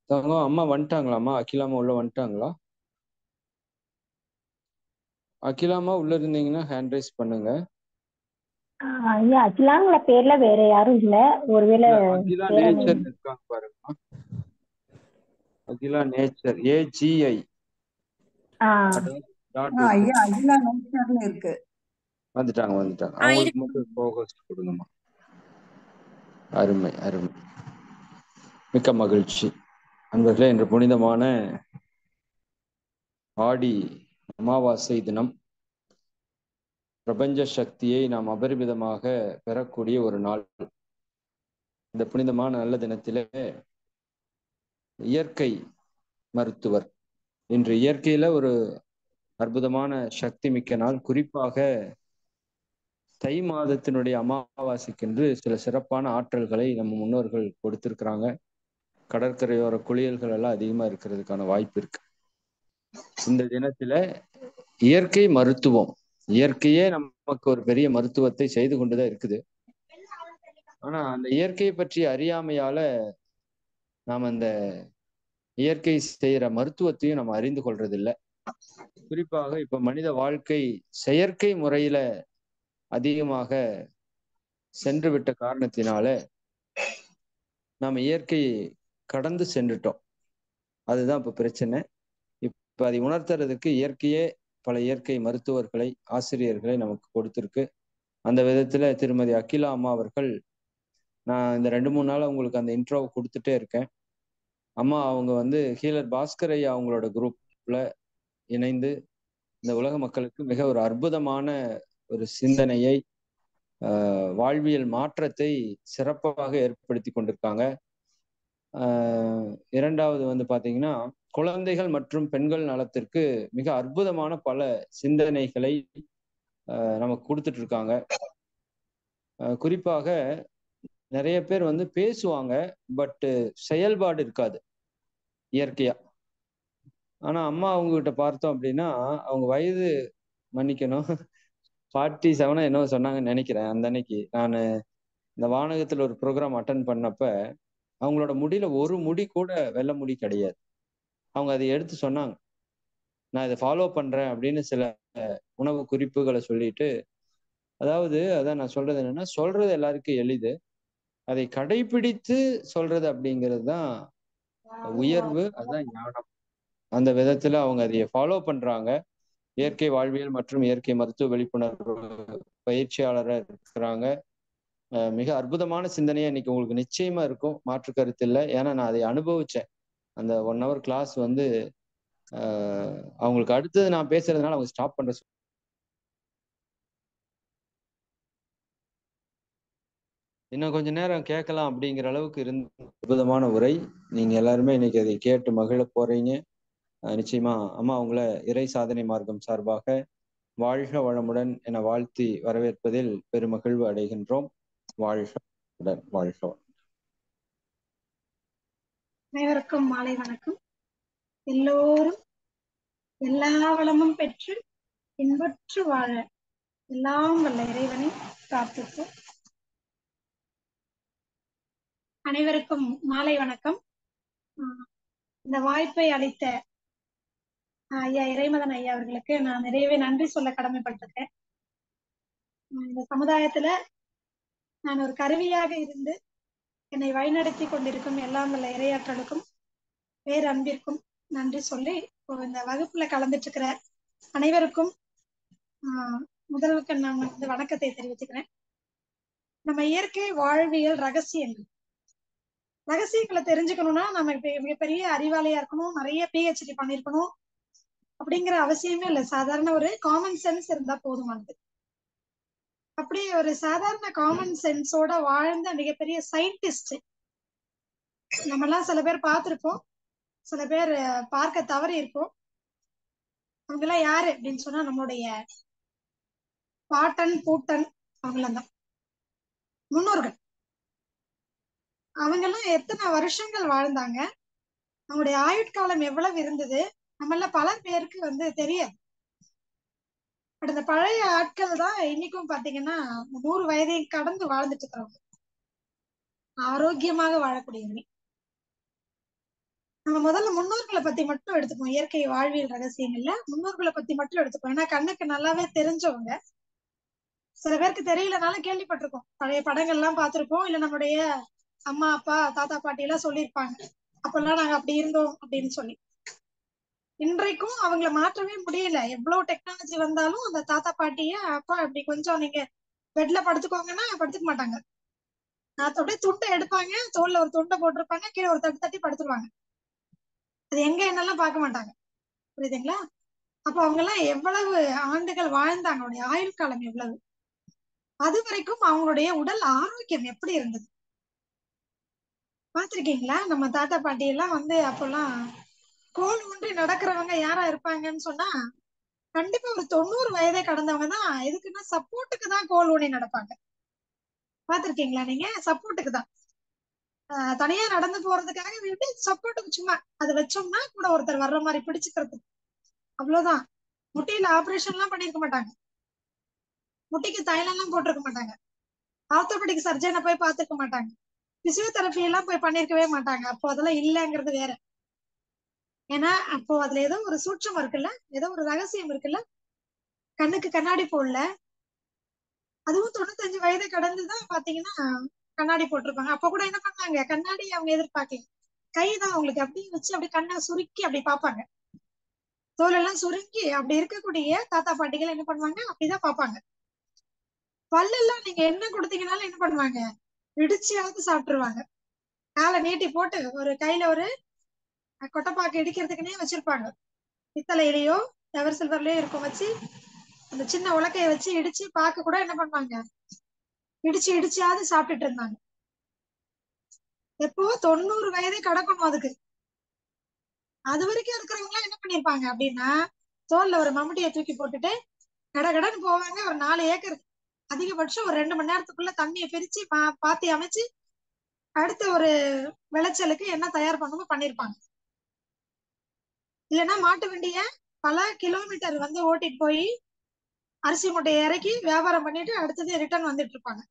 தங்கம் அம்மா வந்துட்டாங்களாம்மா? அகிலாமா உள்ள வந்துட்டாங்களா? அகிலாமா உள்ள இருந்தீங்கன்னா ஹேண்ட் ரைஸ் பண்ணுங்க. ஐயா அகிலாங்கிற பேர்ல வேற யாரும் இல்ல. ஒருவேளை அகிலா வேற நேச்சர் இருக்காங்க பாருங்க. Akila nature AGI. ஐயா அகிலா நேச்சர்ல இருக்கு. வந்துட்டாங்க. அவங்களுக்கு மட்டும் போகஸ்ட் கொடுங்கம்மா. அருமை அருமை, மிக்க மகிழ்ச்சி. அன்பர்களே, இன்று புனிதமான ஆடி அமாவாசை தினம். பிரபஞ்ச சக்தியை நாம் அபரிமிதமாக பெறக்கூடிய ஒரு நாள். இந்த புனிதமான நல்ல தினத்திலே இயற்கை மருத்துவர், இன்று இயற்கையில ஒரு அற்புதமான சக்தி மிக்க நாள். குறிப்பாக தை மாதத்தினுடைய அமாவாசைக்கென்று சில சிறப்பான ஆற்றல்களை நம்ம முன்னோர்கள் கொடுத்திருக்கிறாங்க. கடற்கரையோர குளியல்கள் எல்லாம் அதிகமா இருக்கிறதுக்கான வாய்ப்பு இருக்கு. இந்த தினத்துல இயற்கை மருத்துவம், இயற்கையே நமக்கு ஒரு பெரிய மருத்துவத்தை செய்து கொண்டுதான் இருக்குது. ஆனா அந்த இயற்கையை பற்றி அறியாமையால நாம் அந்த இயற்கை செய்யற மருத்துவத்தையும் நம்ம அறிந்து கொள்றது இல்லை. குறிப்பாக இப்ப மனித வாழ்க்கை செயற்கை முறையில அதிகமாக சென்று விட்ட காரணத்தினால நாம இயற்கையை கடந்து சென்றுட்டோம். அதுதான் இப்ப பிரச்சனை. இப்ப அதை உணர்த்துறதுக்கு இயற்கையே பல இயற்கை மருத்துவர்களை, ஆசிரியர்களை நமக்கு கொடுத்திருக்கு. அந்த விதத்துல திருமதி அகிலா அம்மா அவர்கள், நான் இந்த 2-3 நாளா உங்களுக்கு அந்த இன்ட்ரோவை கொடுத்துட்டே இருக்கேன். அம்மா அவங்க ஹீலர் பாஸ்கர் ஐயா அவங்களோட குரூப்ல இணைந்து இந்த உலக மக்களுக்கு மிக ஒரு அற்புதமான ஒரு சிந்தனையை, வாழ்வியல் மாற்றத்தை சிறப்பாக ஏற்படுத்தி கொண்டிருக்காங்க. இரண்டாவது பாத்தீங்கன்னா, குழந்தைகள் மற்றும் பெண்கள் நலத்திற்கு மிக அற்புதமான பல சிந்தனைகளை நமக்கு கொடுத்துட்டு இருக்காங்க. குறிப்பாக நிறைய பேர் பேசுவாங்க, பட் செயல்பாடு இருக்காது இயற்கையா. ஆனா அம்மா அவங்க கிட்ட பார்த்தோம் அப்படின்னா, அவங்க வயது மன்னிக்கணும் 47 என்னவோ சொன்னாங்கன்னு நினைக்கிறேன். அந்த அன்னைக்கு நான் இந்த வானகத்துல ஒரு ப்ரோக்ராம் அட்டன் பண்ணப்ப அவங்களோட முடியில ஒரு முடி கூட வெள்ளை முடி கிடையாது. அவங்க அதை எடுத்து சொன்னாங்க, நான் இதை ஃபாலோ பண்றேன் அப்படின்னு சில உணவு குறிப்புகளை சொல்லிட்டு, அதான் நான் சொல்றது என்னன்னா, சொல்றது எல்லாருக்கும் எளிது, அதை கடைபிடித்து சொல்றது அப்படிங்கிறது தான் உயர்வு, அதுதான் ஞானம். அந்த விதத்துல அவங்க அதை ஃபாலோ பண்றாங்க. இயற்கை வாழ்வியல் மற்றும் இயற்கை மருத்துவ விழிப்புணர்வு பயிற்சியாளராக இருக்கிறாங்க. மிக அற்புதமான சிந்தனையா இன்னைக்கு உங்களுக்கு நிச்சயமா இருக்கும், மாற்று கருத்து இல்லை. ஏன்னா நான் அதை அனுபவிச்சேன். அந்த 1 hour கிளாஸ் அவங்களுக்கு அடுத்தது நான் பேசுறதுனால அவங்க ஸ்டாப் பண்ற இன்னும் கொஞ்ச நேரம் கேட்கலாம் அப்படிங்கிற அளவுக்கு இருந்த அற்புதமான உரை. நீங்க எல்லாருமே இன்னைக்கு அதை கேட்டு மகிழ போறீங்க. நிச்சயமா அம்மா உங்களை இறை சாதனை மார்க்கம் சார்பாக வாழ்க வளமுடன் என வாழ்த்தி வரவேற்பதில் பெருமகிழ்வு அடைகின்றோம். வாழ்க வளமுடன், வாழ்க வளமுடன். அனைவருக்கும் மாலை வணக்கம். எல்லோரும் எல்லா வளமும் பெற்று இன்பற்று வாழ எல்லாம் வல்ல இறைவனை பிரார்த்திப்போம். அனைவருக்கும் மாலை வணக்கம். இந்த வாய்ப்பை அளித்த ஐயா இறைமதன் ஐயா அவர்களுக்கு நான் நிறையவே நன்றி சொல்ல கடமைப்பட்டிருக்கேன். இந்த சமுதாயத்துல நான் ஒரு கருவியாக இருந்து என்னை வழிநடத்தி கொண்டிருக்கும் எல்லாம் வல்ல இறையாற்றலுக்கும் பேரன்பிற்கும் நன்றி சொல்லி இந்த வகுப்புல கலந்துட்டு இருக்கிற அனைவருக்கும் முதல்வருக்கு நான் வணக்கத்தை தெரிவிச்சுக்கிறேன். நம்ம இயற்கை வாழ்வியல் ரகசியங்களை தெரிஞ்சுக்கணும்னா நம்ம மிகப்பெரிய அறிவாளியா இருக்கணும், நிறைய PhD பண்ணிருக்கணும் அப்படிங்கிற அவசியமே இல்லை. சாதாரண ஒரு காமன் சென்ஸ் இருந்தா போதுமானது. அப்படி ஒரு சாதாரண காமன் சென்ஸோட வாழ்ந்த மிகப்பெரிய சயின்டிஸ்ட் நம்ம எல்லாம் சில பேர் பார்த்திருப்போம், சில பேர் பார்க்க தவறி இருப்போம். அவங்க எல்லாம் யாரு அப்படின்னு சொன்னா நம்மளுடைய பாட்டன் பூட்டன் அவங்களதான் முன்னோர்கள். அவங்க எல்லாம் எத்தனை வருஷங்கள் வாழ்ந்தாங்க, அவங்களுடைய ஆயுட்காலம் எவ்வளவு இருந்தது, நம்மள பல பேருக்கு தெரியாது. பட் இந்த பழைய ஆட்கள் தான் இன்னைக்கும் பாத்தீங்கன்னா 100 வயதை கடந்து வாழ்ந்துட்டு இருக்கிறவங்க, ஆரோக்கியமாக வாழக்கூடியவங்க. நம்ம முதல்ல முன்னோர்களை பத்தி மட்டும் எடுத்துப்போம். இயற்கை வாழ்வியல் ரகசியங்கள்ல முன்னோர்களை பத்தி மட்டும் எடுத்துப்போம். ஏன்னா கண்ணுக்கு நல்லாவே தெரிஞ்சவங்க. சில பேருக்கு தெரியலனாலும் கேள்விப்பட்டிருக்கோம். பழைய படங்கள் எல்லாம் பார்த்திருப்போம். இல்ல நம்முடைய அம்மா அப்பா தாத்தா பாட்டி எல்லாம் சொல்லியிருப்பாங்க, அப்பெல்லாம் நாங்க அப்படி இருந்தோம் அப்படின்னு சொல்லி. இன்றைக்கும் அவங்கள மாற்றவே முடியல. எவ்வளவு டெக்னாலஜி வந்தாலும் அந்த தாத்தா பாட்டிய அப்பா இப்படி கொஞ்சம் நீங்க பெட்ல படுத்துக்கோங்கன்னா படுத்துக்க மாட்டாங்க. அப்படியே துண்டை எடுப்பாங்க, தோல்ல ஒரு துண்டை போட்டிருப்பாங்க, கீழே ஒரு தட்டு தட்டி படுத்துருவாங்க. அது எங்க என்னெல்லாம் பார்க்க மாட்டாங்க. புரியுதுங்களா? அப்ப அவங்க எல்லாம் எவ்வளவு ஆண்டுகள் வாழ்ந்தாங்க, அவங்களுடைய ஆயுள் காலம் எவ்வளவு, அது வரைக்கும் அவங்களுடைய உடல் ஆரோக்கியம் எப்படி இருந்தது பார்த்திருக்கீங்களா? நம்ம தாத்தா பாட்டி எல்லாம் அப்பெல்லாம் கோல் ஊன்றி நடக்கிறவங்க யாரா இருப்பாங்கன்னு சொன்னா கண்டிப்பா ஒரு 90 வயதை கடந்தவங்க தான். எதுக்குன்னா சப்போர்ட்டுக்கு தான் கோல் ஊனி நடப்பாங்க. பார்த்திருக்கீங்களா நீங்க? சப்போர்ட்டுக்கு தான். தனியா நடந்து போறதுக்காக சப்போர்ட்டுக்கு சும்மா அதை வச்சோம்னா கூட ஒருத்தர் வர்ற மாதிரி பிடிச்சுக்கிறதுக்கு, அவ்வளவுதான். முட்டியில ஆபரேஷன் எல்லாம் பண்ணிருக்க மாட்டாங்க, முட்டிக்கு தைலம் எல்லாம் போட்டிருக்க மாட்டாங்க, ஆர்த்தோபெடிக் சர்ஜனை போய் பார்த்துருக்க மாட்டாங்க, பிசியோதெரபி எல்லாம் போய் பண்ணிருக்கவே மாட்டாங்க. அப்போ அதெல்லாம் இல்லைங்கிறது வேற. ஏன்னா அப்போ அதுல ஏதோ ஒரு சூட்சம் இருக்குல்ல, ஏதோ ஒரு ரகசியம் இருக்குல்ல. கண்ணுக்கு கண்ணாடி போடல, அதுவும் 95 வயதை கடந்துதான் பாத்தீங்கன்னா கண்ணாடி போட்டிருப்பாங்க. அப்ப கூட என்ன பண்ணாங்க, கண்ணாடி அவங்க எதிர்பார்க்கல, கைதான் அவங்களுக்கு அப்படியே வச்சு அப்படி கண்ணை சுருக்கி அப்படி பார்ப்பாங்க. தோலெல்லாம் சுருங்கி அப்படி இருக்கக்கூடிய தாத்தா பாட்டிகள் என்ன பண்ணுவாங்க, அப்படிதான் பார்ப்பாங்க. பல்லெல்லாம் நீங்க என்ன கொடுத்தீங்கன்னாலும் என்ன பண்ணுவாங்க, இடிச்சியாவது சாப்பிட்டுருவாங்க. காலை நீட்டி போட்டு ஒரு கையில ஒரு கொட்டைப்பாக்கு இடிக்கிறதுக்குன்னே வச்சிருப்பாங்க. பித்தளையிலயோ எவர் சில்வர்லயோ இருக்கும், வச்சு அந்த சின்ன உலக்கைய வச்சு இடிச்சு பாக்கு கூட என்ன பண்ணுவாங்க, இடிச்சு இடிச்சியாவது சாப்பிட்டுட்டு இருந்தாங்க. எப்போ 90 வயதே கடக்கணும் அதுக்கு. அது வரைக்கும் இருக்கிறவங்க எல்லாம் என்ன பண்ணிருப்பாங்க அப்படின்னா, தோல்ல ஒரு மம்முட்டியை தூக்கி போட்டுட்டு கடகடன்னு போவாங்க. ஒரு 4 ஏக்கர் அதிகபட்சம் ஒரு 2 மணி நேரத்துக்குள்ள தண்ணியை பிரிச்சு பாத்தி அமைச்சு அடுத்த ஒரு விளைச்சலுக்கு என்ன தயார் பண்ணுமோ பண்ணிருப்பாங்க. இல்லைன்னா மாட்டு வண்டிய பல கிலோமீட்டர் ஓட்டிட்டு போய் அரிசி மூட்டையை இறக்கி வியாபாரம் பண்ணிட்டு அடுத்தது ரிட்டர்ன் வந்துட்டு இருப்பாங்க.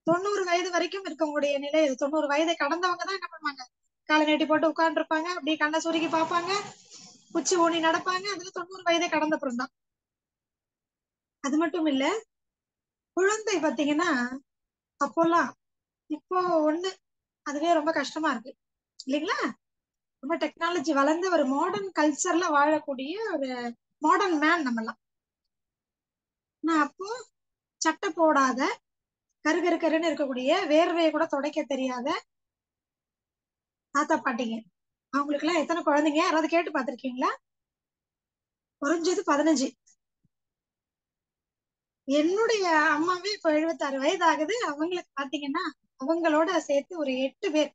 90 வயது வரைக்கும் இருக்கவங்களுடைய நிலை இது. 90 வயதை கடந்தவங்க தான் என்ன பண்ணுவாங்க, காலை நீட்டி போட்டு உட்கார்ந்து இருப்பாங்க, அப்படியே கண்ணை சுருக்கி பார்ப்பாங்க, உச்சி ஊனி நடப்பாங்க. அதுல 90 வயதை கடந்த அப்புறம் தான். அது மட்டும் இல்ல, குழந்தை பாத்தீங்கன்னா அப்போல்லாம் இப்போ ஒண்ணு அதுவே ரொம்ப கஷ்டமா இருக்கு இல்லைங்களா? ரொம்ப டெக்னாலஜி வளர்ந்த ஒரு மாடர்ன் கல்ச்சர்ல வாழக்கூடிய ஒரு மாடர்ன் மேன் நம்மலாம். நான் அப்போ சட்டை போடாத கருகருன்னு இருக்கக்கூடிய வேர்வையை கூட துடைக்க தெரியாத தாத்தா பாட்டிங்க, அவங்களுக்கு எல்லாம் எத்தனை குழந்தைங்க யாராவது கேட்டு பார்த்திருக்கீங்களா? குறைஞ்சது 15. என்னுடைய அம்மாவே இப்ப 76 வயது ஆகுது. அவங்களுக்கு பாத்தீங்கன்னா அவங்களோட சேர்த்து ஒரு 8 பேர்.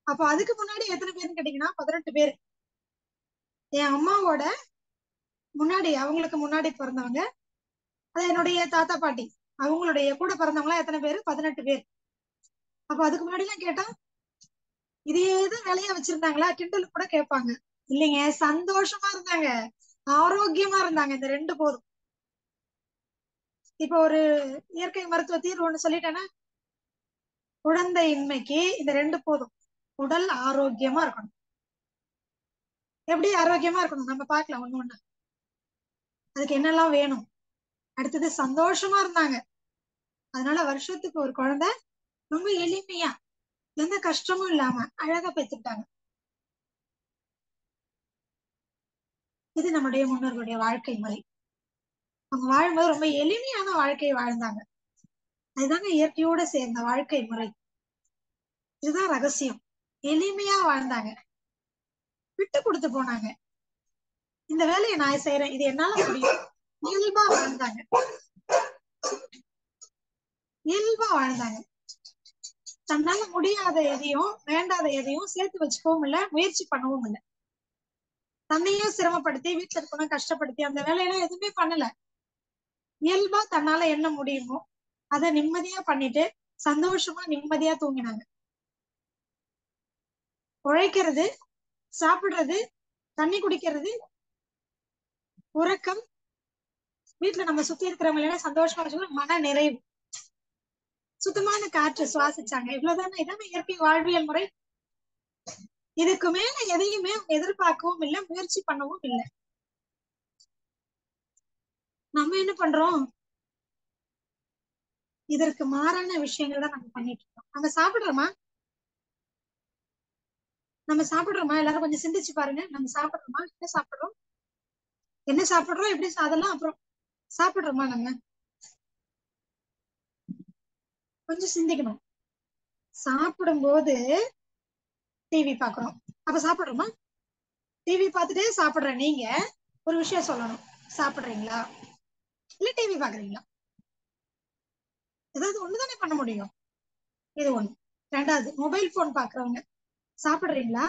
அப்போ அதுக்கு முன்னாடி எத்தனை பேருன்னு கேட்டீங்கன்னா 18 பேர். என் அம்மாவோட முன்னாடி, அவங்களுக்கு முன்னாடி பிறந்தவங்க, அது என்னுடைய தாத்தா பாட்டி, அவங்களுடைய கூட பிறந்தவங்க எல்லாம் எத்தனை பேரு, 18 பேர். அப்ப அதுக்கு முன்னாடி எல்லாம் கேட்டா இதேதான் வேலையா வச்சிருந்தாங்களா கிண்டல் கூட கேட்பாங்க. இல்லைங்க, சந்தோஷமா இருந்தாங்க, ஆரோக்கியமா இருந்தாங்க. இந்த 2 போதும். இப்ப ஒரு இயற்கை மருத்துவ தீர்வு ஒண்ணு சொல்லிட்டேன்னா, குழந்தையின்மைக்கு இந்த 2 போதும். உடல் ஆரோக்கியமா இருக்கணும். எப்படி ஆரோக்கியமா இருக்கணும் நம்ம பார்க்கலாம் ஒண்ணு ஒண்ணு. அதுக்கு என்னெல்லாம் வேணும், அடுத்தது சந்தோஷமா இருந்தாங்க. அதனால வருஷத்துக்கு ஒரு குழந்தை ரொம்ப எளிமையா எந்த கஷ்டமும் இல்லாம அழகா பெற்றுட்டாங்க. இது நம்முடைய முன்னோர்களுடைய வாழ்க்கை முறை. அவங்க வாழும்போது ரொம்ப எளிமையான வாழ்க்கையை வாழ்ந்தாங்க. அதுதாங்க இயற்கையோட சேர்ந்த வாழ்க்கை முறை. இதுதான் ரகசியம். எளிமையா வாழ்ந்தாங்க, விட்டு கொடுத்து போனாங்க. இந்த வேலையை நான் செய்யறேன், இது என்னால முடியும், இயல்பா வாழ்ந்தாங்க. இயல்பா வாழ்ந்தாங்க. தன்னால முடியாத எதையும் வேண்டாத எதையும் சேர்த்து வச்சுக்கவும் இல்லை, முயற்சி பண்ணவும் இல்லை. தன்னையும் சிரமப்படுத்தி வீட்டுல இருக்கணும் கஷ்டப்படுத்தி அந்த வேலையெல்லாம் எதுவுமே பண்ணல. இயல்பா தன்னால என்ன முடியுமோ அதை நிம்மதியா பண்ணிட்டு சந்தோஷமா நிம்மதியா தூங்கினாங்க. உழைக்கிறது, சாப்பிடுறது, தண்ணி குடிக்கிறது, உறக்கம், வீட்டுல நம்ம சுத்தி இருக்கிறவங்க எல்லாம் சந்தோஷமா வச்சுக்கணும், மன நிறைவு, சுத்தமான காற்று சுவாசிச்சாங்க. இவ்வளவுதானே. இதான இயற்கை வாழ்வியல் முறை. இதுக்கு மேல எதையுமே அவங்க எதிர்பார்க்கவும் இல்லை, முயற்சி பண்ணவும் இல்லை. நம்ம என்ன பண்றோம்? இதற்கு மாறான விஷயங்கள் தான் நம்ம பண்ணிட்டு இருக்கோம். நம்ம சாப்பிடுறோமா? எல்லாரும் கொஞ்சம் சிந்திச்சு பாருங்க. நம்ம சாப்பிடுறோமா? என்ன சாப்பிடுறோம், எப்படி அதெல்லாம் அப்புறம் சாப்பிடுறோமா? நம்ம கொஞ்சம் சிந்திக்கணும். சாப்பிடும்போது டிவி பாக்குறோம், அப்ப சாப்பிடுறோமா? டிவி பார்த்துட்டே சாப்பிடுற நீங்க ஒரு விஷயம் சொல்லணும். சாப்பிடுறீங்களா இல்ல டிவி பாக்குறீங்களா? ஏதாவது ஒண்ணுதானே பண்ண முடியும். இது ஒண்ணு. ரெண்டாவது, மொபைல் போன் பாக்குறவங்க சாப்பிடுறீங்களா,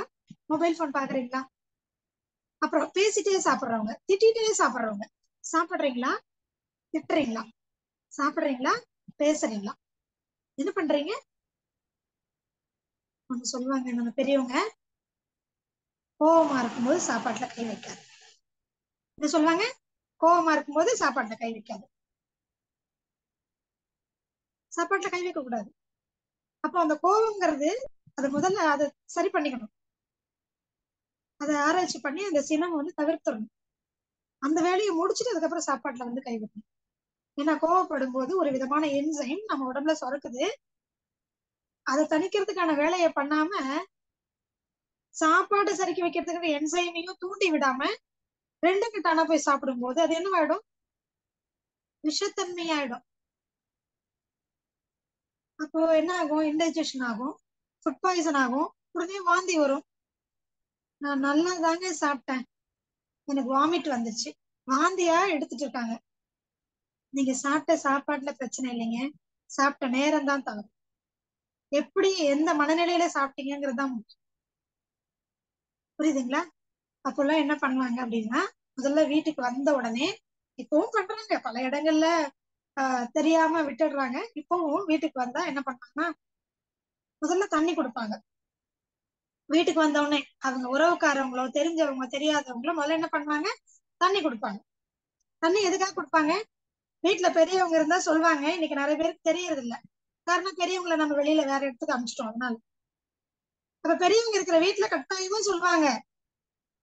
மொபைல் போன் பாக்குறீங்களா? அப்புறம் பேசிட்டே சாப்பிடுறவங்க, திட்டிட்டே சாப்பிடுறவங்க, சாப்பிடுறீங்களா, திட்டுறீங்களா? சாப்பிடுறீங்களா, பேசுறீங்களா? என்ன பண்றீங்க? அவங்க சொல்லுவாங்க நம்ம பெரியவங்க, கோவமா இருக்கும்போது சாப்பாட்டுல கை வைக்காது. என்ன சொல்லுவாங்க? கோவமா இருக்கும்போது சாப்பாட்டுல கை வைக்காது, சாப்பாட்டுல கை வைக்க கூடாது. அப்போ அந்த கோவம்ங்கிறது அது முதல்ல அதை சரி பண்ணிக்கணும். அதை ஆராய்ச்சி பண்ணி அந்த சினம் தவிர்த்துடணும். அந்த வேலையை முடிச்சுட்டு அதுக்கப்புறம் சாப்பாட்டுல கை வைக்கணும். ஏன்னா கோவப்படும் போது ஒரு விதமான என்சைம் நம்ம உடம்புல சுரக்குது. அதை தணிக்கிறதுக்கான வேலையை பண்ணாம சாப்பாடு சரிக்கி வைக்கிறதுக்கு என்சைமையும் தூண்டி விடாம ரெண்டு கிட்டானா போய் சாப்பிடும் போது அது என்னவாயிடும்? விஷத்தன்மையாயிடும். அப்போ என்ன ஆகும்? இன்டைஜஷன் ஆகும், ஃபுட் பாய்சன் ஆகும், உடனே வாந்தி வரும். நான் நல்லா தாங்க சாப்பிட்டேன், எனக்கு வாமிட் வந்துச்சு. வாந்தியா எடுத்துட்டு இருக்காங்க. நீங்க சாப்பிட்ட சாப்பாட்டுல பிரச்சனை இல்லைங்க, சாப்பிட்ட நேரம் தான் தவறு. எப்படி எந்த மனநிலையில சாப்பிட்டீங்கிறது தான் முக்கியம். புரியுதுங்களா? அப்பெல்லாம் என்ன பண்ணுவாங்க அப்படின்னா, முதல்ல வீட்டுக்கு வந்த உடனே, இப்பவும் பண்றாங்க பல இடங்கள்ல, தெரியாம விட்டுடுறாங்க. இப்பவும் வீட்டுக்கு வந்தா என்ன பண்ணாங்கன்னா முதல்ல தண்ணி கொடுப்பாங்க. வீட்டுக்கு வந்த உடனே அவங்க உறவுக்காரவங்களோ தெரிஞ்சவங்க தெரியாதவங்களோ முதல்ல என்ன பண்ணுவாங்க? தண்ணி கொடுப்பாங்க. தண்ணி எதுக்காக கொடுப்பாங்க? வீட்டுல பெரியவங்க இருந்தா சொல்லுவாங்க, இன்னைக்கு நிறைய பேருக்கு தெரியறது இல்ல. காரணம், பெரியவங்களை நம்ம வெளியில வேற இடத்துக்கு அனுப்பிச்சிட்டோம். அதனால அப்ப பெரியவங்க இருக்கிற வீட்டுல கட்டாயமா சொல்லுவாங்க,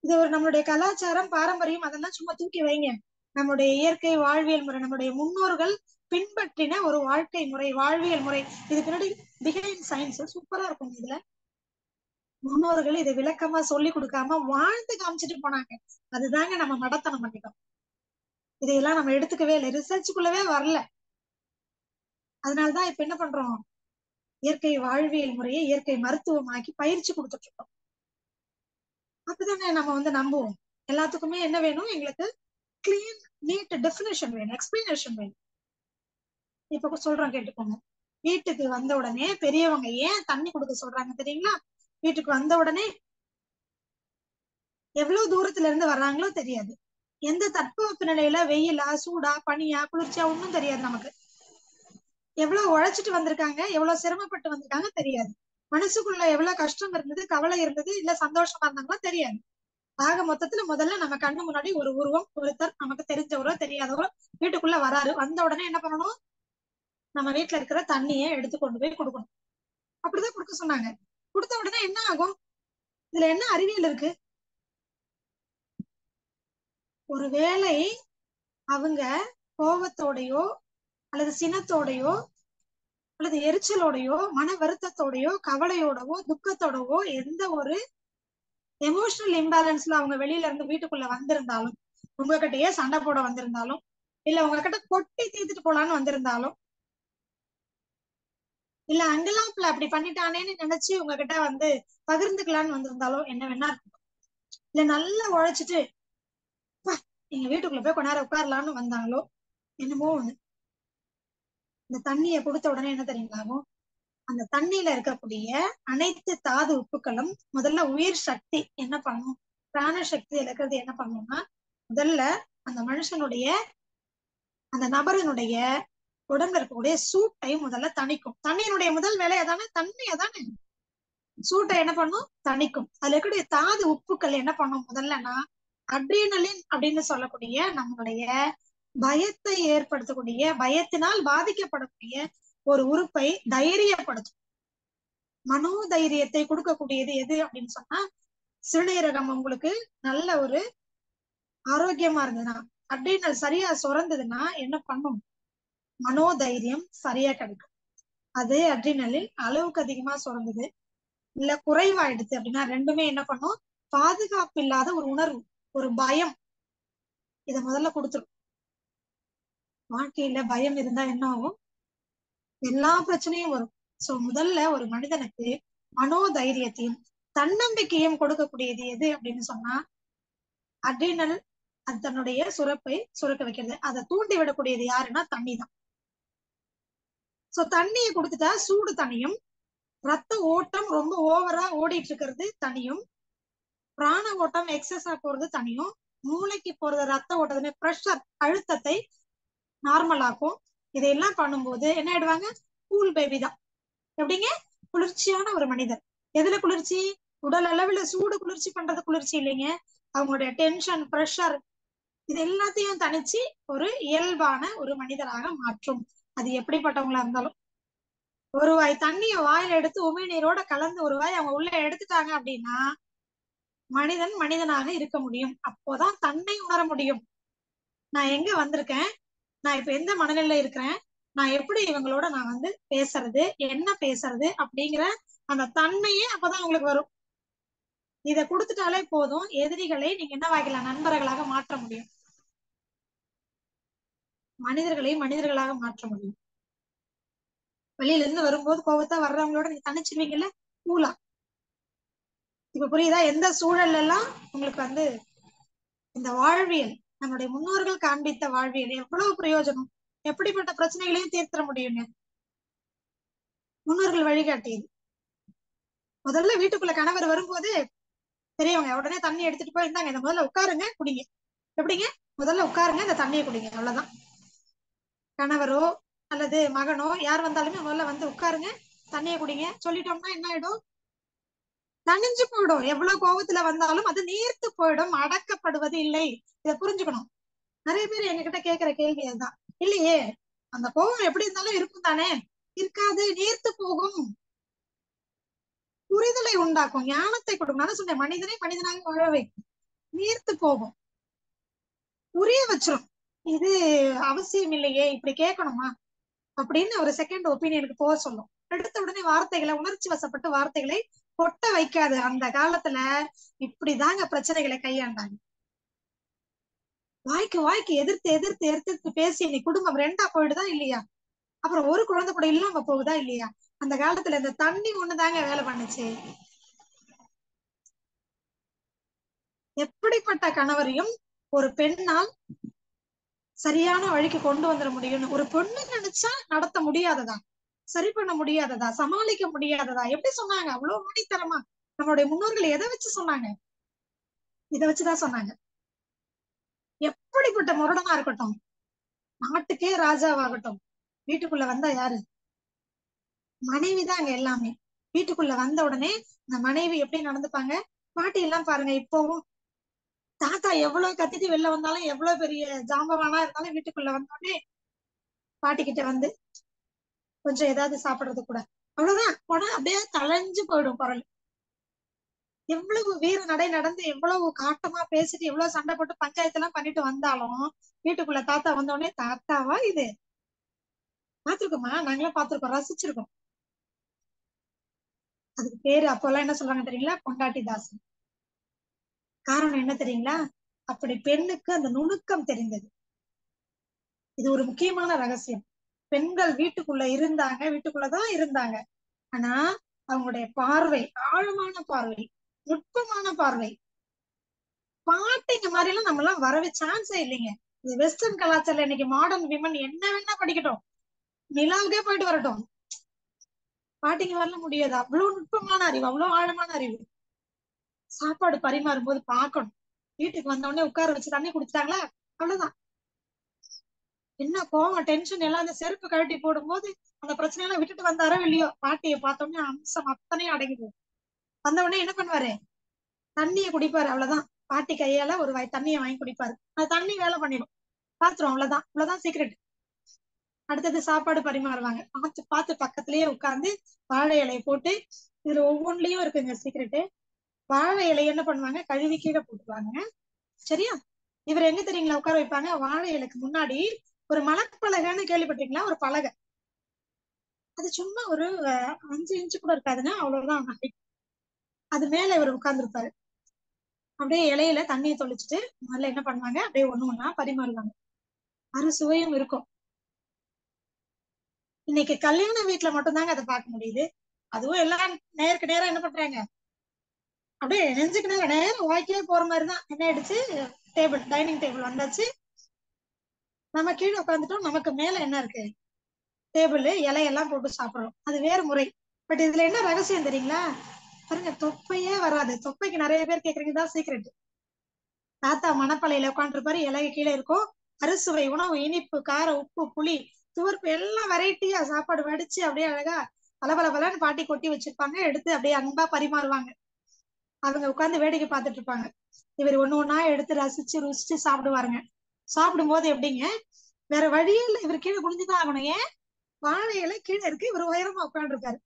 இது ஒரு நம்மளுடைய கலாச்சாரம் பாரம்பரியம், அதெல்லாம் சும்மா தூக்கி வைங்க. நம்முடைய இயற்கை வாழ்வியல் முறை, நம்முடைய முன்னோர்கள் பின்பற்றின ஒரு வாழ்க்கை முறை, வாழ்வியல் முறை. இது பின்னாடி பிஹைண்ட் சயின்ஸ் சூப்பரா இருக்கும். இதுல முன்னோர்கள் இதை விளக்கமா சொல்லி கொடுக்காம வாழ்ந்து காமிச்சிட்டு போனாங்க. அதுதாங்க நம்ம மடத்தனம் பண்ணிட்டோம். இதையெல்லாம் நம்ம எடுத்துக்கவே இல்லை, ரிசர்ச்சுக்குள்ளவே வரல. அதனாலதான் இப்ப என்ன பண்றோம்? இயற்கை வாழ்வியல் முறையை இயற்கை மருத்துவமாக்கி பயிற்சி கொடுத்துட்டு இருக்கோம். அப்பதானே நம்ம நம்புவோம். எல்லாத்துக்குமே என்ன வேணும்? எங்களுக்கு கிளீன் நீட் டெஃபினேஷன் வேணும், எக்ஸ்பிளனேஷன் வேணும். இப்ப சொல்றோம் கேட்டுக்கோங்க. வீட்டுக்கு வந்த உடனே பெரியவங்க ஏன் தண்ணி கொடுக்க சொல்றாங்க தெரியுங்களா? வீட்டுக்கு வந்த உடனே எவ்வளவு தூரத்துல இருந்து வர்றாங்களோ தெரியாது. எந்த தட்பவெப்ப நிலையில, வெயிலா சூடா பனியா குளிர்ச்சியா ஒன்னும் தெரியாது நமக்கு. எவ்வளவு உழைச்சிட்டு வந்திருக்காங்க, எவ்வளவு சிரமப்பட்டு வந்திருக்காங்க தெரியாது. மனசுக்குள்ள எவ்வளவு கஷ்டம் இருந்தது, கவலை இருந்தது, இல்ல சந்தோஷமா இருந்தாங்களோ தெரியாது. ஆக மொத்தத்துல முதல்ல நம்ம கண்ணு முன்னாடி ஒரு உருவம், ஒருத்தர் நமக்கு தெரிஞ்சவரோ தெரியாதவரோ வீட்டுக்குள்ள வராரு. வந்த உடனே என்ன பண்ணணும்? நம்ம வீட்டுல இருக்கிற தண்ணியை எடுத்து கொண்டு போய் கொடுக்கணும். அப்படிதான் கொடுக்க சொன்னாங்க. கொடுத்த உடனே என்ன ஆகும்? இதுல என்ன அறிவியல் இருக்கு? ஒருவேளை அவங்க கோபத்தோடையோ அல்லது சினத்தோடையோ அல்லது எரிச்சலோடையோ மன வருத்தத்தோடையோ கவலையோடவோ துக்கத்தோடவோ எந்த ஒரு எமோஷனல் இம்பேலன்ஸ்ல அவங்க வெளியில இருந்து வீட்டுக்குள்ள வந்திருந்தாலும், உங்ககிட்டயே சண்டை போட வந்திருந்தாலும், இல்ல உங்ககிட்ட கொட்டி தீர்த்துட்டு போலான்னு வந்திருந்தாலும், இல்ல அங்கலாப்ல அப்படி பண்ணிட்டானேன்னு நினைச்சு உங்ககிட்ட பகிர்ந்துக்கலான்னு வந்திருந்தாலும் என்ன வேணா இருக்கும். இல்ல நல்லா உழைச்சிட்டு எங்க வீட்டுக்குள்ள போய் கொஞ்ச நேரம் உட்காரலான்னு வந்தாங்களோ என்னமோ ஒண்ணு. இந்த தண்ணியை கொடுத்த உடனே என்ன தெரியுங்களாகும்? அந்த தண்ணியில இருக்கக்கூடிய அனைத்து தாது உப்புக்களும் முதல்ல உயிர் சக்தி என்ன பண்ணும்? பிராண சக்தி இருக்கிறது என்ன பண்ணும்னா, முதல்ல அந்த மனுஷனுடைய அந்த நபரனுடைய உடம்புல இருக்கக்கூடிய சூட்டை முதல்ல தணிக்கும். தண்ணியினுடைய முதல் வேலை அதானே, தண்ணி அதானே சூட்டை என்ன பண்ணும்? தணிக்கும். அதுல இருக்கக்கூடிய தாது உப்புக்கள் என்ன பண்ணும் முதல்லனா, அட்ரினலின் அப்படின்னு சொல்லக்கூடிய நம்மளுடைய பயத்தை ஏற்படுத்தக்கூடிய, பயத்தினால் பாதிக்கப்படக்கூடிய ஒரு உறுப்பை தைரியப்படுத்தும். மனோதைரியத்தை கொடுக்கக்கூடியது எது அப்படின்னு சொன்னா, சிறுநீரகம் உங்களுக்கு நல்ல ஒரு ஆரோக்கியமா இருந்ததுன்னா, அட்ரினல் சரியா சுரந்ததுன்னா என்ன பண்ணும்? மனோதைரியம் சரியா கிடைக்கும். அதே அட்ரினலில் அளவுக்கு அதிகமா சுரந்தது இல்ல குறைவாயிடுச்சு அப்படின்னா ரெண்டுமே என்ன பண்ணும்? பாதுகாப்பு இல்லாத ஒரு உணர்வு, ஒரு பயம், இத முதல்ல கொடுத்துரும். வாழ்க்கையில பயம் இருந்தா என்ன ஆகும்? எல்லா பிரச்சனையும் வரும். சோ முதல்ல ஒரு மனிதனுக்கு மனோதைரியத்தையும் தன்னம்பிக்கையும் கொடுக்கக்கூடியது எது அப்படின்னு சொன்னா, அட்ரினல் அது தன்னுடைய சுரப்பை சுரக்க வைக்கிறது. அதை தூண்டி விடக்கூடியது யாருன்னா தண்ணி தான். சோ தண்ணியை கொடுத்துட்டா சூடு தனியும், ரத்த ஓட்டம் ரொம்ப ஓவரா ஓடிட்டு இருக்கிறது தனியும், பிராண ஓட்டம் எக்ஸஸா போறது தனியும், மூளைக்கு போறது ரத்த ஓட்டத்துன்னு பிரஷர் அழுத்தத்தை நார்மல் ஆக்கும். இதையெல்லாம் பண்ணும்போது என்ன ஆயிடுவாங்க? கூல் பேபி தான். எப்படிங்க? குளிர்ச்சியான ஒரு மனிதர். எதுல குளிர்ச்சி? உடல் அளவுல சூடு குளிர்ச்சி பண்றது குளிர்ச்சி இல்லைங்க. அவங்களுடைய டென்ஷன், பிரஷர் இது எல்லாத்தையும் தனிச்சு ஒரு இயல்பான ஒரு மனிதராக மாற்றும். அது எப்படிப்பட்டவங்களா இருந்தாலும். ஒரு வாய் தண்ணிய வாயில எடுத்து உமிழ்நீரோட கலந்து ஒரு வாய் அவங்க உள்ள எடுத்துட்டாங்க அப்படின்னா மனிதன் மனிதனாக இருக்க முடியும். அப்போதான் தன்னை உணர முடியும். நான் எங்க வந்திருக்கேன், நான் இப்ப எந்த மனநிலையில இருக்கிறேன், நான் எப்படி இவங்களோட நான் வந்து பேசுறது, என்ன பேசுறது அப்படிங்கிற அந்த தன்மையே அப்பதான் உங்களுக்கு வரும். இத கொடுத்துட்டாலே போதும், எதிரிகளை நீங்க என்ன வாய்க்கலாம்? நண்பர்களாக மாற்ற முடியும். மனிதர்களை மனிதர்களாக மாற்ற முடியும். வெளியில இருந்து வரும்போது கோபத்தா வர்றவங்களோட நீங்க தனிச்சிருவீங்கல்ல, கூலா. இப்ப புரியுதா எந்த சூழல்ல எல்லாம் உங்களுக்கு வந்து இந்த வாழ்வியல், நம்முடைய முன்னோர்கள் காண்பித்த வாழ்வியல் எவ்வளவு பிரயோஜனம், எப்படிப்பட்ட பிரச்சனைகளையும் தீர்த்திட முடியுங்க. முன்னோர்கள் வழிகாட்டியது. முதல்ல வீட்டுக்குள்ள கணவர் வரும்போது பெரியவங்க உடனே தண்ணி எடுத்துட்டு போய் இருந்தாங்க, இந்த முதல்ல உட்காருங்க குடிங்க. எப்படிங்க? முதல்ல உட்காருங்க, இந்த தண்ணியை குடிங்க. அவ்வளவுதான். கணவரோ அல்லது மகனோ யார் வந்தாலுமே முதல்ல வந்து உட்காருங்க, தண்ணியை குடிங்க சொல்லிட்டோம்னா என்ன ஆயிடும்? தணிஞ்சு போயிடும். எவ்வளவு கோபத்துல வந்தாலும் அது நீர்த்து போயிடும், அடக்கப்படுவது இல்லை. இதை புரிஞ்சுக்கணும். நிறைய பேர் எங்ககிட்ட கேட்கிற கேள்வி அதுதான். இல்லையே, அந்த கோபம் எப்படி இருந்தாலும் இருக்கும் தானே? இருக்காது, நீர்த்து போகும். புரிதலை உண்டாக்கும், ஞானத்தை கொடுக்கும். நான் சொன்னேன், மனிதனை மனிதனாக வாழ வைக்கும். நீர்த்து போகும், புரிய வச்சிரும். இது அவசியம் இல்லையே, இப்படி கேட்கணுமா அப்படின்னு ஒரு செகண்ட் ஒப்பீனியனுக்கு போக சொல்லும். எடுத்த உடனே வார்த்தைகளை உணர்ச்சி வசப்பட்டு வார்த்தைகளை கொட்ட வைக்காது. அந்த காலத்துல இப்படிதாங்க பிரச்சனைகளை கையாண்டாங்க. வாய்க்கு வாய்க்கு எதிர்த்து எதிர்த்து எதிர்த்து பேசி நீ குடும்பம் ரெண்டா போயிடுதா இல்லையா? அப்புறம் ஒரு குழந்தை கூட இல்லாம போகுதா இல்லையா? அந்த காலத்துல இந்த தண்ணி ஒண்ணுதாங்க வேலை பண்ணுச்சு. எப்படிப்பட்ட கணவரையும் ஒரு பெண்ணால் சரியான வழிக்கு கொண்டு வந்துட முடியும்னு ஒரு பொண்ணு நினைச்சா நடத்த முடியாததா, சரி பண்ண முடியாததா, சமாளிக்க முடியாததா? எப்படி சொன்னாங்க அவ்வளவு மணித்தரமா? நம்மளுடைய முன்னோர்கள் எதை வச்சு சொன்னாங்க? இதை வச்சுதான் சொன்னாங்க. எப்படிப்பட்ட முரடனா இருக்கட்டும், நாட்டுக்கே ராஜாவாகட்டும், வீட்டுக்குள்ள வந்தா யாரு? மனைவிதான் அங்க எல்லாமே. வீட்டுக்குள்ள வந்த உடனே இந்த மனைவி எப்படி நடந்துப்பாங்க? பாட்டி எல்லாம் பாருங்க, இப்பவும் தாத்தா எவ்வளவு கத்திட்டு வெளில வந்தாலும், எவ்வளவு பெரிய ஜாம்பவானா இருந்தாலும் வீட்டுக்குள்ள வந்தோடனே பாட்டி கிட்ட வந்து கொஞ்சம் ஏதாவது சாப்பிடுறது கூட அவ்வளவுதான். உடனே அப்படியே தளைஞ்சு போயிடும் குரல். எவ்வளவு வீர நடை நடந்து எவ்வளவு காட்டமா பேசிட்டு எவ்வளவு சண்டை போட்டு பஞ்சாயத்து எல்லாம் பண்ணிட்டு வந்தாலும் வீட்டுக்குள்ள தாத்தா வந்த உடனே, தாத்தாவா இது? பாத்துருக்கோமா? நாங்களாம் பாத்துருக்கோம், ரசிச்சிருக்கோம். அதுக்கு பேரு அப்பெல்லாம் என்ன சொல்றாங்க தெரியுங்களா? பொண்டாட்டி தாசன். காரணம் என்ன தெரியுங்களா? அப்படி பெண்ணுக்கு அந்த நுணுக்கம் தெரிந்தது. இது ஒரு முக்கியமான ரகசியம். பெண்கள் வீட்டுக்குள்ள இருந்தாங்க, வீட்டுக்குள்ளதான் இருந்தாங்க. ஆனா அவங்களுடைய பார்வை ஆழமான பார்வை, நுட்பமான பார்வை. பாட்டிங்க மாதிரி எல்லாம் நம்ம எல்லாம் வரவே சான்ஸே இல்லைங்க. இது வெஸ்டர்ன் கலாச்சாரம். இன்னைக்கு மாடர்ன் விமன் என்ன வேணா படிக்கட்டும், நிலாவுக்கே போயிட்டு வரட்டும், பாட்டிங்க வரல முடியாது. அவ்வளவு நுட்பமான அறிவு, அவ்வளவு ஆழமான அறிவு. சாப்பாடு பரிமாறும் போது பார்க்கணும். வீட்டுக்கு வந்த உடனே உட்கார வச்சு தண்ணி குடிச்சிட்டாங்களா, அவ்வளவுதான். என்ன கோவம், டென்ஷன் எல்லாம் அந்த செருப்பு கழட்டி போடும்போது அந்த பிரச்சனை எல்லாம் விட்டுட்டு வந்தாரோ இல்லையோ, பாட்டியை பார்த்தோன்னே அம்சம் அத்தனையும் அடங்கிது. வந்த உடனே என்ன பண்ணுவாரு? தண்ணியை குடிப்பாரு, அவ்வளவுதான். பாட்டி கையால ஒரு வாய் தண்ணியை வாங்கி குடிப்பாரு. அது தண்ணி வேலை பண்ணிடும், பாத்துரும். அவ்வளவுதான், அவ்வளவுதான் சீக்கிரட். அடுத்தது சாப்பாடு பரிமாறுவாங்க. பார்த்து பார்த்து பக்கத்திலேயே உட்கார்ந்து வாழை இலையை போட்டு இதுல ஒவ்வொன்றுலயும் இருக்குங்க சீக்கிரட்டு. வாழை இலைய என்ன பண்ணுவாங்க, கழுவி கீழே போட்டுருவாங்க. சரியா? இவர் எங்க தெரியுங்களா உட்கார வைப்பாங்க, வாழை இலைக்கு முன்னாடி ஒரு மலப்பலகைன்னு கேள்விப்பட்டிருக்கீங்களா, ஒரு பலகை. அது சும்மா ஒரு 5 இன்ச்சு கூட இருக்காதுங்க, அவ்வளவுதான் height. அது மேல இவர் உட்கார்ந்துருப்பாரு. அப்படியே இலையில தண்ணியை தொளிச்சுட்டு முதல்ல என்ன பண்ணுவாங்க, அப்படியே ஒண்ணு ஒண்ணா பரிமாறுவாங்க. அறுசுவையும் இருக்கும். இன்னைக்கு கல்யாண வீட்டுல மட்டும்தாங்க அதை பார்க்க முடியுது. அதுவும் எல்லாம் நேருக்கு நேரம் என்ன பண்றாங்க, அப்படியே நெஞ்சுக்கு நேரம் வாய்க்கே போற மாதிரிதான். என்ன ஆயிடுச்சு, டேபிள், டைனிங் டேபிள் வந்தாச்சு. நம்ம கீழே உட்காந்துட்டோம், நமக்கு மேல என்ன இருக்கு, டேபிள், இலையெல்லாம் போட்டு சாப்பிடுறோம். அது வேறு முறை. பட் இதுல என்ன ரகசியம் தெரியுங்களா, பாருங்க, தொப்பையே வராது. தொப்பைக்கு நிறைய பேர் கேக்குறீங்க, தான் சீக்ரெட். தாத்தா மணப்பலையில உட்காந்துருப்பாரு, இலைய கீழே இருக்கும். அறுசுவை உணவு, இனிப்பு, காரம், உப்பு, புளி, துவர்ப்பு எல்லாம் வெரைட்டியா சாப்பாடு வடிச்சு அப்படியே அழகா பலன்னு பாட்டி கொட்டி வச்சிருப்பாங்க. எடுத்து அப்படியே அன்பா பரிமாறுவாங்க. அவங்க உட்கார்ந்து வேடிக்கை பார்த்துட்டு இருப்பாங்க. இவர் ஒண்ணு ஒண்ணா எடுத்து ரசிச்சு ருசிச்சு சாப்பிடுவாருங்க. சாப்பிடும் போது எப்படிங்க, வேற வழியே இல்லை, இவர் கீழே குனிஞ்சுதான் ஆகணும். ஏன், வாழை இலை கீழே இருக்கு, இவர் உயரமா உட்காந்துருக்காரு.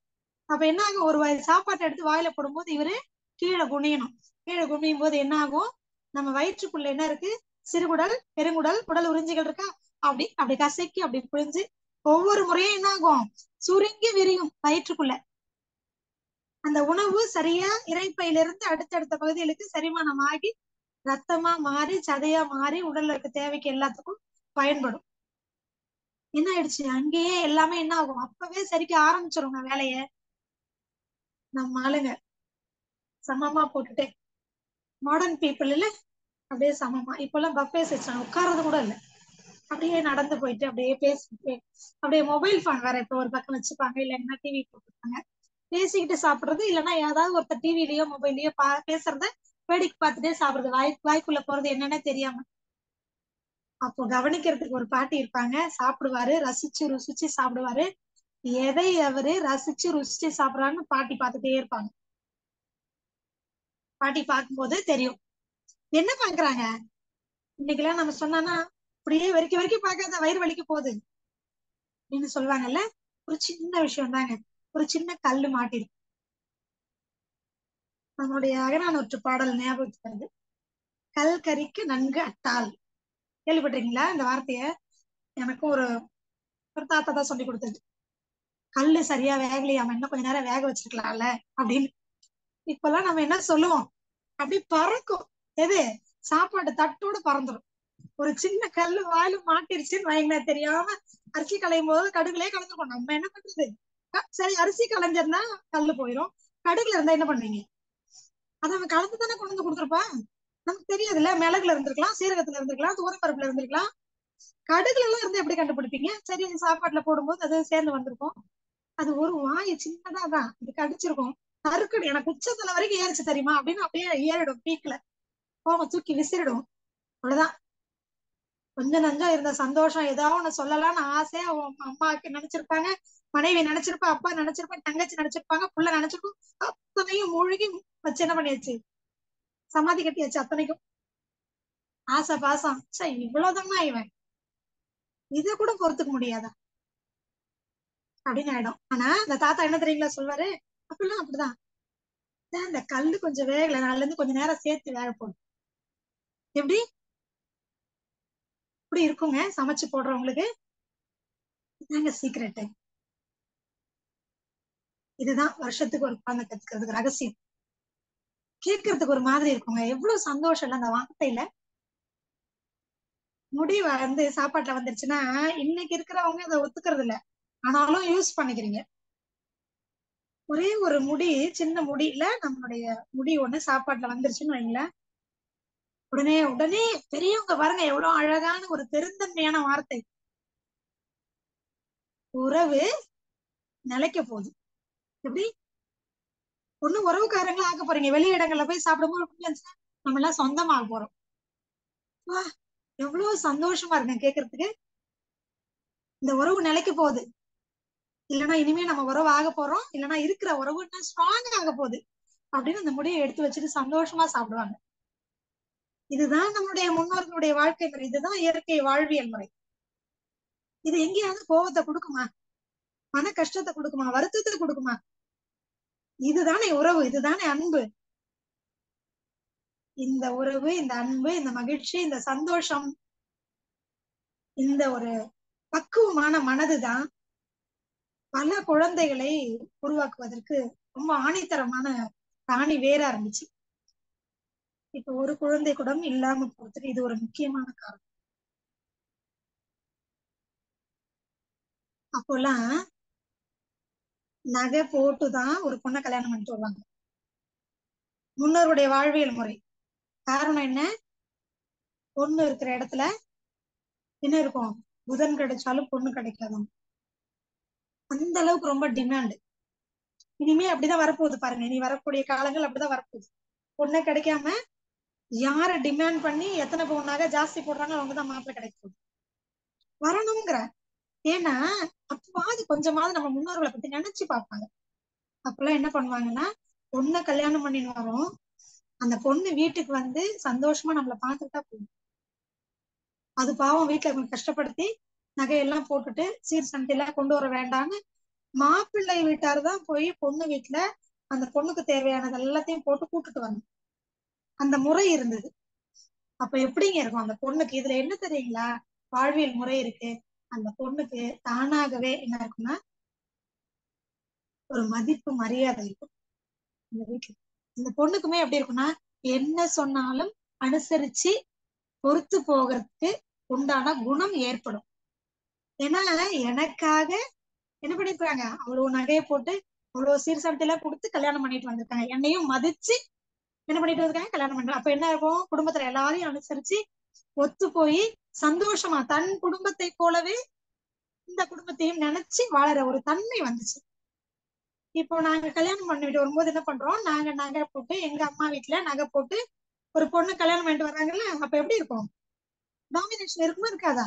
அப்ப என்ன ஆகும், ஒரு சாப்பாட்டை எடுத்து வாயில போடும்போது இவரு கீழே குனியணும். கீழே குனியும் போது என்ன ஆகும், நம்ம வயிற்றுக்குள்ள என்ன இருக்கு, சிறுகுடல், பெருங்குடல், குடல் உறிஞ்சிகள் இருக்கா, அப்படி அப்படி கசக்கி அப்படி புழிஞ்சு ஒவ்வொரு முறையும் என்ன ஆகும், சுருங்கி விரியும் வயிற்றுக்குள்ள. அந்த உணவு சரியா இரைப்பையிலிருந்து அடுத்தடுத்த பகுதிகளுக்கு செரிமானம் ஆகி ரத்தமா மாறி சதையா மாறி உடல்ல இருக்க தேவைக்கு எல்லாத்துக்கும் பயன்படும். என்ன ஆயிடுச்சு, அங்கேயே எல்லாமே என்ன ஆகும், அப்பவே சரிக்க ஆரம்பிச்சிருங்க வேலைய. நம்ம ஆளுங்க சமமா போட்டுட்டே, மாடர்ன் பீப்புள் இல்ல, அப்படியே சமமா. இப்பெல்லாம் பஃபே சிஸ்டம், உட்கார்றது கூட இல்லை, அப்படியே நடந்து போயிட்டு அப்படியே பேசிட்டு, அப்படியே மொபைல் போன் வேற இப்போ ஒரு பக்கம் வச்சுப்பாங்க, இல்லைன்னா டிவி போட்டுருப்பாங்க, பேசிக்கிட்டு சாப்பிடுறது. இல்லைன்னா ஏதாவது ஒருத்தர் டிவிலயோ மொபைல்லயோ பேசுறத வேடிக்கை பார்த்துட்டே சாப்பிடுறது, வாய்க்குள்ள போறது என்னன்னே தெரியாம. அப்போ கவனிக்கிறதுக்கு ஒரு பாட்டி இருப்பாங்க, சாப்பிடுவாரு, ரசிச்சு ருசிச்சு சாப்பிடுவாரு. எதை அவரு ரசிச்சு ருசிச்சு சாப்பிடுறான்னு பாட்டி பார்த்துட்டே இருப்பாங்க. பாட்டி பார்க்கும்போது தெரியும் என்ன பாக்குறாங்க. இன்னைக்கு எல்லாம் நம்ம சொன்னா, அப்படியே வரைக்கும் பார்க்காத, வயிறு வலிக்க போகுது அப்படின்னு சொல்லுவாங்கல்ல. ஒரு சின்ன விஷயம் தாங்க, ஒரு சின்ன கல்லு மாட்டிருக்கு. நம்மளுடைய அகநானூற்று பாடல் ஞாபகத்துக்கு வருது, கல் கரிக்கு நன்கு அட்டால். கேள்விப்பட்டிருக்கீங்களா இந்த வார்த்தைய? எனக்கும் ஒரு தாத்தா தான் சொல்லி கொடுத்தது. கல்லு சரியா வேகலையாம, இன்னும் கொஞ்ச நேரம் வேக வச்சிருக்கலாம்ல அப்படின்னு. இப்பெல்லாம் நம்ம என்ன சொல்லுவோம், அப்படி பறக்கும். எது, சாப்பாடு தட்டோட பறந்துடும். ஒரு சின்ன கல்லு வாயில மாட்டிருச்சுன்னு வைங்களேன், தெரியாம அரிசி களையும் போது கடுகுலயே கலந்துருக்கோம். நம்ம என்ன பண்றது, சரி அரிசி களைஞ்சிருந்தா கல்லு போயிடும், கடுகுல இருந்தா என்ன பண்ணுவீங்க, அதை அவன் கலந்து தானே கொண்டு வந்து கொடுத்துருப்பான். நமக்கு தெரியாதுல்ல, மிளகுல இருந்திருக்கலாம், சீரகத்துல இருந்திருக்கலாம், துவரப்பருப்புல இருந்திருக்கலாம். கடுகுல எல்லாம் இருந்து எப்படி கண்டுபிடிப்பீங்க. சரி, சாப்பாட்டுல போடும்போது அது சேர்ந்து வந்திருக்கும். அது ஒரு வாய் சின்னதா தான், இது கடிச்சிருக்கும். நறுக்கடி எனக்கு உச்சத்தலை வரைக்கும் ஏறிச்சு தெரியுமா அப்படின்னு அப்படியே ஏறிடும், பீக்ல போக தூக்கி விசிறிடும். அவ்வளவுதான். கொஞ்சம் நஞ்சம் இருந்த சந்தோஷம், ஏதாவது ஒண்ணு சொல்லலாம்னு ஆசையா அம்மாவுக்கு நினைச்சிருப்பாங்க, மனைவி நினைச்சிருப்பா, அப்பா நினைச்சிருப்பா, தங்கச்சி நினைச்சிருப்பாங்க, புள்ள நினைச்சிருக்கும். அத்தனையும் மூழ்கி வச்சு என்ன பண்ணியாச்சு, சமாதி கட்டியாச்சு. அத்தனைக்கும் ஆசை பாசம், சரி இவ்வளவுதானா இவன், இதை கூட பொறுத்துக்க முடியாதா அப்படின்னு ஆயிடும். ஆனா இந்த தாத்தா என்ன தெரியுங்களா சொல்வாரு, அப்படிலாம் அப்படிதான், இந்த கல்லு கொஞ்சம் வேகல, நாள்ல இருந்து கொஞ்ச நேரம் சேர்த்து வேக போடும். எப்படி இப்படி இருக்குங்க சமைச்சு போடுறவங்களுக்கு. இதாங்க சீக்ரெட். இதுதான் வருஷத்துக்கு ஒரு குழந்தை கத்துக்கிறதுக்கு ரகசியம். கேட்கறதுக்கு ஒரு மாதிரி இருக்குங்க, எவ்வளவு சந்தோஷம் இல்ல அந்த வார்த்தையில. முடி வந்து சாப்பாட்டுல வந்துருச்சுன்னா இன்னைக்கு இருக்கிறவங்க அதை ஒத்துக்கிறது இல்ல, ஆனாலும் யூஸ் பண்ணிக்கிறீங்க. ஒரே ஒரு முடி, சின்ன முடி இல்ல, நம்மளுடைய முடி ஒண்ணு சாப்பாட்டுல வந்துருச்சுன்னு வைங்களேன், உடனே உடனே பெரியவங்க பாருங்க எவ்வளவு அழகான ஒரு பெருந்தன்மையான வார்த்தை, உறவு நிலைக்க போகுது. எப்படி, ஒண்ணு உறவுக்காரங்களா ஆக்க போறீங்க, வெளி இடங்கள்ல போய் சாப்பிடும்போது நம்ம எல்லாம் சொந்தமாக போறோம். வா, எவ்வளவு சந்தோஷமா இருக்கு கேட்கறதுக்கு. இந்த உறவு நிலைக்க போகுது, இல்லைன்னா இனிமே நம்ம உறவு ஆக போறோம், இல்லைன்னா இருக்கிற உறவு இன்னும் ஸ்ட்ராங் ஆக போகுது அப்படின்னு அந்த முடியை எடுத்து வச்சுட்டு சந்தோஷமா சாப்பிடுவாங்க. இதுதான் நம்மளுடைய முன்னோர்களுடைய வாழ்க்கை முறை, இதுதான் இயற்கை வாழ்வியல் முறை. இது எங்கேயாவது கோபத்தை கொடுக்குமா, மன கஷ்டத்தை கொடுக்குமா, வருத்தத்தை கொடுக்குமா? இதுதானே உறவு, இதுதானே அன்பு. இந்த உறவு, இந்த அன்பு, இந்த மகிழ்ச்சி, இந்த சந்தோஷம், இந்த ஒரு பக்குவமான மனதுதான் பல குழந்தைகளை உருவாக்குவதற்கு ரொம்ப ஆணித்தரமான ராணி வேறா இருந்துச்சு. இப்ப ஒரு குழந்தை கூட இல்லாம போறதுக்கு இது ஒரு முக்கியமான காரணம். அப்போல்லாம் நகை போட்டுதான் ஒரு பொண்ணை கல்யாணம் பண்ணிட்டு வருவாங்க, முன்னோருடைய வாழ்வியல் முறை. காரணம் என்ன? பொண்ணு இருக்கிற இடத்துல என்ன இருக்கும்? புதன் கிடைச்சாலும் பொண்ணு கிடைக்காதாம். அந்த அளவுக்கு ரொம்ப டிமாண்ட். இனிமே அப்படிதான் வரப்போகுது பாருங்க. இனி வரக்கூடிய காலங்கள் அப்படிதான் வரப்போகுது. பொண்ணு கிடைக்காம யார டிமாண்ட் பண்ணி எத்தனை பொண்ணாக ஜாஸ்தி போடுறாங்க அவங்கதான் மாப்பிள்ளை கிடைக்கும் வரணுங்கிற. ஏன்னா அப்பவாது கொஞ்சமாவது நம்ம முன்னோர்களை பத்தி நினைச்சு பார்ப்பாங்க. அப்பெல்லாம் என்ன பண்ணுவாங்கன்னா, பொண்ணை கல்யாணம் பண்ணின்னு வரோம், அந்த பொண்ணு வீட்டுக்கு வந்து சந்தோஷமா நம்மளை பார்த்துட்டா போதும். அது பாவம் வீட்டுல அவங்க கஷ்டப்படுத்தி நகையெல்லாம் போட்டுட்டு சீர் சண்டையெல்லாம் கொண்டு வர வேண்டாம்னு மாப்பிள்ளை வீட்டாரு தான் போய் பொண்ணு வீட்டுல அந்த பொண்ணுக்கு தேவையானது எல்லாத்தையும் போட்டு கூட்டுட்டு வரணும். அந்த முறை இருந்தது. அப்ப எப்படிங்க இருக்கும் அந்த பொண்ணுக்கு? இதுல என்ன தெரியுங்களா வாழ்வியல் முறை இருக்கு. அந்த பொண்ணுக்கு தானாகவே என்ன இருக்குன்னா, ஒரு மதிப்பு மரியாதை இருக்கும் இந்த வீட்டுல. இந்த பொண்ணுக்குமே எப்படி இருக்குன்னா, என்ன சொன்னாலும் அனுசரிச்சு பொறுத்து போகிறதுக்கு உண்டான குணம் ஏற்படும். ஏன்னா எனக்காக என்ன பண்ணிருக்காங்க, அவ்வளவு நகையை போட்டு அவ்வளவு சீர் சமத்தையெல்லாம் கொடுத்து கல்யாணம் பண்ணிட்டு வந்திருக்காங்க. என்னையும் மதிச்சு என்ன பண்ணிட்டு வந்திருக்காங்க, கல்யாணம் பண்றாங்க. அப்ப என்ன இருக்கும்? குடும்பத்துல எல்லாரையும் அனுசரிச்சு ஒத்து போய் சந்தோஷமா தன் குடும்பத்தை போலவே இந்த குடும்பத்தையும் நினைச்சு வாழற ஒரு தன்மை வந்துச்சு. இப்போ நாங்க கல்யாணம் பண்ணிட்டு வரும்போது என்ன பண்றோம், நாங்க நகை போட்டு எங்க அம்மா வீட்டுல நகை போட்டு ஒரு பொண்ணு கல்யாணம் பண்ணிட்டு வர்றாங்கல்ல, அப்ப எப்படி இருக்கும்? டாமினேஷன் இருக்குமா இருக்காதா?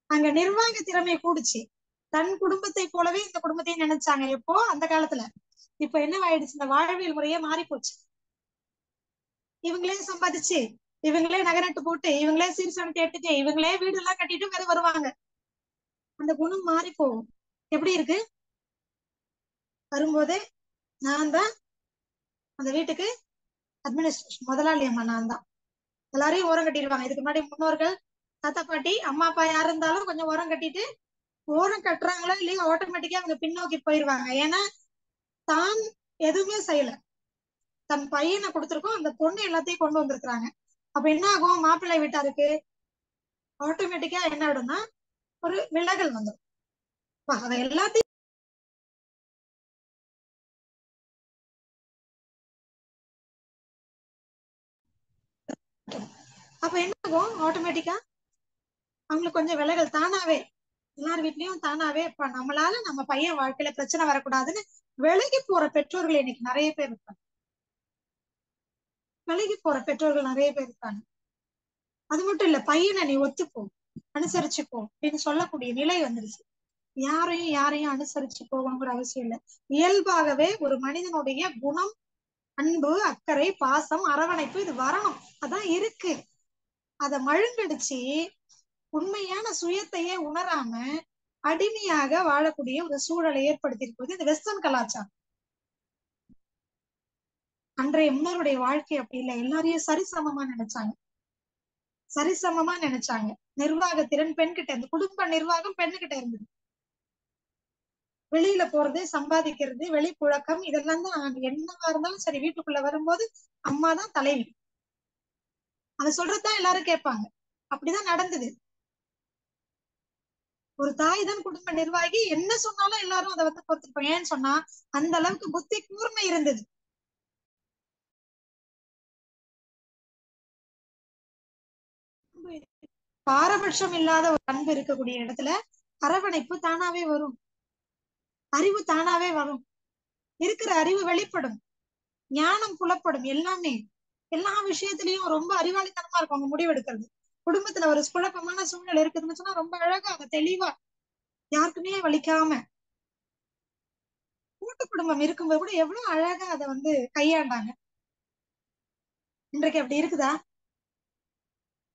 அங்க நிர்வாக திறமை கூடுச்சு. தன் குடும்பத்தை போலவே இந்த குடும்பத்தையும் நினைச்சாங்க. எப்போ? அந்த காலத்துல. இப்ப என்ன ஆயிடுச்சு? இந்த வாழ்வியல் முறையே மாறி போச்சு. இவங்களே சம்பாதிச்சு, இவங்களே நகை நட்டு போட்டு, இவங்களே சீர் சனத்தை எடுத்துட்டு, இவங்களே வீடு எல்லாம் கட்டிட்டு வேற வருவாங்க. அந்த குணம் மாறி போகும். எப்படி இருக்கு? வரும்போதே நான் தான் அந்த வீட்டுக்கு அட்மினிஸ்ட்ரேஷன் முதலாளி அம்மா, நான் தான். எல்லாரையும் ஓரம் கட்டிடுவாங்க. இதுக்கு முன்னாடி முன்னோர்கள் தாத்தா பாட்டி அம்மா அப்பா யார் இருந்தாலும் கொஞ்சம் ஓரம் கட்டிட்டு, ஓரம் கட்டுறாங்களோ இல்லையோ ஆட்டோமேட்டிக்கா அவங்க பின்னோக்கி போயிருவாங்க. ஏன்னா தான் எதுவுமே செய்யல, தன் பையனை கொடுத்துருக்கோம், அந்த பொண்ணு எல்லாத்தையும் கொண்டு வந்திருக்கிறாங்க. அப்ப என்ன ஆகும்? மாப்பிள்ளை வீட்டாருக்கு ஆட்டோமேட்டிக்கா என்ன ஆயிடும்னா ஒரு விலகல் வந்துடும். அதை எல்லாத்தையும் அப்ப என்ன ஆகும்? ஆட்டோமேட்டிக்கா அவங்களுக்கு கொஞ்சம் விலகல் தானாவே, எல்லார் வீட்லயும் தானாவே இப்ப நம்மளால நம்ம பையன் வாழ்க்கையில பிரச்சனை வரக்கூடாதுன்னு விலகி போற பெற்றோர்கள் இன்னைக்கு நிறைய பேர் இருக்காங்க. விலகி போற பெற்றோர்கள் நிறைய பேர் இருக்காங்க. அது மட்டும் இல்ல, பையனை நீ ஒத்துப்போ, அனுசரிச்சுப்போ அப்படின்னு சொல்லக்கூடிய நிலை வந்துருச்சு. யாரையும் அனுசரிச்சு போகணுங்கிற அவசியம் இல்லை. இயல்பாகவே ஒரு மனிதனுடைய குணம், அன்பு, அக்கறை, பாசம், அரவணைப்பு இது வரணும். அதான் இருக்கு. அத மழுங்கடிச்சு உண்மையான சுயத்தையே உணராம அடிமையாக வாழக்கூடிய ஒரு சூழலை ஏற்படுத்தி இருப்பது இந்த வெஸ்டர்ன் கலாச்சாரம். அன்றைய முன்னோருடைய வாழ்க்கை அப்படி இல்லை. எல்லாரையும் சரிசமமா நினைச்சாங்க, சரிசமமா நினைச்சாங்க. நிர்வாகத்திறன் பெண்கிட்ட இருந்து, குடும்ப நிர்வாகம் பெண்ணுகிட்ட இருந்தது. வெளியில போறது, சம்பாதிக்கிறது, வெளிப்புழக்கம் இதெல்லாம் தான் என்னவா இருந்தாலும் சரி, வீட்டுக்குள்ள வரும்போது அம்மா தான் தலைவி. அதை சொல்றதுதான் எல்லாரும் கேட்பாங்க. அப்படிதான் நடந்தது. ஒரு தாய் தான் குடும்ப நிர்வாகி, என்ன சொன்னாலும் எல்லாரும் அதை வந்து பொறுத்திருப்பாங்க. ஏன்னு சொன்னா அந்த அளவுக்கு புத்தி கூர்மை இருந்தது. பாரபட்சம் இல்லாத ஒரு அன்பு இருக்கக்கூடிய இடத்துல அரவணைப்பு தானாவே வரும், அறிவு தானாவே வரும், இருக்கிற அறிவு வெளிப்படும், ஞானம் புலப்படும். எல்லாமே எல்லா விஷயத்திலயும் ரொம்ப அறிவாளித்தனமா இருக்கும் அவங்க முடிவெடுக்கிறது. குடும்பத்துல ஒரு குழப்பமான சூழ்நிலை இருக்குதுன்னு சொன்னா ரொம்ப அழகா அவங்க தெளிவா யாருக்குமே வலிக்காம, கூட்டு குடும்பம் இருக்கும்போது கூட எவ்வளவு அழகா அதை வந்து கையாண்டாங்க. இன்றைக்கு அப்படி இருக்குதா?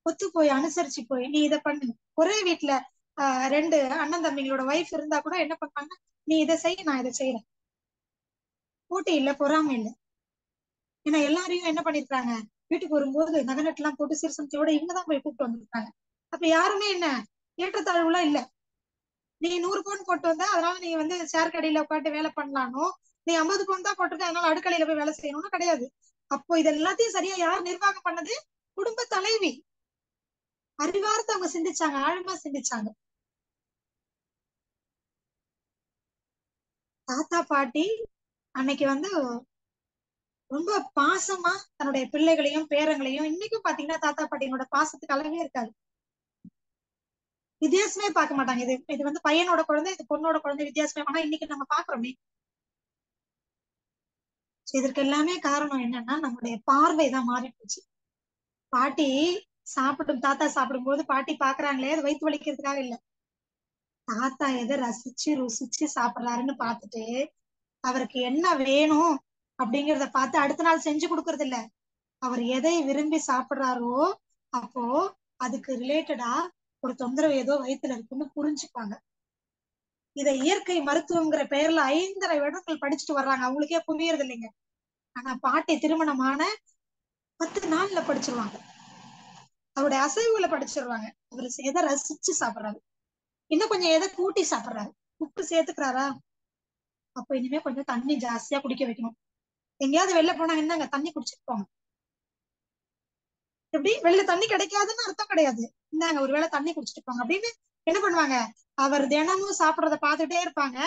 ஒத்து போய் அனுசரிச்சு போய் நீ இதை பண்ணு. ஒரே வீட்டுல ரெண்டு அண்ணன் தம்பிங்களோட வைஃப் இருந்தா கூட என்ன பண்ணாங்க, நீ இதை செய் நான் இதை செய்யறேன். போட்டி இல்ல, பொறாமை இல்ல. ஏன்னா எல்லாரையும் என்ன பண்ணிருக்காங்க, வீட்டுக்கு வரும்போது நகநட்டு எல்லாம் போட்டு சிறுசம்தியோட இவங்கதான் போய் கூப்பிட்டு வந்திருக்காங்க. அப்ப யாருமே என்ன ஏற்றத்தாழ்வுலாம் இல்ல. நீ 100 பவுன் போட்டு வந்த, அதனால நீ சேர் கடையில உட்காந்து வேலை பண்ணலானோ, நீ 50 பவுன் தான் போட்டிருக்க அதனால அடுக்கலையில போய் வேலை செய்யணும்னு கிடையாது. அப்போ இது எல்லாத்தையும் சரியா யார் நிர்வாகம் பண்ணது? குடும்ப தலைவி. அறிவார்த்து அவங்க சிந்திச்சாங்க, ஆழமா சிந்திச்சாங்க. தாத்தா பாட்டி அன்னைக்கு ரொம்ப பாசமா தன்னுடைய பிள்ளைகளையும் பேரங்களையும், இன்னைக்கும் பாத்தீங்கன்னா தாத்தா பாட்டியோட பாசத்துக்கு அளவே இருக்காது. வித்தியாசமே பார்க்க மாட்டாங்க. இது இது பையனோட குழந்தை, இது பொண்ணோட குழந்தை, வித்தியாசமே. ஆனா இன்னைக்கு நம்ம பாக்குறோமே. இதற்கு எல்லாமே காரணம் என்னன்னா நம்முடைய பார்வைதான் மாறி போச்சு. பாட்டி தாத்தா சாப்பிடும் போது பாட்டி பாக்குறாங்களே, அது வயிற்று வலிக்கிறதுக்காக இல்ல. தாத்தா எதை ரசிச்சு ருசிச்சு சாப்பிடுறாருன்னு பார்த்துட்டு அவருக்கு என்ன வேணும் அப்படிங்கிறத பார்த்து அடுத்த நாள் செஞ்சு கொடுக்கறது இல்ல. அவர் எதை விரும்பி சாப்பிடுறாரோ அப்போ அதுக்கு ரிலேட்டடா ஒரு தொந்தரவு ஏதோ வயித்துல இருக்குன்னு புரிஞ்சுப்பாங்க. இதை இயற்கை மருத்துவங்கிற பெயர்ல 5.5 வருடங்கள் படிச்சுட்டு வர்றாங்க, அவங்களுக்கே புரியறது இல்லைங்க. ஆனா பாட்டி திருமணமான 10 நாள்ல படிச்சிருவாங்க. அவருடைய அசைவுகளை படிச்சிருவாங்க. அவர் எதை ரசிச்சு சாப்பிடுறாரு, இன்னும் கொஞ்சம் எதை கூட்டி சாப்பிடுறாரு, உப்பு சேர்த்துக்கிறாரா, அப்ப இனிமே கொஞ்சம் தண்ணி ஜாஸ்தியா குடிக்க வைக்கணும். எங்கேயாவது வெளில போனா என்னங்க தண்ணி குடிச்சிட்டு போங்க. எப்படி வெளில தண்ணி கிடைக்காதுன்னு அர்த்தம் கிடையாது. இந்தாங்க ஒருவேளை தண்ணி குடிச்சிட்டு போங்க அப்படின்னு என்ன பண்ணுவாங்க, அவர் தினமும் சாப்பிடறத பார்த்துட்டே இருப்பாங்க.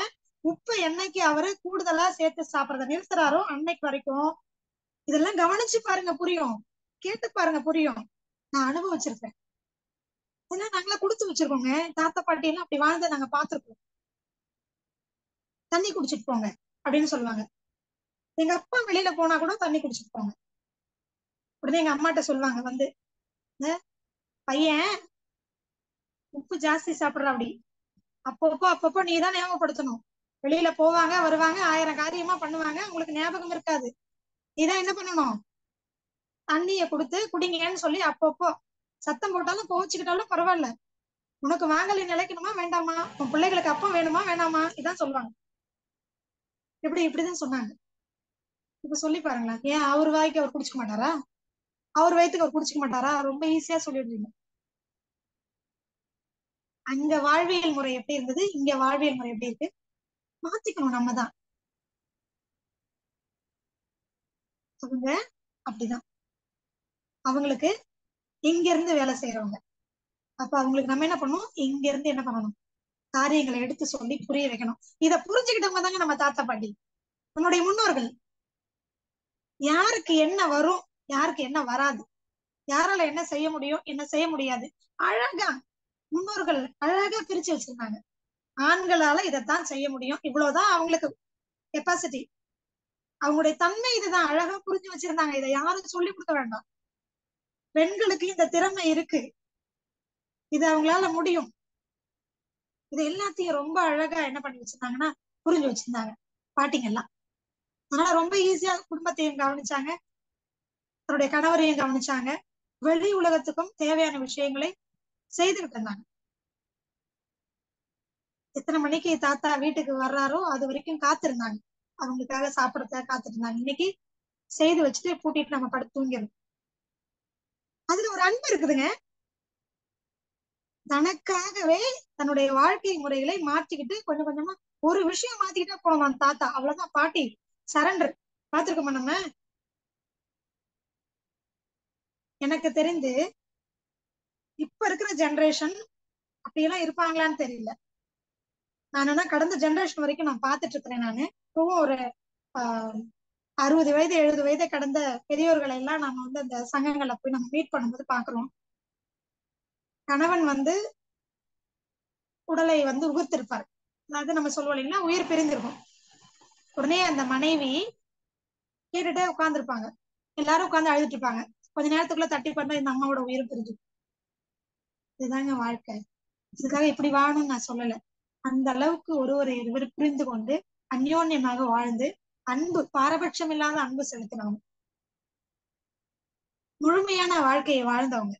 உப்பு என்னைக்கு அவரு கூடுதலா சேர்த்து சாப்பிடறத நிறுத்துறாரோ அன்னைக்கு வரைக்கும். இதெல்லாம் கவனிச்சு பாருங்க புரியும், கேட்டு பாருங்க புரியும். நான் அனுபவிச்சிருக்கேன். இதெல்லாம் நாங்களா கொடுத்து வச்சிருக்கோங்க. தாத்தா பாட்டி எல்லாம் அப்படி வாழ்ந்து நாங்க பார்த்திருக்கோம். தண்ணி குடிச்சிட்டு போங்க அப்படின்னு சொல்லுவாங்க. எங்க அப்பா வெளியில போனா கூட தண்ணி குடிச்சிட்டு போங்க. உடனே எங்க அம்மாட்ட சொல்லுவாங்க பையன் உப்பு ஜாஸ்தி சாப்பிடுற அப்படி. அப்பப்போ நீதான் ஞாபகப்படுத்தணும். வெளியில போவாங்க வருவாங்க 1000 காரியமா பண்ணுவாங்க, உங்களுக்கு ஞாபகம் இருக்காது. நீதான் என்ன பண்ணணும், தண்ணிய கொடுத்து குடிங்கன்னு சொல்லி அப்பப்போ சத்தம் போட்டாலும் கோவிச்சுக்கிட்டாலும் பரவாயில்ல, உனக்கு வாங்கலை நிலைக்கணுமா வேண்டாமா, உன் பிள்ளைகளுக்கு அப்பம் வேணுமா வேணாமா, இதான் சொல்லுவாங்க. இப்படிதான் சொன்னாங்க. இப்ப சொல்லி பாருங்களேன், ஏன் அவர் வாய்க்கு அவர் குடிச்சுக்க மாட்டாரா, அவர் வயிற்றுக்கு அவர் குடிச்சுக்க மாட்டாரா, ரொம்ப ஈஸியா சொல்லிடுவீங்க. அங்க வாழ்வியல் முறை எப்படி இருந்தது, இங்க வாழ்வியல் முறை எப்படி இருக்கு, மாத்திக்கணும் நம்ம தான். அவங்க அப்படிதான், அவங்களுக்கு இங்க இருந்து வேலை செய்யறவங்க. அப்ப அவங்களுக்கு நம்ம என்ன பண்ணணும், இங்க இருந்து என்ன பண்ணணும், காரியங்களை எடுத்து சொல்லி புரிய வைக்கணும். இத புரிஞ்சுக்கிட்டவங்க தாங்க நம்ம தாத்தா பாட்டி, நம்மளுடைய முன்னோர்கள். யாருக்கு என்ன வரும், யாருக்கு என்ன வராது, யாரால என்ன செய்ய முடியும் என்ன செய்ய முடியாது, அழகா முன்னோர்கள் அழகா பிரிச்சு வச்சிருந்தாங்க. ஆண்களால இதைத்தான் செய்ய முடியும், இவ்வளவுதான் அவங்களுக்கு கெப்பாசிட்டி, அவங்களுடைய தன்மை இதுதான், அழகா புரிஞ்சு வச்சிருந்தாங்க. இதை யாரும் சொல்லி கொடுக்க வேண்டாம். பெண்களுக்கு இந்த திறமை இருக்கு, இது அவங்களால முடியும். இது எல்லாத்தையும் ரொம்ப அழகா என்ன பண்ணி வச்சிருந்தாங்கன்னா புரிஞ்சு வச்சிருந்தாங்க பாட்டிங்க எல்லாம். அதனால ரொம்ப ஈஸியா குடும்பத்தையும் கவனிச்சாங்க, தன்னுடைய கணவரையும் கவனிச்சாங்க, வெளி உலகத்துக்கும் தேவையான விஷயங்களை செய்துகிட்டு இருந்தாங்க. எத்தனை மணிக்கு தாத்தா வீட்டுக்கு வர்றாரோ அது வரைக்கும் காத்திருந்தாங்க, அவங்களுக்காக சாப்பிடறத காத்துட்டு இருந்தாங்க. இன்னைக்கு செய்து வச்சுட்டு பூட்டிட்டு நம்ம படுத்து தூங்கிடும். அதுல ஒரு அன்பு இருக்குதுங்க. தனக்காகவே தன்னுடைய வாழ்க்கை முறைகளை மாற்றிக்கிட்டு கொஞ்சம் கொஞ்சமா ஒரு விஷயம் மாத்திக்கிட்டே போனோம் தாத்தா, அவ்வளவுதான். பாட்டி சரண்டர். பாத்துருக்கோமா நம்ம? எனக்கு தெரிந்து இப்ப இருக்கிற ஜெனரேஷன் அப்படியெல்லாம் இருப்பாங்களான்னு தெரியல. நான் கடந்த ஜெனரேஷன் வரைக்கும் நான் பாத்துட்டு இருக்கிறேன். நானு இப்பவும் ஒரு 60 வயது 70 வயதை கடந்த பெரியோர்களை எல்லாம் நம்ம அந்த சங்கங்கள்ல போய் நம்ம மீட் பண்ணும்போது பாக்குறோம். கணவன் உடலை உதிர்த்திருப்பார், அதாவது நம்ம சொல்லுவோம் இல்லைங்களா, உயிர் பிரிந்திருக்கும். உடனே அந்த மனைவி கேட்டுட்டே உட்கார்ந்துருப்பாங்க, எல்லாரும் உட்கார்ந்து அழுதுட்டு இருப்பாங்க. கொஞ்ச நேரத்துக்குள்ள தட்டி பண்ணா இந்த அம்மாவோட உயிர் பிரிஞ்சு. இதுதாங்க வாழ்க்கை. இதுக்காக இப்படி வாழணும்னு நான் சொல்லல. அந்த அளவுக்கு ஒருவர் புரிந்து கொண்டு அந்யோன்யமாக வாழ்ந்து அன்பு, பாரபட்சம் இல்லாத அன்பு செலுத்தினவங்க, முழுமையான வாழ்க்கையை வாழ்ந்தவங்க.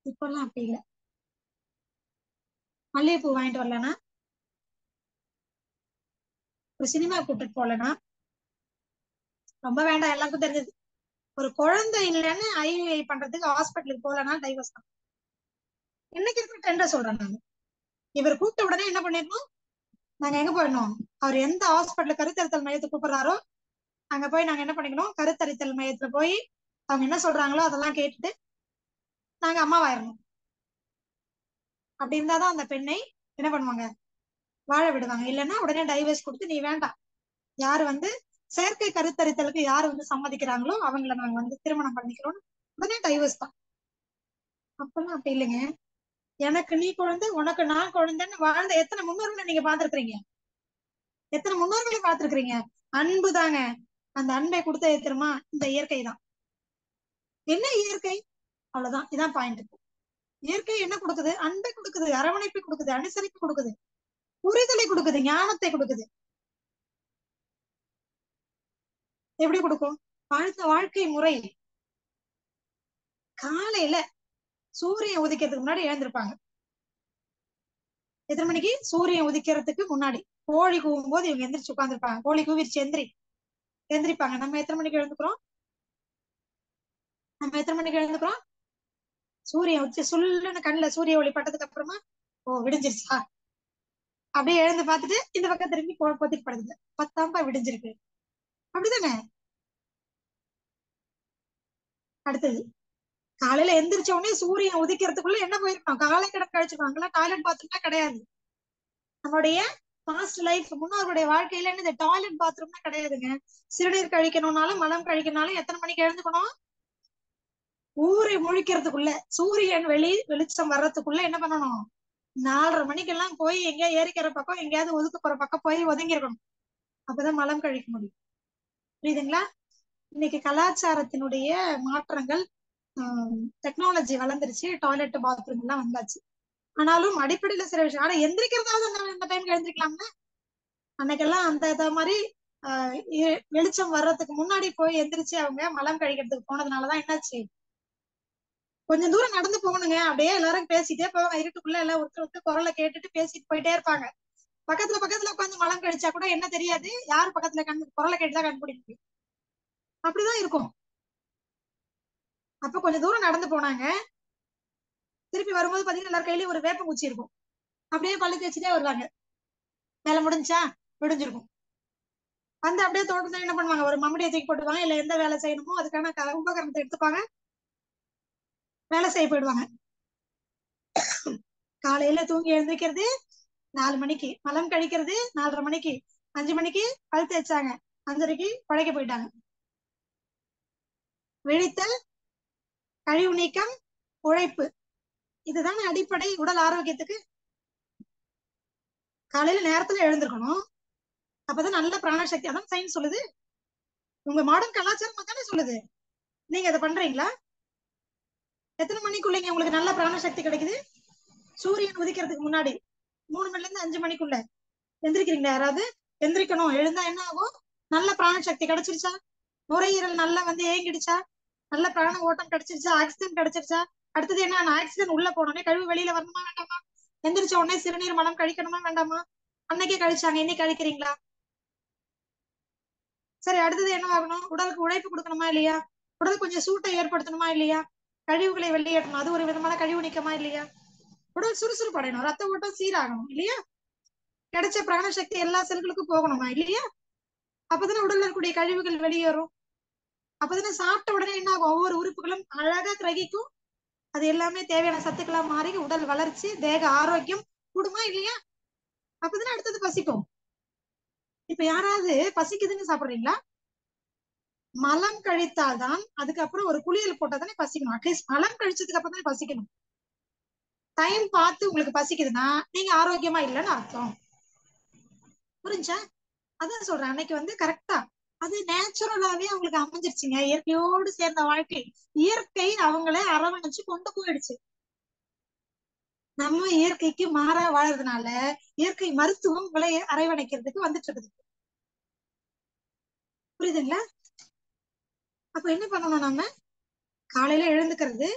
இப்பெல்லாம் அப்படி இல்லை. மல்லிகைப்பூ வாங்கிட்டு வரலன்னா ஒரு சினிமா கூப்பிட்டு போகலன்னா, ரொம்ப வேண்டாம் எல்லாருக்கும் தெரிஞ்சது, ஒரு குழந்தை இல்லைன்னு ஐவிஐ பண்றதுக்கு ஹாஸ்பிட்டலுக்கு போகலன்னா டைவர்ஸ் தான். இன்னைக்கு இருக்கிற ட்ரெண்டை சொல்றேன் நான். இவர் கூப்பிட்ட உடனே என்ன பண்ணிடணும், நாங்க எங்க போயிடணும், அவர் எந்த ஹாஸ்பிட்டல் கருத்தரித்தல் மையத்தை கூப்பிடுறாரோ அங்க போய் நாங்க என்ன பண்ணிக்கணும், கருத்தரித்தல் மையத்துல போய் அவங்க என்ன சொல்றாங்களோ அதெல்லாம் கேட்டுட்டு நாங்க அம்மாவாயிரணும். அப்படி இருந்தாதான் அந்த பெண்ணை என்ன பண்ணுவாங்க, வாழ விடுவாங்க. இல்லைன்னா உடனே டைவர்ஸ் கொடுத்து நீ வேண்டாம், யாரு செயற்கை கருத்தரித்தலுக்கு யாரு சம்மதிக்கிறாங்களோ அவங்கள நாங்க திருமணம் பண்ணிக்கிறோம், உடனே டைவர்ஸ் தான். அப்பெல்லாம் அப்படி இல்லைங்க. எனக்கு நீ குழந்தை, உனக்கு நான் குழந்தைன்னு வாழ்ந்த எத்தனை முன்னோர்களை நீங்க பார்த்திருக்கிறீங்க, எத்தனை முன்னோர்களை பார்த்திருக்கிறீங்க. அன்பு தாங்க. அந்த அன்பை கொடுத்தது தெரியுமா, இந்த இயற்கை தான். என்ன இயற்கை, அவ்வளவுதான். இதான் பாயிண்ட். இயற்கை என்ன கொடுக்குது, அன்பை கொடுக்குது, அரவணைப்பை கொடுக்குது, அனுசரிப்பு கொடுக்குது, புரிதலை கொடுக்குது, ஞானத்தை கொடுக்குது. எப்படி கொடுக்கும், வாழ்க்கை முறை. காலையில சூரியன் உதிக்கிறதுக்கு முன்னாடி எழுந்திருப்பாங்க. எத்தனை மணிக்கு, சூரியன் உதிக்கிறதுக்கு முன்னாடி. கோழி கூவும் போது இவங்க எந்திரிச்சு உட்காந்துருப்பாங்க. கோழி கூவிருச்சு எந்திரிப்பாங்க. நம்ம எத்தனை மணிக்கு எழுந்துக்கிறோம், சூரியன் உச்சி சுல்லுன்னு கண்ணுல சூரிய ஒளி பட்டதுக்கு அப்புறமா ஓ விடிஞ்சிருச்சா அப்படியே எழுந்து பார்த்துட்டு இந்த பக்கம் திரும்பி பொத்திட்டு படுது, 10 விடிஞ்சிருக்கு, அப்படிதானே. அடுத்தது காலையில எந்திரிச்ச உடனே சூரியன் உதிக்கிறதுக்குள்ள என்ன போயிருக்கோம், காலை கடன் கழிச்சுக்கோங்க. டாய்லெட் பாத்ரூம்னா கிடையாது. நம்மளுடைய பாஸ்ட் லைஃப், முன்னோர்களுடைய வாழ்க்கையில என்ன டாய்லெட் பாத்ரூம்னா கிடையாதுங்க. சிறுநீர் கழிக்கணும்னாலும் மலம் கழிக்கணும்னாலும் எத்தனை மணிக்கு எழுந்துக்கணும், ஊரை முழிக்கிறதுக்குள்ள, சூரியன் வெளிச்சம் வர்றதுக்குள்ள என்ன பண்ணணும், 4:30 மணிக்கெல்லாம் போய் எங்கேயா ஏறிக்கிற பக்கம் எங்கேயாவது ஒதுக்க போற பக்கம் போய் ஒதுங்கிருக்கணும். அப்பதான் மலம் கழிக்க முடியும். புரியுதுங்களா. இன்னைக்கு கலாச்சாரத்தினுடைய மாற்றங்கள், டெக்னாலஜி வளர்ந்துருச்சு, டாய்லெட் பாத்ரூம் எல்லாம் வந்தாச்சு. ஆனாலும் அடிப்படையில சில விஷயம், ஆனா எந்திரிக்கிறதாவது அந்த டைம்ல எழுந்திரிக்கலாம்ல. அன்னைக்கெல்லாம் அந்த மாதிரி வெளிச்சம் வர்றதுக்கு முன்னாடி போய் எந்திரிச்சு அவங்க மலம் கழிக்கிறதுக்கு போனதுனாலதான் என்னாச்சு, கொஞ்சம் தூரம் நடந்து போகணுங்க. அப்படியே எல்லாரும் பேசிட்டே போவாங்க. இருட்டுக்குள்ள எல்லாம் ஒருத்தர் குரலை கேட்டுட்டு பேசிட்டு போயிட்டே இருப்பாங்க. பக்கத்துல உட்காந்து மலம் கழிச்சா கூட என்ன தெரியாது, யாரு பக்கத்துல குரலை கேட்டுதான் கண்டுபிடிக்கும். அப்படிதான் இருக்கும். அப்ப கொஞ்சம் தூரம் நடந்து போனாங்க. திருப்பி வரும்போது பாத்தீங்கன்னா எல்லார் கையிலயும் ஒரு வேப்பங்குச்சி இருக்கும். அப்படியே பல்லு தேய்ச்சிட்டே வருவாங்க. வேலை முடிஞ்சா விடிஞ்சிருக்கும். அப்படியே தோட்டத்துல என்ன பண்ணுவாங்க, ஒரு மம்மடியை தூக்கி போட்டுவாங்க. இல்ல எந்த வேலை செய்யணுமோ அதுக்கான உபகரணத்தை எடுத்துப்பாங்க, வேலை செய்ய போயிடுவாங்க. காலையில தூங்கி எழுந்திருக்கிறது 4 மணிக்கு, மலம் கழிக்கிறது 4:30 மணிக்கு, 5 மணிக்கு பல் தேய்ச்சாங்க, 5:30க்கு பழைக்க போயிட்டாங்க. விழித்தல், கழிவு நீக்கம், உழைப்பு, இதுதானே அடிப்படை உடல் ஆரோக்கியத்துக்கு. காலையில நேரத்துல எழுந்திருக்கணும், அப்பதான் நல்ல பிராணசக்தி. அதான் சயின்ஸ் சொல்லுது, உங்க மாடர்ன் கலாச்சாரம் தானே சொல்லுது. நீங்க அதை பண்றீங்களா? எத்தனை மணிக்குள்ளீங்க உங்களுக்கு நல்ல பிராணசக்தி கிடைக்குது? சூரியன் உதிக்கிறதுக்கு முன்னாடி 3 மணில இருந்து 5 மணிக்குள்ள எந்திரிக்கிறீங்களா யாராவது? எந்திரிக்கணும். எழுந்தா என்ன ஆகும், நல்ல பிராணசக்தி கிடைச்சிருச்சா, நுரையீரல் நல்லா ஏங்கிடுச்சா, நல்ல பிராண ஓட்டம் கிடைச்சிருச்சா, ஆக்சிஜன் கிடைச்சிருச்சா. அடுத்தது என்ன, ஆக்சிஜன் உள்ள போனோடனே கழிவு வெளியில வரணுமா வேண்டாமா, எந்திரிச்ச உடனே சிறுநீர் மலம் கழிக்கணுமா வேண்டாமா, அன்னைக்கே கழிச்சாங்க இன்னைக்கு கழிக்கிறீங்களா? சரி, அடுத்தது என்ன ஆகணும், உடலுக்கு உழைப்பு கொடுக்கணுமா இல்லையா, உடலுக்கு கொஞ்சம் சூட்டை ஏற்படுத்தணுமா இல்லையா, கழிவுகளை வெளியேற்றணும், அது ஒரு விதமான கழிவு நீக்கமா இல்லையா, உடல் சுறுசுறுப்பு அடையணும், ரத்த ஓட்டம் சீராகணும் இல்லையா, கிடைச்ச பிராணசக்தி எல்லா செல்களுக்கும் போகணுமா இல்லையா, அப்பதானே உடல்ல இருக்கக்கூடிய கழிவுகள் வெளியேறும். அப்பதானே சாப்பிட்ட உடனே என்ன ஆகும், ஒவ்வொரு உறுப்புகளும் அழகா கிரகிக்கும், அது எல்லாமே தேவையான சத்துக்களா மாறி உடல் வளர்ச்சி, தேக ஆரோக்கியம் கூடுமா இல்லையா. அப்பதானே அடுத்தது பசிக்கும். இப்ப யாராவது பசிக்குதுன்னு சாப்பிடுறீங்களா? மலம் கழித்தால்தான், அதுக்கப்புறம் ஒரு குளியல் போட்டா தானே பசிக்கணும். அட்லீஸ்ட் மலம் கழிச்சதுக்கு அப்புறம் தானே பசிக்கணும். டைம் பார்த்து உங்களுக்கு பசிக்குதுன்னா நீங்க ஆரோக்கியமா இல்லைன்னு அர்த்தம். புரிஞ்சா? அதான் சொல்றேன், அன்னைக்கு கரெக்டா அது நேச்சுரலாவே அவங்களுக்கு அமைஞ்சிருச்சுங்க. இயற்கையோடு சேர்ந்த வாழ்க்கை, இயற்கை அவங்கள அரவணைச்சு கொண்டு போயிடுச்சு. நம்ம இயற்கைக்கு மாறா வாழறதுனால இயற்கை மருத்துவம் உங்களை அரவணைக்கிறதுக்கு வந்துட்டு இருக்குது. புரியுதுங்களா? அப்ப என்ன பண்ணணும், நம்ம காலையில எழுந்துக்கிறது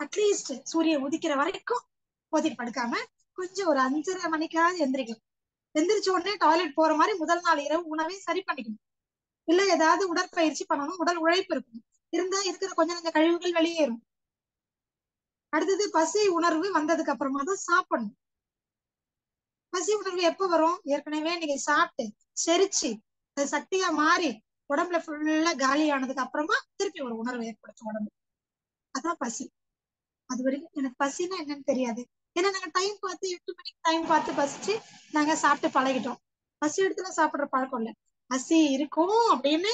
அட்லீஸ்ட் சூரியன் உதிக்கிற வரைக்கும் போத்திட்டு படுக்காம கொஞ்சம் ஒரு 5:30 மணிக்காவது எந்திரிக்கலாம். எந்திரிச்ச உடனே டாய்லெட் போற மாதிரி முதல் நாள் இரவு உணவை சரி பண்ணிக்கணும். இல்ல ஏதாவது உடற்பயிற்சி பண்ணணும், உடல் உழைப்பு இருக்கணும், இருந்தா இருக்கிற கொஞ்சம் கொஞ்சம் கழிவுகள் வெளியேறும். அடுத்தது பசி உணர்வு வந்ததுக்கு அப்புறமா தான் சாப்பிடணும். பசி உணர்வு எப்ப வரும்? ஏற்கனவே நீங்க சாப்பிட்டு செரிச்சு அது சக்தியா மாறி உடம்புல ஃபுல்லா காலி ஆனதுக்கு அப்புறமா திருப்பி ஒரு உணர்வு ஏற்படுத்தும் உடம்பு. அதான் பசி. அது வரைக்கும் எனக்கு பசின்னா என்னன்னு தெரியாது. ஏன்னா நாங்க டைம் பார்த்து 8 மணிக்கு டைம் பார்த்து பசிச்சு நாங்க சாப்பிட்டு பழகிட்டோம். பசி இடத்துல சாப்பிடுற பழக்கம் இல்ல. பசி இருக்கும் அப்படின்னு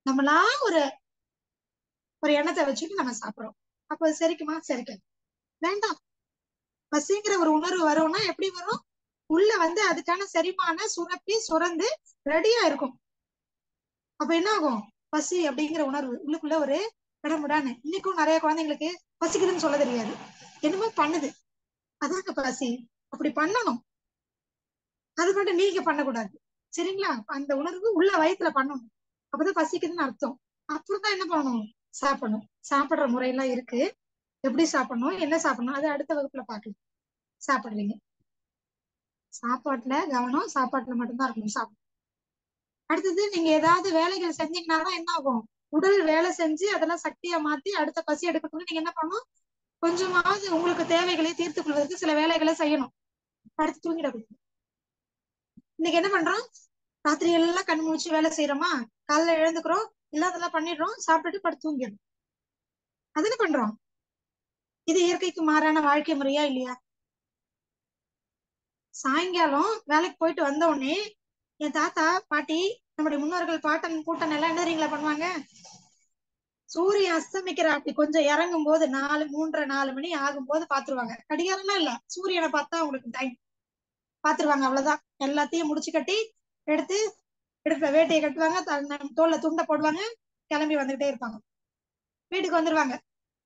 நம்மளா ஒரு ஒரு எண்ணத்தை வச்சுட்டு நம்ம சாப்பிடுறோம். அப்ப அது செரிக்குமா? செரிக்காது. வேண்டாம். பசிங்கிற ஒரு உணர்வு வரும்னா எப்படி வரும்? உள்ள வந்து அதுக்கான செரிமான சுரப்பி சுரந்து ரெடியா இருக்கும். அப்ப என்ன ஆகும்? பசி அப்படிங்கிற உணர்வு உள்ளுக்குள்ள ஒரு கடமுடான்னு. இன்னைக்கும் நிறைய குழந்தைங்களுக்கு பசிக்குதுன்னு சொல்ல தெரியாது, என்னமோ பண்ணுது, அதாங்க பசி. அப்படி பண்ணணும். அது மட்டும் நீங்க பண்ணக்கூடாது, சரிங்களா? அந்த உணர்வு உள்ள வயித்துல பண்ணணும். அப்பதான் பசிக்குதுன்னு அர்த்தம். அப்புறம்தான் என்ன பண்ணணும்? சாப்பிடணும். சாப்பிடுற முறையெல்லாம் இருக்கு. எப்படி சாப்பிடணும், என்ன சாப்பிடணும், அது அடுத்த வகுப்புல பாக்கலாம். சாப்பிடுவீங்க. சாப்பாட்டுல கவனம், சாப்பாட்டுல மட்டும்தான் இருக்கணும். சாப்பிடும். அடுத்தது நீங்க ஏதாவது வேலைகள் செஞ்சீங்கன்னா தான் என்ன ஆகும்? உடல் வேலை செஞ்சு அதெல்லாம் சக்தியா மாத்தி அடுத்த பசி எடுக்கணும்னு நீங்க என்ன பண்ணணும்? கொஞ்சமாவது உங்களுக்கு தேவைகளை தீர்த்துக் கொள்வதற்கு சில வேலைகளை செய்யணும். படுத்து தூங்கிடக்கூடாது. இன்னைக்கு என்ன பண்றோம்? ராத்திரி எல்லாம் கண் முழிச்சு வேலை செய்யறோமா? காலைல எழுந்துக்கிறோம், இல்லாதெல்லாம் பண்ணிடுறோம், சாப்பிட்டுட்டு படுத்து தூங்கிடுறோம். அது என்ன பண்றோம்? இது இயற்கைக்கு மாறான வாழ்க்கை முறையா இல்லையா? சாயங்காலம் வேலைக்கு போயிட்டு வந்த உடனே என் தாத்தா பாட்டி நம்முடைய முன்னோர்கள் பாட்டன் கூட்டன் எல்லாம் என்ன தெரியுங்களா பண்ணுவாங்க? சூரியன் அஸ்தமிக்கிற அப்படி கொஞ்சம் இறங்கும் போது 4, 3:30, 4 மணி ஆகும் போது பாத்துருவாங்க. கடிகாரம்லாம் இல்ல, சூரியனை பார்த்தா உங்களுக்கு டைம் பாத்துருவாங்க. அவ்வளவுதான். எல்லாத்தையும் முடிச்சு கட்டி எடுத்து இடுப்புல வேட்டையை கட்டுவாங்க, தோல்ல துண்டை போடுவாங்க, கிளம்பி வந்துகிட்டே இருப்பாங்க. வீட்டுக்கு வந்துருவாங்க,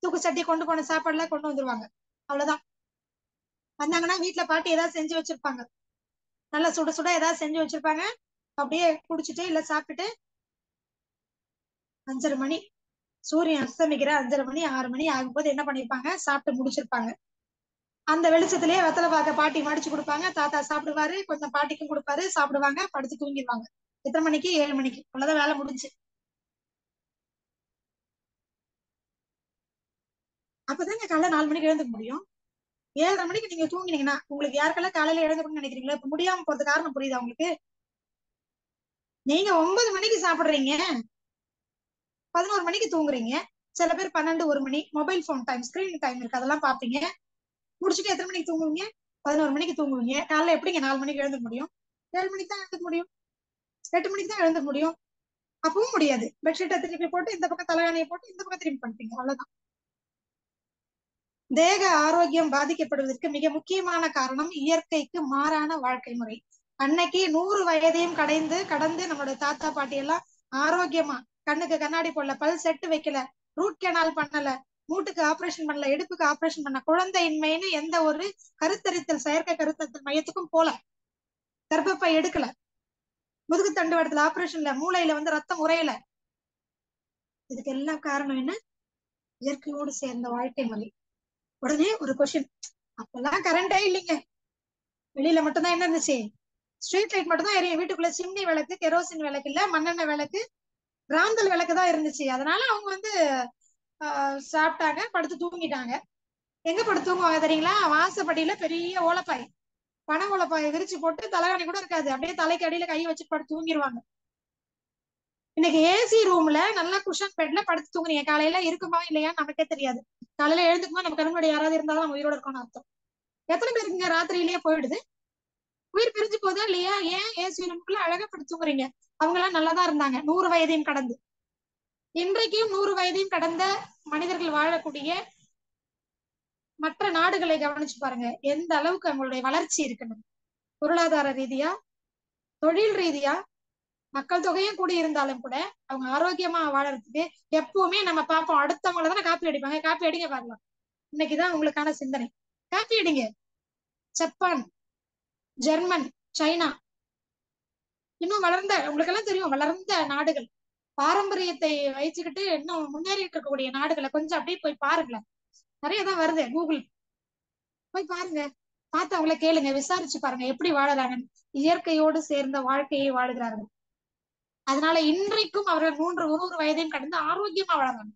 தூக்கு சட்டி கொண்டு போன சாப்பாடுலாம் கொண்டு வந்துருவாங்க. அவ்வளவுதான். வந்தாங்கன்னா வீட்டுல பாட்டி ஏதாவது செஞ்சு வச்சிருப்பாங்க, நல்லா சுட சுட ஏதாவது செஞ்சு வச்சிருப்பாங்க. அப்படியே குடிச்சிட்டு இல்ல சாப்பிட்டுட்டு 5:30 மணி, சூரியன் அஸ்தமிக்கிற 5:30 மணி 6 மணி ஆகும்போது என்ன பண்ணிருப்பாங்க? சாப்பிட்டு முடிச்சிருப்பாங்க. அந்த வெளிச்சத்திலேயே வெத்தலை பாக்க பாட்டி மடிச்சு கொடுப்பாங்க. தாத்தா சாப்பிடுவாரு, கொஞ்சம் பாட்டிக்கும் கொடுப்பாரு, சாப்பிடுவாங்க, படுத்து தூங்கிடுவாங்க. எத்தனை மணிக்கு? 7 மணிக்கு. அவ்வளவுதான், வேலை முடிஞ்சு. அப்பதாங்க காலைல 4 மணிக்கு எழுந்துக்க முடியும். 7:30 மணிக்கு நீங்க தூங்கினீங்கன்னா உங்களுக்கு யாருக்கெல்லாம் காலையில எழுந்துக்கணும்னு நினைக்கிறீங்களா? இப்ப முடியாம போறது காரணம் புரியுதா உங்களுக்கு? நீங்க 9 மணிக்கு சாப்பிடுறீங்க, 11 மணிக்கு தூங்குறீங்க. சில பேர் 12, 1 மணி mobile phone time, screen time இருக்கு, அதெல்லாம் பாப்பீங்க. முடிச்சுட்டு எத்தனை மணிக்கு தூங்குவீங்க? 11 மணிக்கு தூங்குவீங்க. காலைல எப்படிங்க 4 மணிக்கு எழுந்துக்க முடியும்? 7 மணிக்கு தான் எழுந்துக்க முடியும், 8 மணிக்கு தான் எழுந்துக்க முடியும். அப்பவும் முடியாது. பெட்ஷீட்டை திருப்பி போட்டு இந்த பக்கம் தலைகாணியை போட்டு இந்த பக்கம் திரும்பி பண்ணிப்பீங்க. அவ்வளவுதான். தேக ஆரோக்கியம் பாதிக்கப்படுவதற்கு மிக முக்கியமான காரணம் இயற்கைக்கு மாறான வாழ்க்கை முறை. அன்னைக்கு 100 வயதையும் கடந்து நம்மளோட தாத்தா பாட்டி எல்லாம் ஆரோக்கியமா, கண்ணுக்கு கண்ணாடி போடல, பல் செட்டு வைக்கல, ரூட் கெனால் பண்ணல, மூட்டுக்கு ஆபரேஷன் பண்ணல, இடுப்புக்கு ஆபரேஷன் பண்ண, குழந்தையின்மைன்னு எந்த ஒரு கருத்தரித்தல் செயற்கை கருத்தரித்தல் மையத்துக்கும் போல, கர்ப்பப்பை எடுக்கல, முதுகு தண்டுவடத்துல ஆபரேஷன் இல்ல, மூளையில வந்து ரத்தம் உறையல. இதுக்கு எல்லாம் காரணம் என்ன? இயற்கையோடு சேர்ந்த வாழ்க்கை முறை. உடனே ஒரு கொஸ்டின், அப்பெல்லாம் கரண்டே இல்லைங்க, வெளியில மட்டும்தான் என்ன இருந்துச்சு? ஸ்ட்ரீட் லைட் மட்டும் தான் எரியும். வீட்டுக்குள்ள சிம்னி விளக்கு, கெரோசின் விளக்கு இல்ல, மண்ணெண்ணெய் விளக்கு, பிராந்தல் விளக்கு தான் இருந்துச்சு. அதனால அவங்க வந்து சாப்பிட்டாங்க, படுத்து தூங்கிட்டாங்க. எங்க படுத்து தூங்குவாங்க தெரியுங்களா? வாசப்படியில பெரிய ஓலப்பாய், பனை ஓலப்பாயை விரிச்சு போட்டு, தலைகாணி கூட இருக்காது, அப்படியே தலைக்கு அடியில கை வச்சு படுத்து தூங்கிடுவாங்க. இன்னைக்கு ஏசி ரூம்ல நல்லா குஷன் பெட்ல படுத்து தூங்குறீங்க. காலையில இருக்குமா இல்லையான்னு நமக்கே தெரியாது. காலையில எழுந்துக்குமா நம்ம கண்ணுடைய யாராவது இருந்தாலும் நம்ம உயிரோட இருக்கணும்னு அர்த்தம். எத்தனை பேருக்குங்க ராத்திரியிலேயே போயிடுது? உயிர் பிரிஞ்சு போதா இல்லையா? ஏன் ஏசி ரூமுக்குள்ள அழகா படுத்து தூங்குறீங்க? அவங்க எல்லாம் நல்லாதான் இருந்தாங்க 100 வயதையும் கடந்து. இன்றைக்கும் 100 வயதையும் கடந்த மனிதர்கள் வாழக்கூடிய மற்ற நாடுகளை கவனிச்சு பாருங்க, எந்த அளவுக்கு அவங்களுடைய வளர்ச்சி இருக்குன்னு. பொருளாதார ரீதியா, தொழில் ரீதியா, மக்கள் தொகையும் கூடி இருந்தாலும் கூட அவங்க ஆரோக்கியமா வாழறதுக்கு எப்பவுமே நம்ம பார்ப்போம், அடுத்தவங்கள தானே காப்பி அடிப்பாங்க. காப்பி அடிங்க பார்க்கலாம். இன்னைக்குதான் உங்களுக்கான சிந்தனை. காப்பி அடிங்க. ஜப்பான், ஜெர்மன், சைனா, இன்னும் வளர்ந்த, உங்களுக்கு எல்லாம் தெரியும், வளர்ந்த நாடுகள், பாரம்பரியத்தை வச்சுக்கிட்டு இன்னும் முன்னேறிட்டு இருக்கக்கூடிய நாடுகளை கொஞ்சம் அப்படியே போய் பாருங்களேன். நிறைய தான் வருது, கூகுள் போய் பாருங்க. பார்த்து அவங்கள கேளுங்க, விசாரிச்சு பாருங்க எப்படி வாழறாங்க, இயற்கையோடு சேர்ந்த வாழ்க்கையை வாழுகிறார்கள். அதனால இன்றைக்கும் அவர்கள் 100 வயதையும் கடந்து ஆரோக்கியமா வாழறாங்க.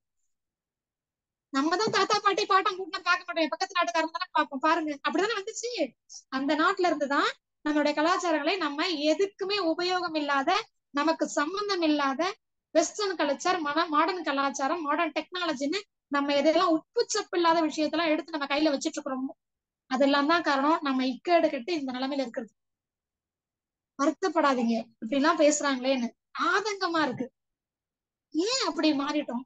நம்ம தான் தாத்தா பாட்டி பாட்டம் கூட்டம் பார்க்க மாட்டோம், பக்கத்து நாட்டுக்காரங்க தானே பார்ப்போம். பாருங்க அப்படிதானே வந்துச்சு. அந்த நாட்டுல இருந்துதான் நம்மளுடைய கலாச்சாரங்களை நம்ம எதுக்குமே உபயோகம் இல்லாத, நமக்கு சம்பந்தம் இல்லாத வெஸ்டர்ன் கல்ச்சர், மாடர்ன் கலாச்சாரம், மாடர்ன் டெக்னாலஜின்னு நம்ம எதெல்லாம் உப்பு சப்பு இல்லாத விஷயத்தெல்லாம் எடுத்து நம்ம கையில வச்சுட்டு இருக்கிறோமோ அதெல்லாம் தான் காரணம் நம்ம இக்கேடு கட்டு இந்த நிலைமையில இருக்கிறது. வருத்தப்படாதீங்க, இப்படி எல்லாம் பேசுறாங்களேன்னு ஆதங்கமா இருக்கு. ஏன் அப்படி மாறிட்டோம்?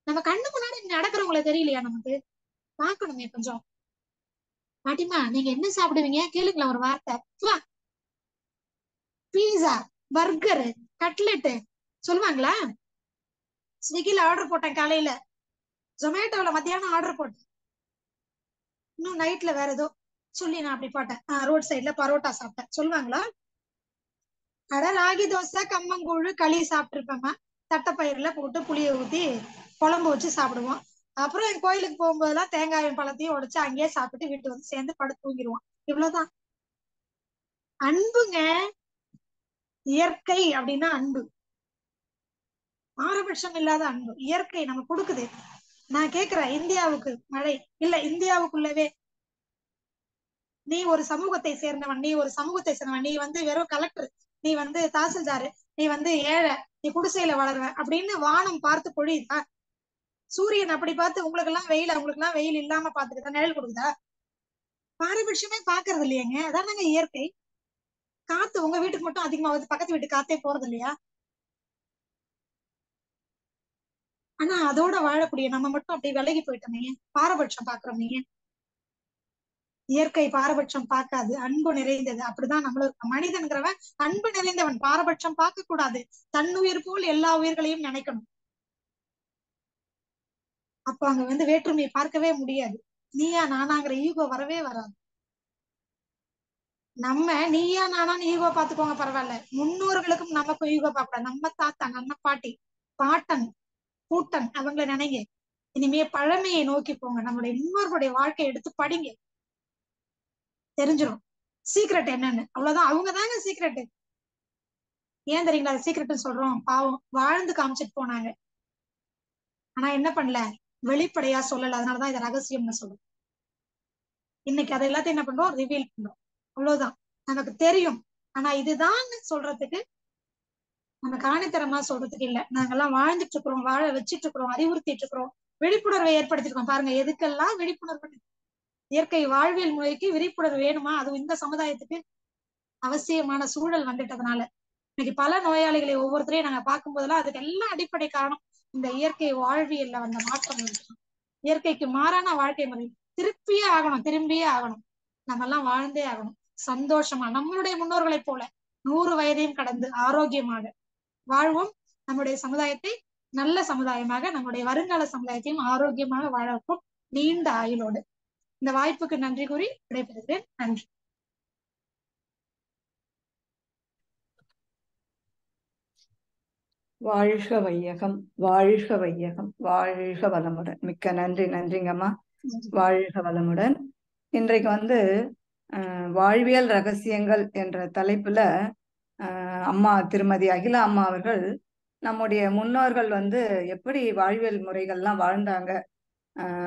நம்ம கண்ணு முன்னாடி நடக்கிறவங்களை தெரியலையா நமக்கு? பாக்கணுமே கொஞ்சம். பாட்டிமா நீங்க என்ன சாப்பிடுவீங்க கேளுங்களா ஒரு வார்த்தை. பீஸா, பர்கரு, கட்லெட்டு சொல்லுவாங்களா? ஸ்விக்கில ஆர்டர் போட்டேன் காலையில, ஜொமேட்டோல மத்தியானம் ஆர்டர் போட்டேன், இன்னும் நைட்ல வேற ஏதோ சொல்லி நான் அப்படி போட்டேன். ரோட் சைட்ல பரோட்டா சாப்பிட்டேன் சொல்லுவாங்களா? அட ராகி தோசை, கம்மங்கூழு, களி சாப்பிட்டுருப்பேம்மா. தட்டைப்பயிர்ல போட்டு புளிய ஊத்தி குழம்பு வச்சு சாப்பிடுவோம். அப்புறம் என் கோயிலுக்கு போகும்போதெல்லாம் தேங்காயும் பழத்தையும் உடைச்சு அங்கேயே சாப்பிட்டு வீட்டு வந்து சேர்ந்து படுத்து தூங்கிடுவோம். இவ்வளவுதான் அன்புங்க. இயற்கை அப்படின்னா அன்பு, பாரபட்சம் இல்லாத அன்பு. இயற்கை நம்ம கொடுக்குது. நான் கேக்குறேன், இந்தியாவுக்கு மழை இல்ல, இந்தியாவுக்குள்ளவே நீ ஒரு சமூகத்தை சேர்ந்தவன், நீ ஒரு சமூகத்தை சேர்ந்தவன், நீ வந்து வெறும் கலெக்டர், நீ வந்து தாசில்தாரு, நீ வந்து ஏழை, நீ குடிசையில வளருவ அப்படின்னு வானம் பார்த்து பொழியுதா? சூரியன் அப்படி பார்த்து உங்களுக்கு எல்லாம் வெயில், அவங்களுக்கு எல்லாம் வெயில் இல்லாம பாத்துக்கிட்டா நிழல் கொடுக்குதா? பாரபட்சமே பாக்குறது இல்லையங்க. அதானங்க இயற்கை. காத்து உங்க வீட்டுக்கு மட்டும் அதிகமாவது, பக்கத்து வீட்டு காத்தே போறது இல்லையா? ஆனா அதோட வாழக்கூடிய நம்ம மட்டும் அப்படி விலகி போயிட்டோமே, பாரபட்சம் பாக்குறோமே. இயற்கை பாரபட்சம் பார்க்காது, அன்பு நிறைந்தது. அப்படிதான் நம்மளும் மனிதன்கிறவன் அன்பு நிறைந்தவன், பாரபட்சம் பார்க்க கூடாது, தன்னுயிர் போல் எல்லா உயிர்களையும் நினைக்கணும். அப்ப அங்க வந்து வேற்றுமையை பார்க்கவே முடியாது. நீயா நானாங்கிற ஈகோ வரவே வராது. நம்ம நீயா நானான்னு ஈகோ பாத்துக்கோங்க பரவாயில்ல, முன்னோர்களுக்கும் நமக்கும் ஈகோ பார்க்க கூடாது. நம்ம தாத்தா, நம்ம பாட்டி, பாட்டன், கூட்டன் அவங்களை நினைங்க. இனிமே பழமையை நோக்கி போங்க, நம்மளுடைய முன்னோர்களுடைய வாழ்க்கையை எடுத்து படிங்க, தெரிஞ்சிடும் சீக்ரெட் என்னன்னு. அவ்வளவுதான், அவங்கதாங்க சீக்ரெட். ஏன் தெரியுங்களா அது சீக்ரெட்னு சொல்றோம்? பாவம் வாழ்ந்து காமிச்சிட்டு போனாங்க, ஆனா என்ன பண்ணல, வெளிப்படையா சொல்லல. அதனாலதான் இதை ரகசியம்னு சொல்றோம். இன்னைக்கு அதை எல்லாத்தையும் என்ன பண்றோம், ரிவீல் பண்றோம். அவ்வளவுதான், நமக்கு தெரியும். ஆனா இதுதான் சொல்றதுக்கு நமக்கு ஆணித்தரமா சொல்றதுக்கு இல்ல. நாங்கெல்லாம் வாழ்ந்துட்டு இருக்கிறோம், வாழ வச்சிட்டு இருக்கிறோம், அறிவுறுத்திட்டு இருக்கிறோம், விழிப்புணர்வை ஏற்படுத்திருக்கோம். பாருங்க எதுக்கெல்லாம் விழிப்புணர்வு. இயற்கை வாழ்வியல் முறைக்கு விழிப்புணர்வு வேணுமா? அதுவும் இந்த சமுதாயத்துக்கு அவசியமான சூழல் வந்துட்டதுனால இன்னைக்கு பல நோயாளிகளை ஒவ்வொருத்தரையும் நாங்க பார்க்கும் போதெல்லாம் அதுக்கு எல்லாம் அடிப்படை காரணம் இந்த இயற்கை வாழ்வியல்ல வந்த மாற்றம். இயற்கைக்கு மாறான வாழ்க்கை முறை திரும்பியே ஆகணும். நம்ம எல்லாம் வாழ்ந்தே ஆகணும் சந்தோஷமா, நம்மளுடைய முன்னோர்களைப் போல 100 வயதையும் கடந்து ஆரோக்கியமாக வாழ்வோம். நம்முடைய சமுதாயத்தை நல்ல சமுதாயமாக, நம்முடைய வருங்கால சமுதாயத்தையும் ஆரோக்கியமாக வாழ வைப்போம், நீண்ட ஆயுளோடு. இந்த வாய்ப்புக்கு நன்றி கூறி விடைபெறுகிறேன். நன்றி. வாழ்க வையகம், வாழ்க வையகம், வாழ்க வளமுடன். மிக்க நன்றி. நன்றிங்கம்மா. வாழ்க வளமுடன். இன்றைக்கு வந்து வாழ்வியல் ரகசியங்கள் என்ற தலைப்புல அம்மா திருமதி அகிலா அம்மா அவர்கள் நம்முடைய முன்னோர்கள் வந்து எப்படி வாழ்வியல் முறைகள்லாம் வாழ்ந்தாங்க,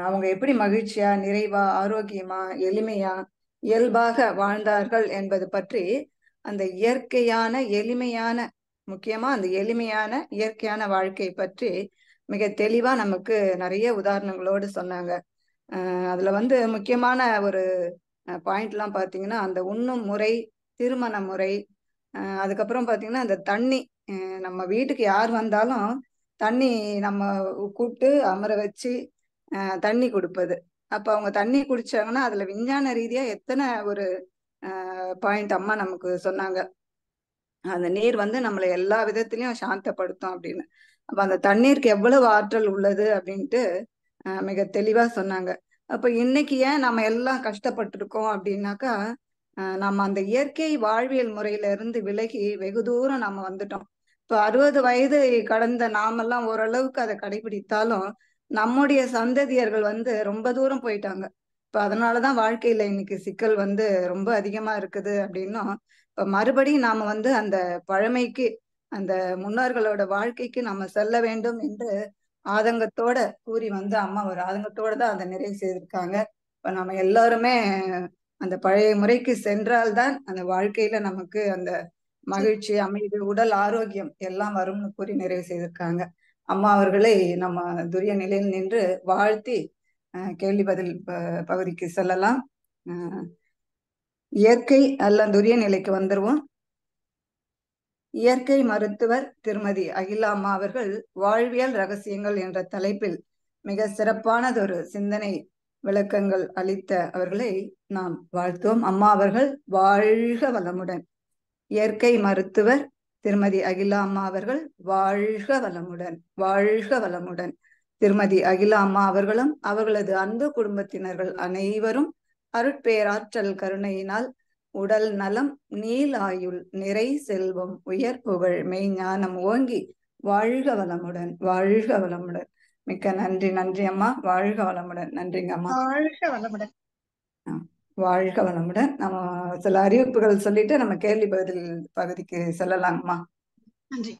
அவங்க எப்படி மகிழ்ச்சியா, நிறைவா, ஆரோக்கியமா, எளிமையா, இயல்பாக வாழ்ந்தார்கள் என்பது பற்றி, அந்த இயற்கையான எளிமையான, முக்கியமா அந்த எளிமையான இயற்கையான வாழ்க்கை பற்றி மிக தெளிவா நமக்கு நிறைய உதாரணங்களோடு சொன்னாங்க. அதுல வந்து முக்கியமான ஒரு பாயிண்ட் எல்லாம் பாத்தீங்கன்னா, அந்த உண்ணும் முறை, திருமண முறை, அதுக்கப்புறம் பாத்தீங்கன்னா அந்த தண்ணி, நம்ம வீட்டுக்கு யார் வந்தாலும் தண்ணி நம்ம கூப்பிட்டு அமர வச்சு தண்ணி கொடுப்பது. அப்ப அவங்க தண்ணி குடிச்சாங்கன்னா அதுல விஞ்ஞான ரீதியா எத்தனை ஒரு பாயிண்ட் அம்மா நமக்கு சொன்னாங்க. அந்த நீர் வந்து நம்மளை எல்லா விதத்திலையும் சாந்தப்படுத்தும் அப்படின்னு. அப்ப அந்த தண்ணீருக்கு எவ்வளவு ஆற்றல் உள்ளது அப்படின்ட்டு மிக தெளிவா சொன்னாங்க. அப்ப இன்னைக்கு ஏன் நம்ம எல்லாம் கஷ்டப்பட்டு இருக்கோம் அப்படின்னாக்கா, நம்ம அந்த இயற்கை வாழ்வியல் முறையில இருந்து விலகி வெகு தூரம் நம்ம வந்துட்டோம். இப்ப 60 வயது கடந்த நாமெல்லாம் ஓரளவுக்கு அதை கடைபிடித்தாலும் நம்முடைய சந்ததியர்கள் வந்து ரொம்ப தூரம் போயிட்டாங்க. இப்ப அதனாலதான் வாழ்க்கையில இன்னைக்கு சிக்கல் வந்து ரொம்ப அதிகமா இருக்குது அப்படின்னும், இப்ப மறுபடியும் நாம வந்து அந்த பழமைக்கு, அந்த முன்னோர்களோட வாழ்க்கைக்கு நம்ம செல்ல வேண்டும் என்று ஆதங்கத்தோட கூறி வந்து அம்மா ஒரு ஆதங்கத்தோட தான் அதை நிறைவு செய்திருக்காங்க. இப்ப நம்ம எல்லாருமே அந்த பழைய முறைக்கு சென்றால்தான் அந்த வாழ்க்கையில நமக்கு அந்த மகிழ்ச்சி, அமைதி, உடல் ஆரோக்கியம் எல்லாம் வரும்னு கூறி நிறைவு செய்திருக்காங்க. அம்மா அவர்களை நம்ம துரிய நிலையில் நின்று வாழ்த்தி கேள்வி பதில் பகுதிக்கு செல்லலாம். இயற்கை அல்ல துரிய நிலைக்கு வந்துருவோம். இயற்கை மருத்துவர் திருமதி அகிலா அம்மா அவர்கள் வாழ்வியல் ரகசியங்கள் என்ற தலைப்பில் மிக சிறப்பானதொரு சிந்தனை விளக்கங்கள் அளித்த அவர்களை நாம் வாழ்த்துவோம். அம்மா அவர்கள் வாழ்க வளமுடன். இயற்கை மருத்துவர் திருமதி அகிலா அம்மா அவர்கள் வாழ்க வளமுடன், வாழ்க வளமுடன். திருமதி அகிலா அம்மா அவர்களும் அவர்களது அன்பு குடும்பத்தினர்கள் அனைவரும் அருட்பேராற்றல் கருணையினால் உடல் நலம், நீலாயுள், நிறை செல்வம், உயர் புகழ், மெய்ஞானம் ஓங்கி வாழ்க வளமுடன், வாழ்க வளமுடன். மிக்க நன்றி. நன்றி அம்மா. வாழ்க வளமுடன். நன்றிங்க அம்மா. வாழ்க வளமுடன். வாழ்க வளமுடன். நம்ம சில அறிவிப்புகள் சொல்லிட்டு நம்ம கேள்வி பதில் பகுதிக்கு செல்லலாங்கம்மா. நன்றி.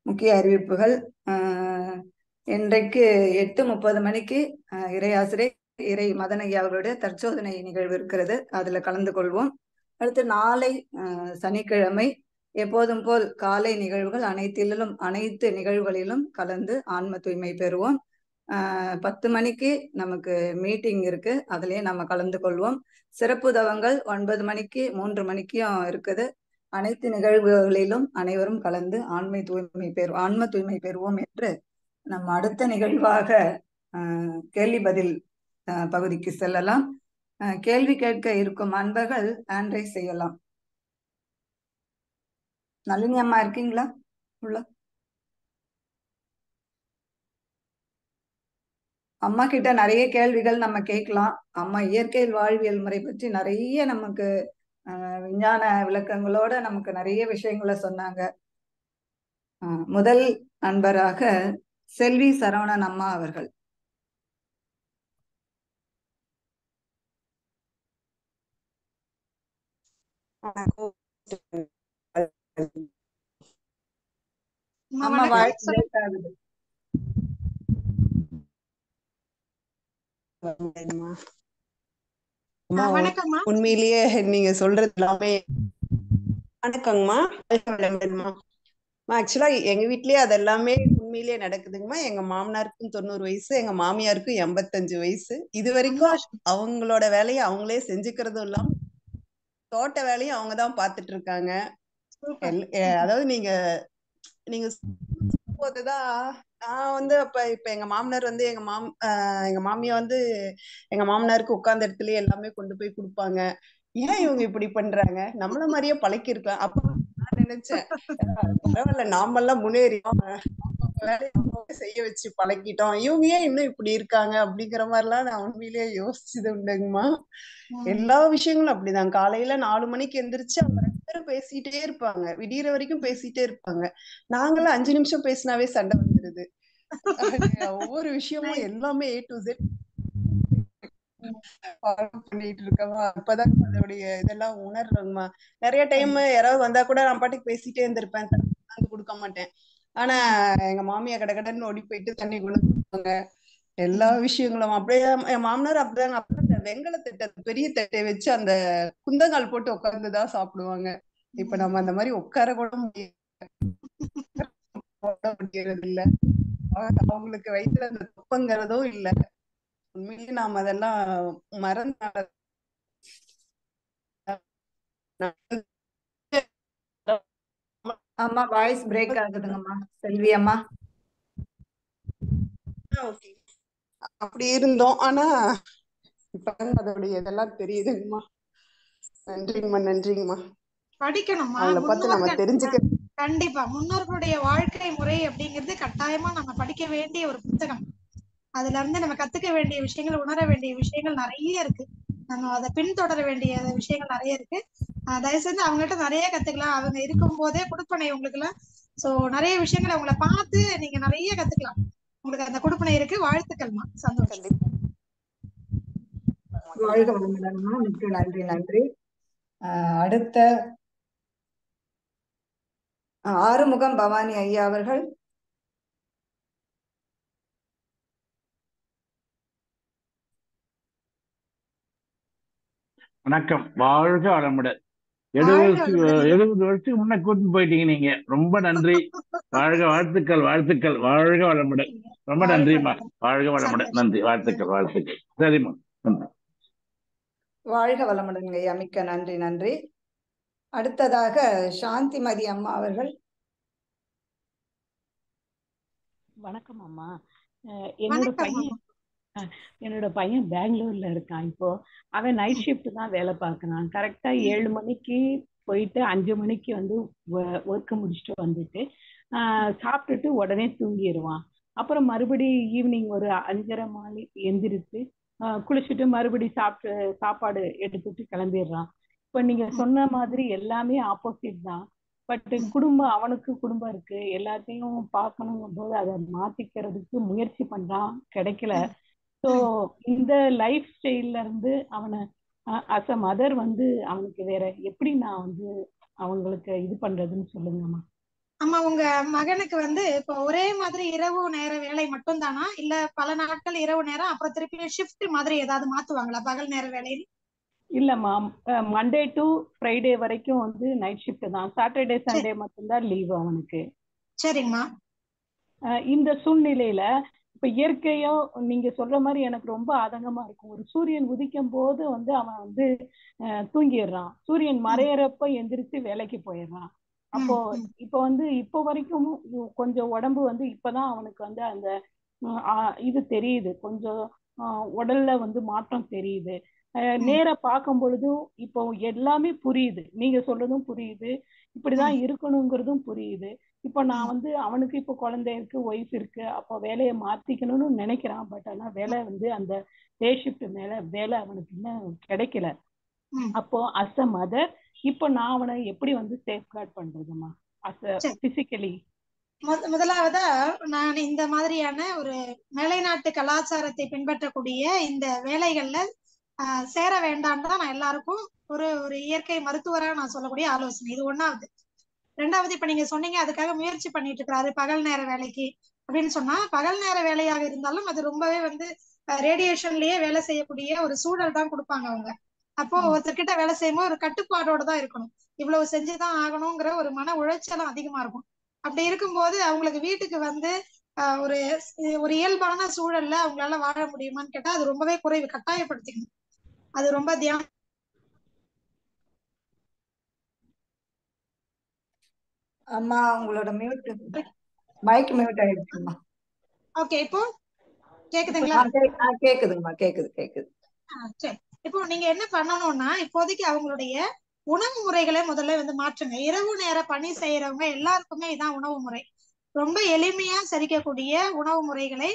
முக்கிய அறிவிப்புகள். இன்றைக்கு 8:30 மணிக்கு இறையாசிரியர் இறை மதனையா அவர்களுடைய தற்சோதனை நிகழ்வு இருக்கிறது. அதுல கலந்து கொள்வோம். அடுத்து நாளை சனிக்கிழமை எப்போதும் போல் காலை நிகழ்வுகள் அனைத்து நிகழ்வுகளிலும் கலந்து ஆன்ம தூய்மை பெறுவோம். 10 மணிக்கு நமக்கு மீட்டிங் இருக்கு, அதுலயே நம்ம கலந்து கொள்வோம். சிறப்பு தவங்கள் 9 மணிக்கு 3 மணிக்கும் இருக்குது. அனைத்து நிகழ்வுகளிலும் அனைவரும் கலந்து ஆன்ம தூய்மை பெறுவோம் என்று நம்ம அடுத்த நிகழ்வாக கேள்வி பதில் பகுதிக்கு செல்லலாம். கேள்வி கேட்க இருக்கும் அன்பர்கள் ஆண்ட்ரை செய்யலாம். நளினி அம்மா இருக்கீங்களா உள்ள? அம்மா கிட்ட நிறைய கேள்விகள் நம்ம கேட்கலாம். அம்மா இயற்கை வாழ்வியல் முறை பற்றி நிறைய நமக்கு விஞ்ஞான விளக்கங்களோட நமக்கு நிறைய விஷயங்களை சொன்னாங்க. முதல் நண்பராக செல்வி சரவணன் அம்மா அவர்கள். அம்மா வாய்ஸ் பிரேக் ஆகுது. உண்மையிலேயே நீங்க சொல்றது எல்லாமே வணக்கங்கம்மா. ஆக்சுவலா எங்க வீட்லயே அது எல்லாமே உண்மையிலேயே நடக்குதுங்கம்மா. எங்க மாமனாருக்கும் 90 வயசு, எங்க மாமியாருக்கும் 85 வயசு. இது வரைக்கும் அவங்களோட வேலையை அவங்களே செஞ்சுக்கிறதும் இல்லாம தோட்ட வேலையும் அவங்கதான் பாத்துட்டு இருக்காங்க. அதாவது நீங்க போதுதான் நான் வந்து இப்ப எங்க மாமனார் வந்து எங்க மாமியா வந்து எங்க மாமனாருக்கு உட்கார்ந்த இடத்துலயே எல்லாமே கொண்டு போய் கொடுப்பாங்க. ஏன் இவங்க இப்படி பண்றாங்க, நம்மள மாதிரியே பழக்கி இருக்கலாம். அப்ப நான் நினைச்சேன், பரவாயில்ல, நாமெல்லாம் முன்னேறியோம், வேலையை செய்ய வச்சு பழக்கிட்டோம், இவங்க ஏன் இன்னும் இப்படி இருக்காங்க அப்படிங்கிற மாதிரிலாம் நான் உண்மையிலேயே யோசிச்சது உண்டுங்கம்மா. எல்லா விஷயங்களும் அப்படிதான். காலையில 4 மணிக்கு எந்திரிச்சு அவங்க 2 பேரும் பேசிட்டே இருப்பாங்க, விடியற வரைக்கும் பேசிட்டே இருப்பாங்க. நாங்களாம் 5 நிமிஷம் பேசினாவே சண்டை வந்துருது. ஒவ்வொரு விஷயமும் எல்லாமே A to Z பண்ணிட்டு இருக்கமா. அப்பதான் அதோடைய இதெல்லாம் உணர்றோங்கம்மா. நிறைய டைம் யாராவது வந்தா கூட நான் பாட்டுக்கு பேசிட்டே இருந்திருப்பேன், தண்ணி கொடுக்க மாட்டேன். ஆனா எங்க மாமியா கடகடன்னு ஓடி போயிட்டு தண்ணி கொடுப்பாங்க. எல்லா விஷயங்களும் அப்படியே என் மாமனார் அப்படிதாங்க. அப்புறம் வெங்கல தட்டை, பெரிய தட்டை வச்சு அந்த குந்தங்கால் போட்டு உட்கார்ந்துதான் சாப்பிடுவாங்க. இப்ப நம்ம அந்த மாதிரி உட்கார கூட முடியறது இல்ல. அவங்களுக்கு வயிற்றுல அந்த தொப்பங்கிறதும் இல்ல. உண்மையிலேயே நாம அதெல்லாம் மறந்து அம்மா வாய்ஸ் பிரேக் ஆகுதுங்கம்மா. செல்வி அம்மா. அப்படி இருந்தோம். ஆனா இப்ப அதோடைய இதெல்லாம் தெரியுதுங்கம்மா. நன்றிங்கம்மா. நன்றிங்கம்மா. படிக்கணும்மா. அவங்கள பார்த்து நம்ம தெரிஞ்சுக்க. கண்டிப்பா முன்னோர்களுடைய வாழ்க்கை முறை அப்படிங்கிறது கட்டாயமா நம்ம படிக்க வேண்டிய ஒரு புத்தகம். அதுல இருந்து நம்ம கத்துக்க வேண்டிய விஷயங்கள், உணர வேண்டிய விஷயங்கள் நிறைய இருக்கு. நம்ம அதை பின்தொடர வேண்டிய விஷயங்கள் நிறைய இருக்கு. தயவு செஞ்சு அவங்ககிட்ட நிறைய கத்துக்கலாம். அவங்க இருக்கும் போதே கொடுப்பனை உங்களுக்கு எல்லாம். சோ நிறைய விஷயங்களை அவங்கள பார்த்து நீங்க நிறைய கத்துக்கலாம். உங்களுக்கு அந்த கொடுப்பனை இருக்கு. வாழ்த்துக்கள்மா. சந்தோஷம். கண்டிப்பா. வாழ்க வளமுடன்மா. மிக்க நன்றி. நன்றி. அடுத்த ஆறுமுகம் பவானி ஐயா அவர்கள். வணக்கம். வாழ்க வளமுடன். வாழ்க 70 வளமுடன். 70 வருஷத்துக்கு முன்ன கூட்டிட்டு போயிட்டீங்க நீங்க. ரொம்ப நன்றி. வாழ்க, வாழ்த்துக்கள், வாழ்த்துக்கள். வாழ்க வளமுடன். ரொம்ப வாழ்க நன்றிம்மா. வளமுடன். வாழ்க வளமுடன். சந்தோஷம். நன்றி. வாழ்த்துக்கள், வாழ்த்துக்கள். சரிம்மா. நன்றி. வாழ்க வளமுடன் ஐயா. மிக்க நன்றி. நன்றி. அடுத்ததாக சாந்திமதி அம்மா அவர்கள். வணக்கம் அம்மா. வணக்கம். என்னோட பையன் பெங்களூர்ல இருக்கான். இப்போ அவன் நைட் ஷிஃப்ட் தான் வேலை பார்க்கறான். கரெக்டா 7 மணிக்கு போயிட்டு 5 மணிக்கு வந்து ஒர்க் முடிச்சுட்டு வந்துட்டு சாப்பிட்டுட்டு உடனே தூங்கிடுவான். அப்புறம் மறுபடி ஈவினிங் ஒரு 5:30 மணி எந்திரிச்சு குளிச்சுட்டு மறுபடி சாப்பாடு எடுத்துட்டு கிளம்பிடுறான். இப்ப நீங்க சொன்ன மாதிரி எல்லாமே ஆப்போசிட் தான். பட் அவனுக்கு குடும்பம் இருக்கு, எல்லாத்தையும் பார்க்கணுங்கும் போது அதை மாத்திக்கிறதுக்கு முயற்சி பண்றான், கிடைக்கல. ஸோ இந்த லைஃப் ஸ்டைல்ல இருந்து அவனை அஸ் அ மதர் வந்து அவனுக்கு வேற எப்படி நான் வந்து அவங்களுக்கு இது பண்றதுன்னு சொல்லுங்கம்மா. ஆமா, உங்க மகனுக்கு வந்து இப்போ ஒரே மாதிரி இரவு நேர வேலை மட்டும் தானா, இல்ல பல நாட்கள் இரவு நேரம் அப்புறம் திருப்பி ஷிஃப்ட் மாதிரி ஏதாவது மாத்துவாங்களா பகல் நேர வேலையில்? இல்லம்மா, மண்டே டு ஃப்ரைடே வரைக்கும் வந்து நைட் ஷிஃப்ட் தான். சாட்டர்டே சண்டே மட்டும்தான் லீவு அவனுக்கு. சரிங்கம்மா. இந்த சூழ்நிலையில இப்ப இயற்கையோ நீங்க சொல்ற மாதிரி எனக்கு ரொம்ப ஆதங்கமா இருக்கும். ஒரு சூரியன் உதிக்கும் போது வந்து அவன் வந்து தூங்கிடுறான், சூரியன் மறையறப்ப எந்திரிச்சு வேலைக்கு போயிடுறான். அப்போ இப்போ வந்து இப்போ வரைக்கும் கொஞ்சம் உடம்பு வந்து இப்பதான் அவனுக்கு வந்து அந்த இது தெரியுது, கொஞ்சம் உடல்ல வந்து மாற்றம் தெரியுது. நேர பார்க்கும் பொழுதும் இப்போ எல்லாமே புரியுது, நீங்க சொல்றதும் புரியுது, இப்படிதான் இருக்கணுங்கிறதும் புரியுது. இப்போ நான் வந்து அவனுக்கு இப்போ குழந்தை இருக்கு, ஒய்ஃப் இருக்கு, அப்போ வேலையை மாத்திக்கணும்னு நினைக்கிறான். பட் ஆனா வேலை வந்து அந்த டே ஷிஃப்ட் மேல வேலை அவனுக்கு இன்னும் கிடைக்கல. அப்போ அஸ் அ மதர் இப்போ நான் அவனை எப்படி வந்து சேஃப்கார்ட் பண்றதுமா அஸ் அ பிசிக்கலி? முதலாவதா நான் இந்த மாதிரியான ஒரு மேலைநாட்டு கலாச்சாரத்தை பின்பற்றக்கூடிய இந்த வேலைகள்ல சேர வேண்டாம் தான் நான் எல்லாருக்கும் ஒரு இயற்கை மருத்துவரா நான் சொல்லக்கூடிய ஆலோசனை. இது ஒண்ணாவது. ரெண்டாவது, இப்ப நீங்க சொன்னீங்க அதுக்காக முயற்சி பண்ணிட்டு இருக்கிறாரு பகல் நேர வேலைக்கு அப்படின்னு சொன்னா, பகல் நேர வேலையாக இருந்தாலும் அது ரொம்பவே வந்து ரேடியேஷன்லயே வேலை செய்யக்கூடிய ஒரு சூழல் தான் கொடுப்பாங்க அவங்க. அப்போ ஒருத்தர்கிட்ட வேலை செய்யும்போது ஒரு கட்டுப்பாடோட தான் இருக்கணும், இவ்வளவு செஞ்சுதான் ஆகணுங்கிற ஒரு மன உளைச்சலும் அதிகமா இருக்கும். அப்படி இருக்கும்போது அவங்களுக்கு வீட்டுக்கு வந்து ஒரு இயல்பான சூழல்ல அவங்களால வாழ முடியுமான்னு கேட்டா அது ரொம்பவே குறைவு. கட்டாயப்படுத்திக்கணும், அது ரொம்ப தியானம். அம்மா உங்களோட மைக் மியூட் ஆயிடுச்சுமா. ஓகே, இப்போ கேக்குதுங்களா? கேக்குதுங்கம்மா, கேக்குது. சரி, இப்போ நீங்க என்ன பண்ணணும்னா, இப்போதைக்கு அவங்களுடைய உணவு முறைகளை முதல்ல வந்து மாற்றுங்க. இரவு நேர பணி செய்யறவங்க எல்லாருக்குமே இதான் உணவு முறை. ரொம்ப எளிமையா சரிக்கக்கூடிய உணவு முறைகளை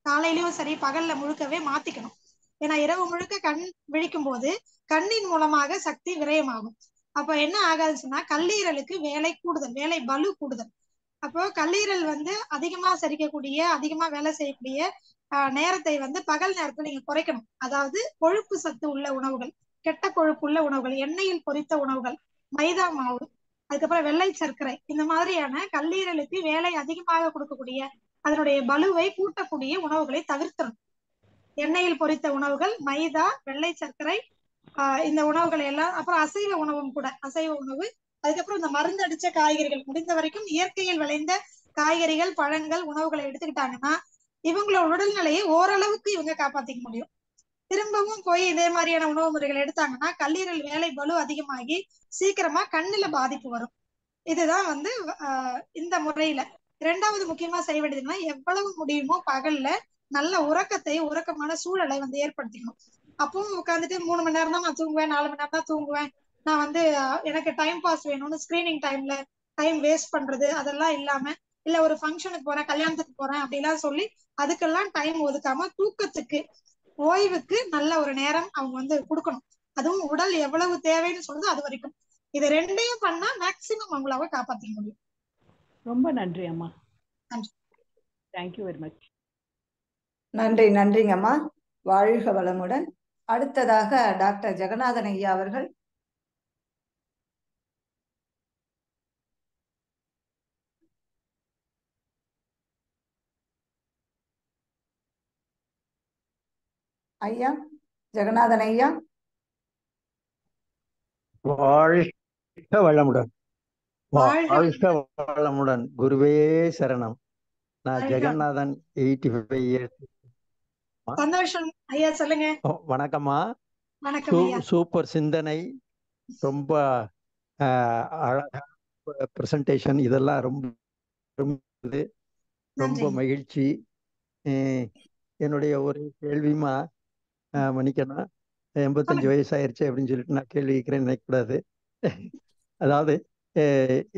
காலையிலயும் சரி பகல்ல முழுக்கவே மாத்திக்கணும். ஏன்னா இரவு முழுக்க கண் விழிக்கும் போது கண்ணின் மூலமாக சக்தி விரயமாகும். அப்ப என்ன ஆகாதுன்னா கல்லீரலுக்கு வேலை கூடுதல், வேலை பலு கூடுதல். அப்போ கல்லீரல் வந்து அதிகமா சரிக்கக்கூடிய, அதிகமா வேலை செய்யக்கூடிய நேரத்தை வந்து பகல் நேரத்துல நீங்க குறைக்கணும். அதாவது கொழுப்பு சத்து உள்ள உணவுகள், கெட்ட கொழுப்பு உள்ள உணவுகள், எண்ணெயில் பொரித்த உணவுகள், மைதா மாவு, அதுக்கப்புறம் வெள்ளை சர்க்கரை, இந்த மாதிரியான கல்லீரலுக்கு வேலை அதிகமாக கொடுக்கக்கூடிய அதனுடைய பலுவை கூட்டக்கூடிய உணவுகளை தவிர்த்தணும். எண்ணெயில் பொரித்த உணவுகள், மைதா, வெள்ளை சர்க்கரை, இந்த உணவுகளை எல்லாம். அப்புறம் அசைவ உணவும் கூட, அசைவ உணவு. அதுக்கப்புறம் இந்த மருந்து அடிச்ச காய்கறிகள், முடிந்த வரைக்கும் இயற்கையில் விளைந்த காய்கறிகள், பழங்கள், உணவுகளை எடுத்துக்கிட்டாங்கன்னா இவங்களோட உடல்நிலையை ஓரளவுக்கு இவங்க காப்பாத்திக்க முடியும். திரும்பவும் போய் இதே மாதிரியான உணவு முறைகள் எடுத்தாங்கன்னா கல்லீரல் வேலை பலு அதிகமாகி சீக்கிரமா கண்ணுல பாதிப்பு வரும். இதுதான் வந்து இந்த முறையில. இரண்டாவது முக்கியமா செய்ய வேண்டியதுன்னா, எவ்வளவு முடியுமோ பகல்ல நல்ல உறக்கமான சூழலை வந்து ஏற்படுத்திக்கணும். அப்பவும் உட்காந்துட்டு 3 மணி நேரம் தான் நான் தூங்குவேன், 4 மணி நேரம் தான் தூங்குவேன், நான் வந்து எனக்கு டைம் பாஸ் வேணும்னு ஸ்கிரீனிங் டைம்ல டைம் வேஸ்ட் பண்றது அதெல்லாம் இல்லாம, இல்ல ஒரு ஃபங்க்ஷனுக்கு போறேன், கல்யாணத்துக்கு போறேன் அப்படிலாம் சொல்லி அதுக்கெல்லாம் டைம் ஒதுக்காம தூக்கத்துக்கு, ஓய்வுக்கு நல்ல ஒரு நேரம் அவங்க வந்து கொடுக்கணும். அதுவும் உடல் எவ்வளவு தேவைன்னு சொல்றது அது வரைக்கும். இது ரெண்டையும் பண்ணா மேக்சிமம் அவங்களால காப்பாத்திக்க முடியும். ரொம்ப நன்றி அம்மா. நன்றி. Thank you very much. நன்றி, நன்றிங்கம்மா. வாழ்க வளமுடன். அடுத்ததாக டாக்டர் ஜெகநாதன் ஐயா அவர்கள். ஐயா ஜெகநாதன் ஐயா. வாழ்க வளமுடன். வாழ்க வாழ்க வளமுடன். குருவே சரணம். நான் வாழ்க ஜெகநாதன், 85 years. சந்தோஷம் ஐயா, சொல்லுங்க. வணக்கம்மா. வணக்கம் ஐயா. சூப்பர் சிந்தனை, ரொம்ப அழகா பிரசன்டேஷன், இதெல்லாம் ரொம்ப ரொம்ப நன்றி. மகிழ்ச்சி. என்னுடைய ஒரு கேள்விமா, மன்னிக்கணும், 85 சொல்லுங்க. வயசாயிருச்சு அப்படின்னு சொல்லிட்டு நான் கேள்வி கேட்கிறேன்னு நினைக்கக்கூடாது. அதாவது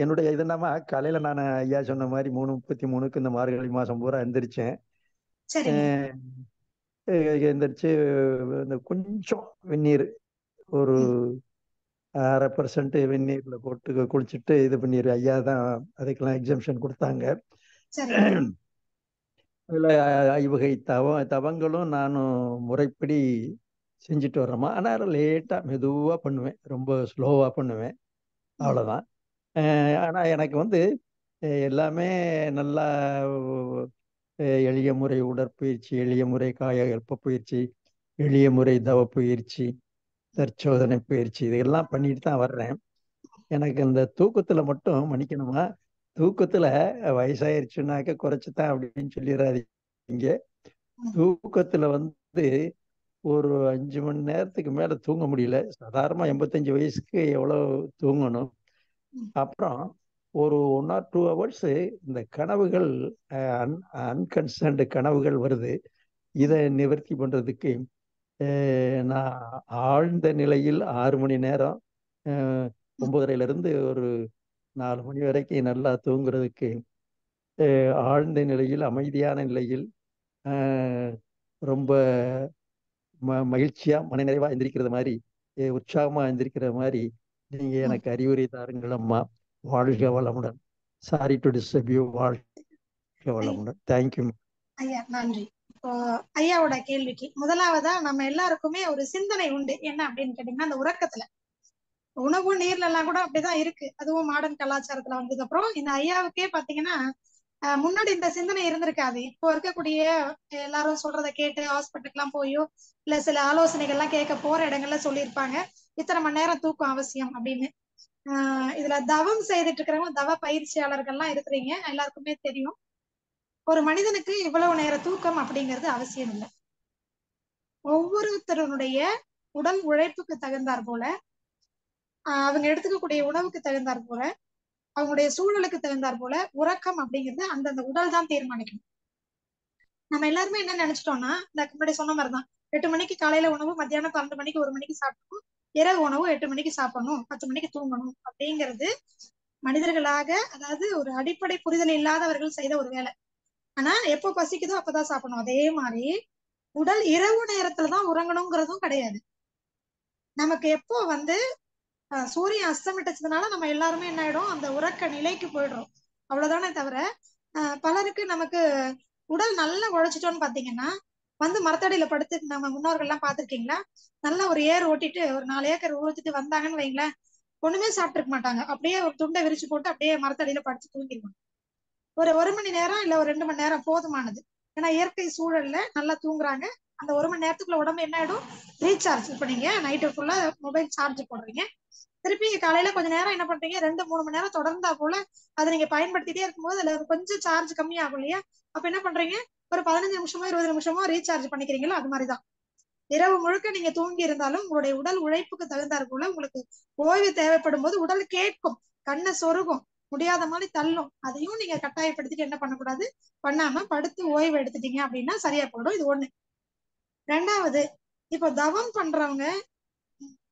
என்னுடைய இது என்னமா, காலையில நான் ஐயா சொன்ன மாதிரி 3:33 இந்த மார்கழி மாசம் பூரா எந்திரிச்சேன். சரிங்க. எந்திரிச்சு இந்த கொஞ்சம் வெந்நீர், ஒரு 1/2% வெந்நீர்ல போட்டு குளிச்சுட்டு இது பண்ணிடு. ஐயா தான் அதுக்கெல்லாம் எக்ஸம்ஷன் கொடுத்தாங்க. சரிங்க. அதுல ஐவகை தவங்களும் நானும் முறைப்படி செஞ்சுட்டு வர்றோமா. ஆனால் லேட்டா மெதுவா பண்ணுவேன், ரொம்ப ஸ்லோவா பண்ணுவேன், அவ்வளவுதான். ஆனா எனக்கு வந்து எல்லாமே நல்லா எளிய முறை உடற்பயிற்சி, எளிய முறை காயகல்ப பயிற்சி, எளிய முறை தவ பயிற்சி, தற்சோதனை பயிற்சி, இதெல்லாம் பண்ணிட்டு தான் வர்றேன். எனக்கு இந்த தூக்கத்துல மட்டும், மன்னிக்கணுமா, தூக்கத்துல வயசாயிருச்சுனாக்க குறைச்சுதான் அப்படின்னு சொல்லிடாதீங்க. தூக்கத்துல வந்து ஒரு 5 மணி நேரத்துக்கு மேல தூங்க முடியல. சாதாரணமா 85 வயசுக்கு எவ்வளவு தூங்கணும். அப்புறம் ஒரு 1 or 2 hours இந்த கனவுகள், அன்கன்சர்ன்டு கனவுகள் வருது. இதை நிவர்த்தி பண்றதுக்கு நான் ஆழ்ந்த நிலையில் 6 மணி நேரம், 9:30 இருந்து ஒரு 4 மணி வரைக்கும் நல்லா தூங்குறதுக்கு, ஆழ்ந்த நிலையில், அமைதியான நிலையில், ரொம்ப மகிழ்ச்சியா மனநிறைவா எந்திரிக்கிறது மாதிரி, உற்சாகமா எந்திரிக்கிற மாதிரி நீங்க எனக்கு அறிவுரை தாருங்கள் அம்மா. வாழ்க வளமுடன். Sorry to disturb you. வாழ்க வளமுடன். தேங்க்யூ ஐயா. நன்றி. இப்போ ஐயாவோட கேள்விக்கு முதலாவதா நம்ம எல்லாருக்குமே ஒரு சிந்தனை உண்டு. என்ன அப்படின்னு கேட்டீங்கன்னா, அந்த உறக்கத்துல உணவு நீர்ல எல்லாம் கூட அப்படிதான் இருக்கு. அதுவும் மாடர்ன் கலாச்சாரத்துல வந்ததுக்கு அப்புறம் இந்த ஐயாவுக்கே பாத்தீங்கன்னா, முன்னாடி இந்த சிந்தனை இருந்திருக்காது. இப்போ இருக்கக்கூடிய எல்லாரும் சொல்றத கேட்டு ஹாஸ்பிட்டலுக்கு எல்லாம் போயோ இல்ல சில ஆலோசனைகள் எல்லாம் கேட்க போற இடங்கள்ல சொல்லியிருப்பாங்க, இத்தனை மணி நேரம் தூக்கம் அவசியம் அப்படின்னு. இதுல தவம் செய்துட்டு இருக்கிறவங்க, தவ பயிற்சியாளர்கள்லாம் இருக்கிறீங்க, எல்லாருக்குமே தெரியும் ஒரு மனிதனுக்கு இவ்வளவு நேர தூக்கம் அப்படிங்கிறது அவசியம் இல்லை. ஒவ்வொருத்தருடைய உடல் உழைப்புக்கு தகுந்தாற் போல, அவங்க எடுத்துக்கக்கூடிய உணவுக்கு தகுந்தாற் போல, அவங்களுடைய சூழலுக்கு தகுந்தாற் போல உறக்கம் அப்படிங்கிறது அந்தந்த உடல் தான் தீர்மானிக்கணும். நம்ம எல்லாருமே என்ன நினைச்சிட்டோம்னா, இந்த முன்னாடி சொன்ன மாதிரிதான், 8 மணிக்கு காலையில உணவு, மத்தியானம் 12 மணிக்கு 1 மணிக்கு சாப்பிடணும், இரவு உணவு 8 மணிக்கு சாப்பிடணும், 10 மணிக்கு தூங்கணும் அப்படிங்கிறது மனிதர்களாக, அதாவது ஒரு அடிப்படை புரிதல் இல்லாதவர்கள் செய்த ஒரு வேலை. ஆனா எப்போ பசிக்குதோ அப்பதான் சாப்பிடணும். அதே மாதிரி உடல் இரவு நேரத்துலதான் உறங்கணுங்கிறதும் கிடையாது. நமக்கு எப்போ வந்து சூரியன் அஸ்தமிட்டதுனால நம்ம எல்லாருமே என்ன ஆயிடும், அந்த உறக்க நிலைக்கு போயிடுறோம், அவ்வளவுதானே தவிர பலருக்கு நமக்கு உடல் நல்லா உழைச்சிட்டோம்னு பாத்தீங்கன்னா, வந்து மரத்தடியில படுத்து, நம்ம முன்னோர்கள் எல்லாம் பாத்திருக்கீங்களா, நல்லா ஒரு ஏர் ஓட்டிட்டு ஒரு 4 ஏக்கர் ஊற்றிட்டு வந்தாங்கன்னு வைங்களேன், ஒண்ணுமே சாப்பிட்டுருக்க மாட்டாங்க. அப்படியே ஒரு துண்டை விரிச்சு போட்டு அப்படியே மரத்தடியில படுத்து தூங்கிடுவாங்க. ஒரு 1 மணி நேரம் இல்ல ஒரு 2 மணி நேரம் போதுமானது. ஏன்னா இயற்கை சூழல்ல நல்லா தூங்குறாங்க. அந்த 1 மணி நேரத்துக்குள்ள உடம்பு என்ன ஆயிடும், ரீசார்ஜ். இப்ப நீங்க நைட்டு ஃபுல்லா மொபைல் சார்ஜ் போடுறீங்க, திருப்பி காலையில கொஞ்ச நேரம் என்ன பண்றீங்க, 2-3 மணி நேரம் தொடர்ந்தா போல அதை நீங்க பயன்படுத்திட்டே இருக்கும்போது அதுல கொஞ்சம் சார்ஜ் கம்மி ஆகும் இல்லையா. அப்ப என்ன பண்றீங்க, ஒரு 15 நிமிஷமோ 20 நிமிஷமோ ரீசார்ஜ் பண்ணிக்கிறீங்களா. அது மாதிரிதான் இரவு முழுக்க நீங்க தூங்கி இருந்தாலும் உங்களுடைய உடல் உழைப்புக்கு தகுந்தாற் போல உங்களுக்கு ஓய்வு தேவைப்படும் போது உடல் கேட்கும், கண்ணை சொருகும், முடியாத மாதிரி தள்ளும். அதையும் நீங்க கட்டாயப்படுத்திட்டு என்ன பண்ணக்கூடாது, பண்ணாம படுத்து ஓய்வு எடுத்துட்டீங்க அப்படின்னா சரியா போயிடும். இது ஒண்ணு. ரெண்டாவது, இப்போ தவம் பண்றவங்க,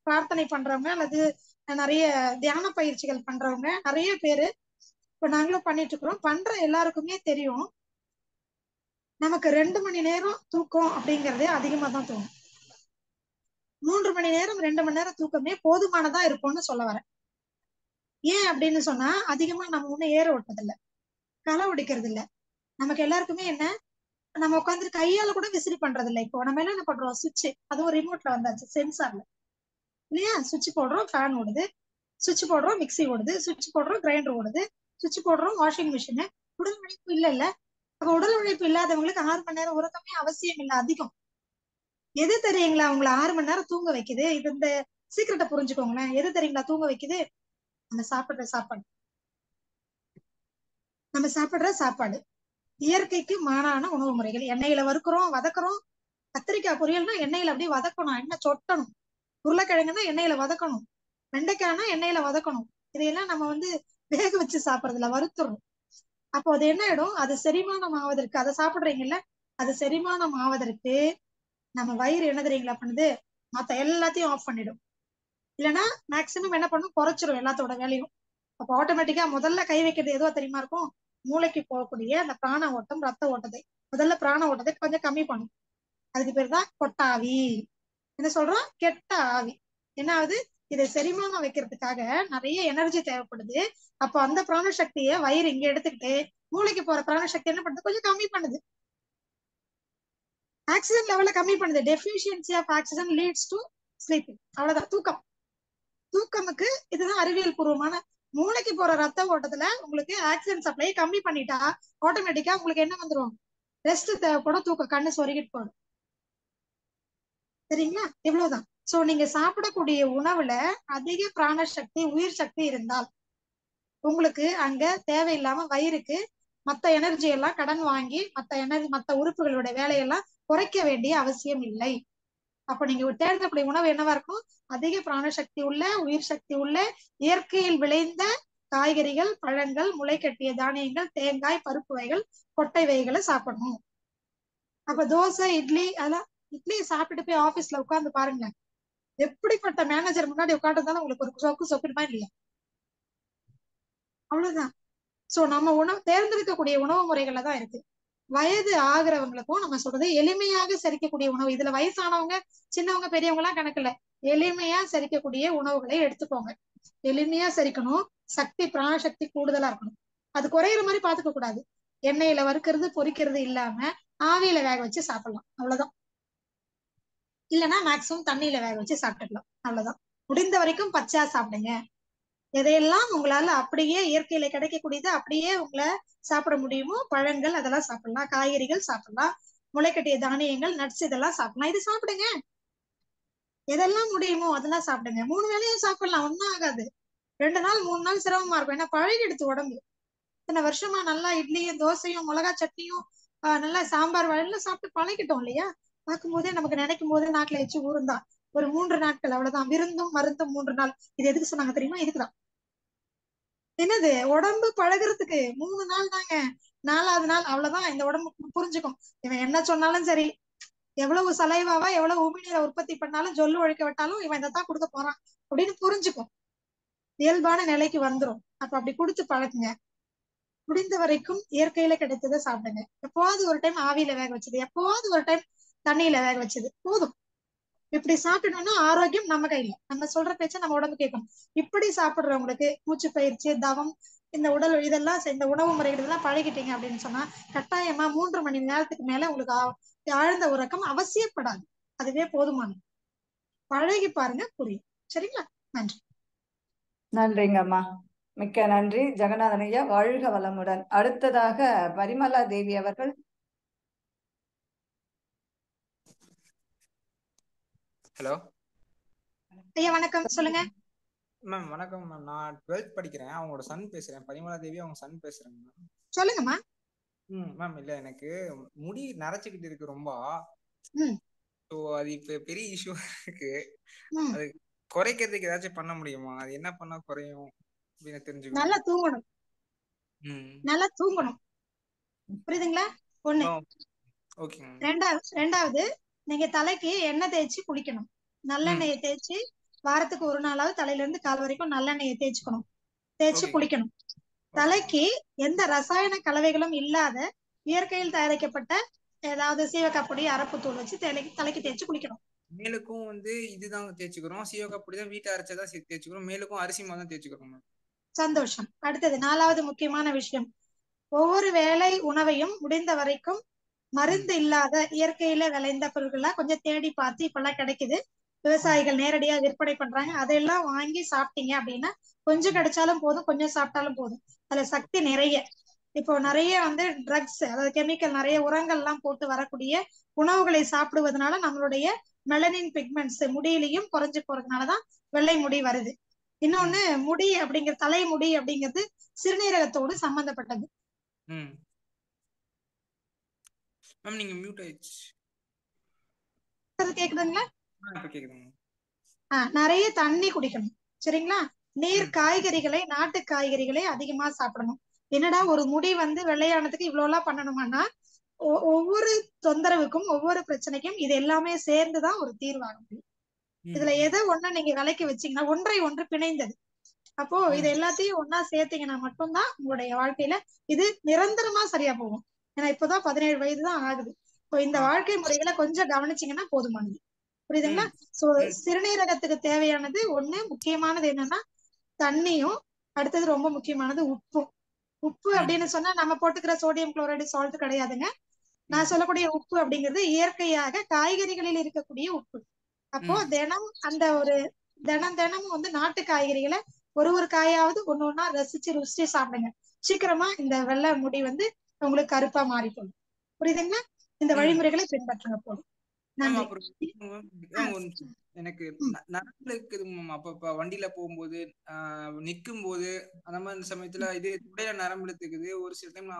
பிரார்த்தனை பண்றவங்க, அல்லது நிறைய தியான பயிற்சிகள் பண்றவங்க நிறைய பேரு, இப்ப நாங்களும் பண்ணிட்டு இருக்கிறோம், பண்ற எல்லாருக்குமே தெரியும், நமக்கு 2 மணி நேரம் தூக்கம் அப்படிங்கறதே அதிகமா தான் தோணும். 3 மணி நேரம் 2 மணி நேரம் தூக்கமே போதுமானதா இருக்கும்னு சொல்ல வரேன். ஏன் அப்படின்னு சொன்னா, அதிகமா நம்ம ஒண்ணு ஏற ஓட்டுறது இல்ல, களை ஒடிக்கிறது இல்ல. நமக்கு எல்லாருக்குமே என்ன, நம்ம உட்காந்து கையால கூட விசிறி பண்றது இல்லை. இப்போ நம்ம என்ன பண்றோம், சுவிட்ச் அதுவும் ரிமோட்ல வந்தாச்சு, சென்சார்ல இல்லையா? சுவிட்ச் போடுறோம், ஃபேன் ஓடுது, சுவிட்ச் போடுறோம், மிக்சி ஓடுது, சுவிட்ச் போடுறோம், கிரைண்டர் ஓடுது, சுவிட்ச் போடுறோம், வாஷிங் மிஷின். உடல் உழைப்பு இல்ல. அப்ப உடல் உழைப்பு இல்லாதவங்களுக்கு 6 மணி நேரம் உறக்கமே அவசியம் இல்லை, அதிகம். எது தெரியுங்களா உங்களை 6 மணி நேரம் தூங்க வைக்குது? இது இந்த சீக்கிரட்டை புரிஞ்சுக்கோங்களேன். எது தெரியுங்களா தூங்க வைக்குது? நம்ம சாப்பிடுற சாப்பாடு. நம்ம சாப்பிடுற சாப்பாடு இயற்கைக்கு மாறான உணவு முறைகள். எண்ணெயில வறுக்கிறோம், வதக்குறோம். கத்திரிக்காய் பொரியல்னா எண்ணெயில அப்படியே வதக்கணும், எண்ணெய் சொட்டணும். உருளைக்கிழங்குன்னா எண்ணெயில வதக்கணும், வெண்டைக்காய்னா எண்ணெயில வதக்கணும். இதையெல்லாம் நம்ம வேக வச்சு சாப்பிடறதுல வறுத்துறோம். அப்போ அது என்ன ஆயிடும், அது செரிமானம் ஆவதற்கு, அதை சாப்பிடுறீங்கல்ல, அது செரிமானம் ஆவதற்கு நம்ம வயிறு என்ன தெரியுங்களா பண்ணுது, மத்த எல்லாத்தையும் ஆஃப் பண்ணிடும். இல்லைன்னா மேக்சிமம் என்ன பண்ணும், குறைச்சிரும் எல்லாத்தோட வேலையும். அப்போ ஆட்டோமேட்டிக்கா முதல்ல கை வைக்கிறது எதுவா தெரியுமா இருக்கும், மூளைக்கு போகக்கூடிய அந்த பிராண ஓட்டம், ரத்த ஓட்டத்தை, முதல்ல பிராண ஓட்டத்தை கொஞ்சம் கம்மி பண்ணும். அதுக்கு பேர் தான் கொட்டாவி. என்ன சொல்றோம், கெட்ட ஆவி. என்ன ஆகுது, இதை செரிமானம் வைக்கிறதுக்காக நிறைய எனர்ஜி தேவைப்படுது. அப்போ அந்த பிராண சக்தியை வயிறு இங்க எடுத்துக்கிட்டு மூளைக்கு போற பிராண சக்தி என்ன பண்ணுது, கொஞ்சம் கம்மி பண்ணுது. ஆக்சிஜன் லெவல கம்மி பண்ணுது. Deficiency of oxygen leads to sleeping. அவ்வளவுதான், தூக்கம். தூக்கமுக்கு இதுதான் அறிவியல் பூர்வமான. மூளைக்கு போற ரத்த ஓட்டத்துல உங்களுக்கு ஆக்சிஜன் சப்ளை கம்மி பண்ணிட்டா ஆட்டோமேட்டிக்கா உங்களுக்கு என்ன வந்துடும், ரெஸ்ட் தேவைப்படும், தூக்கம், கண்ணு சொருகிட்டு போடும். சரிங்களா? இவ்வளவுதான். சோ நீங்க சாப்பிடக்கூடிய உணவுல அதிக பிராண சக்தி, உயிர் சக்தி இருந்தால் உங்களுக்கு அங்க தேவையில்லாம வயிறுக்கு மத்த எனர்ஜி எல்லாம் கடன் வாங்கி மத்த உறுப்புகளோட வேலையெல்லாம் குறைக்க வேண்டிய அவசியம் இல்லை. அப்ப நீங்க தேர்ந்தக்கூடிய உணவு என்னவா இருக்கும், அதிக பிராண சக்தி உள்ள, உயிர் சக்தி உள்ள, இயற்கையில் விளைந்த காய்கறிகள், பழங்கள், முளைக்கட்டிய தானியங்கள், தேங்காய், பருப்பு வகைகள், கொட்டை வகைகளை சாப்பிடணும். அப்ப தோசை, இட்லி, அதெல்லாம் இட்லி சாப்பிட்டு போய் ஆபீஸ்ல உட்கார்ந்து பாருங்க, எப்படிப்பட்ட மேனேஜர் முன்னாடி உட்காந்துருந்தாலும் உங்களுக்கு ஒரு சொக்குமா இல்லையா? அவ்வளவுதான். சோ நம்ம தேர்ந்தெடுக்கக்கூடிய உணவு முறைகள்ல தான் இருக்கு. வயது ஆகிறவங்களுக்கும் நம்ம சொல்றது எளிமையாக செரிக்கக்கூடிய உணவு. இதுல வயசானவங்க, சின்னவங்க, பெரியவங்க எல்லாம் கணக்குல, எளிமையா செரிக்கக்கூடிய உணவுகளை எடுத்துக்கோங்க. எளிமையா செரிக்கணும், சக்தி, பிராண சக்தி கூடுதலா இருக்கணும். அது குறையிற மாதிரி பாத்துக்க கூடாது. எண்ணெயில வறுக்கிறது, பொரிக்கிறது இல்லாம ஆவியில வேக வச்சு சாப்பிடலாம், அவ்வளவுதான். இல்லைன்னா மேக்சிமம் தண்ணியில வேக வச்சு சாப்பிட்டுக்கலாம், அவ்வளவுதான். முடிந்த வரைக்கும் பச்சையா சாப்பிடுங்க. எதையெல்லாம் உங்களால அப்படியே இயற்கையில கிடைக்கக்கூடியது அப்படியே உங்களை சாப்பிட முடியுமோ, பழங்கள் அதெல்லாம் சாப்பிடலாம், காய்கறிகள் சாப்பிடலாம், முளைக்கட்டிய தானியங்கள், நட்ஸ் இதெல்லாம் சாப்பிடலாம். இது சாப்பிடுங்க. எதெல்லாம் முடியுமோ அதெல்லாம் சாப்பிடுங்க. 3 வேளையும் சாப்பிடலாம், ஒன்னும் ஆகாது. 2 நாள் 3 நாள் சிரமமா இருக்கும், ஏன்னா பழகிடுச்சு உடம்பு. இத்தனை வருஷமா நல்லா இட்லியும் தோசையும் மிளகா சட்னியும் நல்லா சாம்பார் எல்லாம் சாப்பிட்டு பழகிட்டோம் இல்லையா? பார்க்கும் போதே நமக்கு நினைக்கும் போதே நாட்டுல வச்சு ஊருந்தான். ஒரு 3 நாட்கள் அவ்வளவுதான். விருந்தும் மருந்தும் 3 நாள். இது எதுக்கு சொன்னாங்க தெரியுமா? இதுக்குதான். என்னது, உடம்பு பழகுறதுக்கு 3 நாள் தாங்க. 4வது நாள் அவ்வளவுதான், இந்த உடம்பு புரிஞ்சுக்கும். இவன் என்ன சொன்னாலும் சரி, எவ்வளவு சலைவாவா, எவ்வளவு உமிழ்நீரை உற்பத்தி பண்ணாலும், ஜொல்லு ஒழிக்க விட்டாலும் இவன் இதைத்தான் கொடுக்க போறான் அப்படின்னு புரிஞ்சுக்கும். இயல்பான நிலைக்கு வந்துரும். அப்ப அப்படி கொடுத்து பழக்குங்க. முடிந்த வரைக்கும் இயற்கையில கிடைச்சதை சாப்பிடுங்க. எப்போவாது ஒரு டைம் ஆவியில வேக வச்சது, எப்போவாது ஒரு டைம் தண்ணியில வேக வச்சது போதும். இப்படி சாப்பிடணும்னா ஆரோக்கியம் நம்ம கையில. நம்ம சொல்ற பேச்ச நம்ம உடம்பு கேட்கணும். இப்படி சாப்பிடுறவங்களுக்கு மூச்சு பயிற்சி, தவம், இந்த உடல் இதெல்லாம் இந்த உணவு முறைகள் இதெல்லாம் பழகிட்டீங்க அப்படின்னு சொன்னா கட்டாயமா 3 மணி நேரத்துக்கு மேல உங்களுக்கு ஆழ்ந்த உறக்கம் அவசியப்படாது. அதுவே போதுமானது. பழகி பாருங்க, புரியும். சரிங்களா? நன்றி. நன்றிங்கம்மா, மிக்க நன்றி. ஜெகநாதன் ஐயா, வாழ்க வளமுடன். அடுத்ததாக பரிமலா தேவி அவர்கள். ஹலோ ஐயா வணக்கம், சொல்லுங்க. மேம். வணக்கம் மேம். நான் 12th படிக்கிறேன். அவங்களோட சன் பேசுறேன். பரிமலா தேவி அவங்க சன் பேசுறேங்க மேம். சொல்லுங்கம்மா. மேம், இல்ல எனக்கு முடி நரைச்சுக்கிட்டு இருக்கு ரொம்ப. ஸோ அது இப்ப பெரிய இஷ்யூ இருக்கு. அது குறைக்கிறதுக்கு ஏதாச்சும் பண்ண முடியுமா? அது என்ன பண்ணா குறையும் அப்படின்னு தெரிஞ்சுக்கணும். நல்லா தூங்கணும். நல்லா தூங்கணும், புரியுதுங்களா? ஒண்ணு. ரெண்டாவது நீங்க தலைக்கு எண்ணெய் தேய்ச்சி குளிக்கணும். நல்லெண்ணெயை தேய்ச்சி வாரத்துக்கு 1 நாளாவது தலையில இருந்து கால் வரைக்கும் நல்லெண்ணெயை தேய்ச்சிக்கணும். தேய்ச்சி குளிக்கணும். தலைக்கு எந்த ரசாயன கலவைகளும் இல்லாத இயற்கையில் தயாரிக்கப்பட்ட ஏதாவது சீவக்காப்பொடி, அரப்புத்தூள் வச்சு தலைக்கு தேய்ச்சி குளிக்கணும். மேலுக்கும் இதுதான் தேய்ச்சிக்கிறோம். சீவக்காப்பொடி தான் வீட்டை அரைச்சதான் தேய்ச்சிக்கிறோம். மேலுக்கும் அரிசி மாவு தான் தேய்ச்சிக்கிறோம். சந்தோஷம். அடுத்தது 4வது முக்கியமான விஷயம், ஒவ்வொரு வேளை உணவையும் முடிந்த வரைக்கும் மருந்து இல்லாத இயற்கையில விளைந்த பொருட்கள்லாம் கொஞ்சம் தேடி பார்த்து இப்பெல்லாம் கிடைக்குது. விவசாயிகள் நேரடியா விற்பனை பண்றாங்க. அதெல்லாம் வாங்கி சாப்பிட்டீங்க அப்படின்னா கொஞ்சம் கிடைச்சாலும் போதும், கொஞ்சம் சாப்பிட்டாலும் போதும். அதுல சக்தி நிறைய. இப்போ நிறைய வந்து ட்ரக்ஸ், அதாவது கெமிக்கல், நிறைய உரங்கள் எல்லாம் போட்டு வரக்கூடிய உணவுகளை சாப்பிடுவதனால நம்மளுடைய மெலனின் பிக்மெண்ட்ஸ் முடியிலையும் குறைஞ்சு போறதுனாலதான் வெள்ளை முடி வருது. இன்னொன்னு, முடி அப்படிங்கிற தலைமுடி அப்படிங்கிறது சிறுநீரகத்தோடு சம்பந்தப்பட்டது. மேம் நீங்க மியூட் ஆயிடுச்சு. கேக்குதுங்களா? இப்ப கேக்குதுங்க. நிறைய தண்ணி குடிக்கணும். சரிங்களா? நீர் காய்கறிகளை, நாட்டு காய்கறிகளை அதிகமா சாப்பிடணும். என்னடா ஒரு முடி வந்து வெள்ளையானதுக்கு இவ்வளவு எல்லாம் பண்ணணுமானா, ஒவ்வொரு தொந்தரவுக்கும் ஒவ்வொரு பிரச்சனைக்கும் இது எல்லாமே சேர்ந்துதான் ஒரு தீர்வாக முடியும். இதுல எதை ஒண்ணு நீங்க விலைக்கு வச்சீங்கன்னா ஒன்றை ஒன்று பிணைந்தது. அப்போ இது எல்லாத்தையும் ஒன்னா சேர்த்தீங்கன்னா மட்டும்தான் உங்களுடைய வாழ்க்கையில இது நிரந்தரமா சரியா போகும். ஏன்னா இப்பதான் 17 வயது தான் ஆகுது. இப்போ இந்த வாழ்க்கை முறைகளை கொஞ்சம் கவனிச்சீங்கன்னா போதுமானது. புரியுதுங்களா? சோ சிறுநீரகத்துக்கு தேவையானது ஒண்ணு, முக்கியமானது என்னன்னா தண்ணியும், அடுத்தது ரொம்ப முக்கியமானது உப்பும். உப்பு அப்படின்னு சொன்னா நம்ம போட்டுக்கிற சோடியம் குளோரைடு சால்ட் கிடையாதுங்க. நான் சொல்லக்கூடிய உப்பு அப்படிங்கிறது இயற்கையாக காய்கறிகளில் இருக்கக்கூடிய உப்பு. அப்போ தினமும் வந்து நாட்டு காய்கறிகளை ஒரு காயாவது ஒண்ணா ரசிச்சு ருசிச்சு சாப்பிடுங்க. சீக்கிரமா இந்த வெள்ளை முடி வந்து உங்களுக்கு கருப்பா மாறி போகும். புரியுதுங்களா? இந்த வழிமுறைகளை பின்பற்றுங்க போதும். எனக்கு நரம்புல இருக்குது அப்ப வண்டியில போகும்போது நிக்கும் போது அந்த மாதிரி சமயத்துல இது உடைய நரம்பு இழுத்துக்குது. ஒரு சில டைம்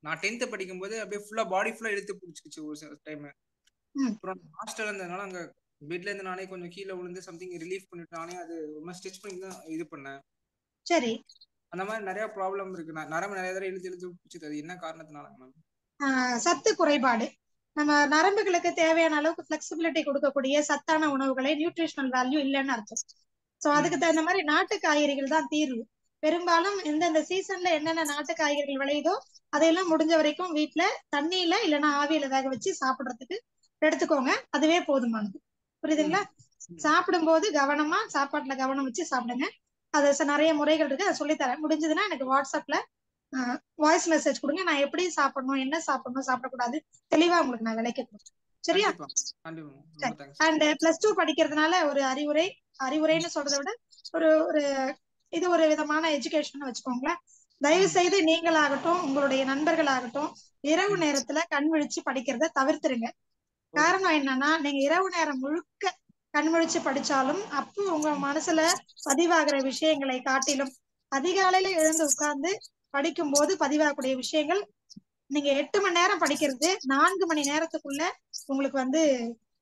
நான் 10th படிக்கும் போது அப்படியே ஃபுல்லா பாடி ஃபுல்லா இழுத்து பிடிச்சிக்கிச்சு ஒரு சில டைம். அப்புறம் ஹாஸ்டல் இருந்ததுனால அங்க பெட்ல இருந்து நானே கொஞ்சம் கீழே விழுந்து சம்திங் ரிலீஃப் பண்ணிட்டு நானே அது ரொம்ப ஸ்டிச் பண்ணி தான் இது பண்ணேன். சரி. அந்த மாதிரி நிறைய ப்ராப்ளம் இருக்கு. நரம்பு நிறைய தடவை இழுத்து பிடிச்சது. அது என்ன காரணத்தினால மேம்? சத்து குறைபாடு. நம்ம நரம்புகளுக்கு தேவையான அளவுக்கு பிளெக்சிபிலிட்டி கொடுக்கக்கூடிய சத்தான உணவுகளை, நியூட்ரிஷனல் வேல்யூ இல்லைன்னு அர்த்தம். சோ அதுக்கு தகுந்த மாதிரி நாட்டு காய்கறிகள் தான் தீர்வு. பெரும்பாலும் எந்தெந்த சீசன்ல என்னென்ன நாட்டு காய்கறிகள் விளையுதோ அதையெல்லாம் முடிஞ்ச வரைக்கும் வீட்டுல தண்ணியில இல்லைன்னா ஆவியில வேக வச்சு சாப்பிடுறதுக்கு எடுத்துக்கோங்க. அதுவே போதுமானது. புரியுதுங்களா? சாப்பிடும் போது கவனமா சாப்பாட்டுல கவனம் வச்சு சாப்பிடுங்க. அது நிறைய முறைகள் இருக்கு, அதை சொல்லித்தரேன். முடிஞ்சதுன்னா எனக்கு வாட்ஸ்அப்ல வாய்ஸ் மெசேஜ் கொடுங்க. நான் எப்படி சாப்பிடணும், என்ன சாப்பிடணும், சாப்பிடக்கூடாது தெளிவா உங்களுக்கு நான் விளக்கி கொடுத்தேன். சரியா? அண்ட் +2 படிக்கிறதுனால ஒரு அறிவுரைன்னு சொல்றதை விட இது ஒரு விதமான எஜுகேஷன் வச்சுக்கோங்களேன். தயவு செய்து நீங்களாகட்டும், உங்களுடைய நண்பர்களாகட்டும், இரவு நேரத்துல கண் விழிச்சு படிக்கிறத தவிர்த்துருங்க. காரணம் என்னன்னா, நீங்க இரவு நேரம் முழுக்க கண் விழிச்சு படிச்சாலும் அப்போ உங்க மனசுல பதிவாகிற விஷயங்களை காட்டிலும் அதிகாலையில எழுந்து உட்கார்ந்து படிக்கும் போது பதிவாகக்கூடிய விஷயங்கள், நீங்க 8 மணி நேரம் படிக்கிறது 4 மணி நேரத்துக்குள்ள உங்களுக்கு வந்து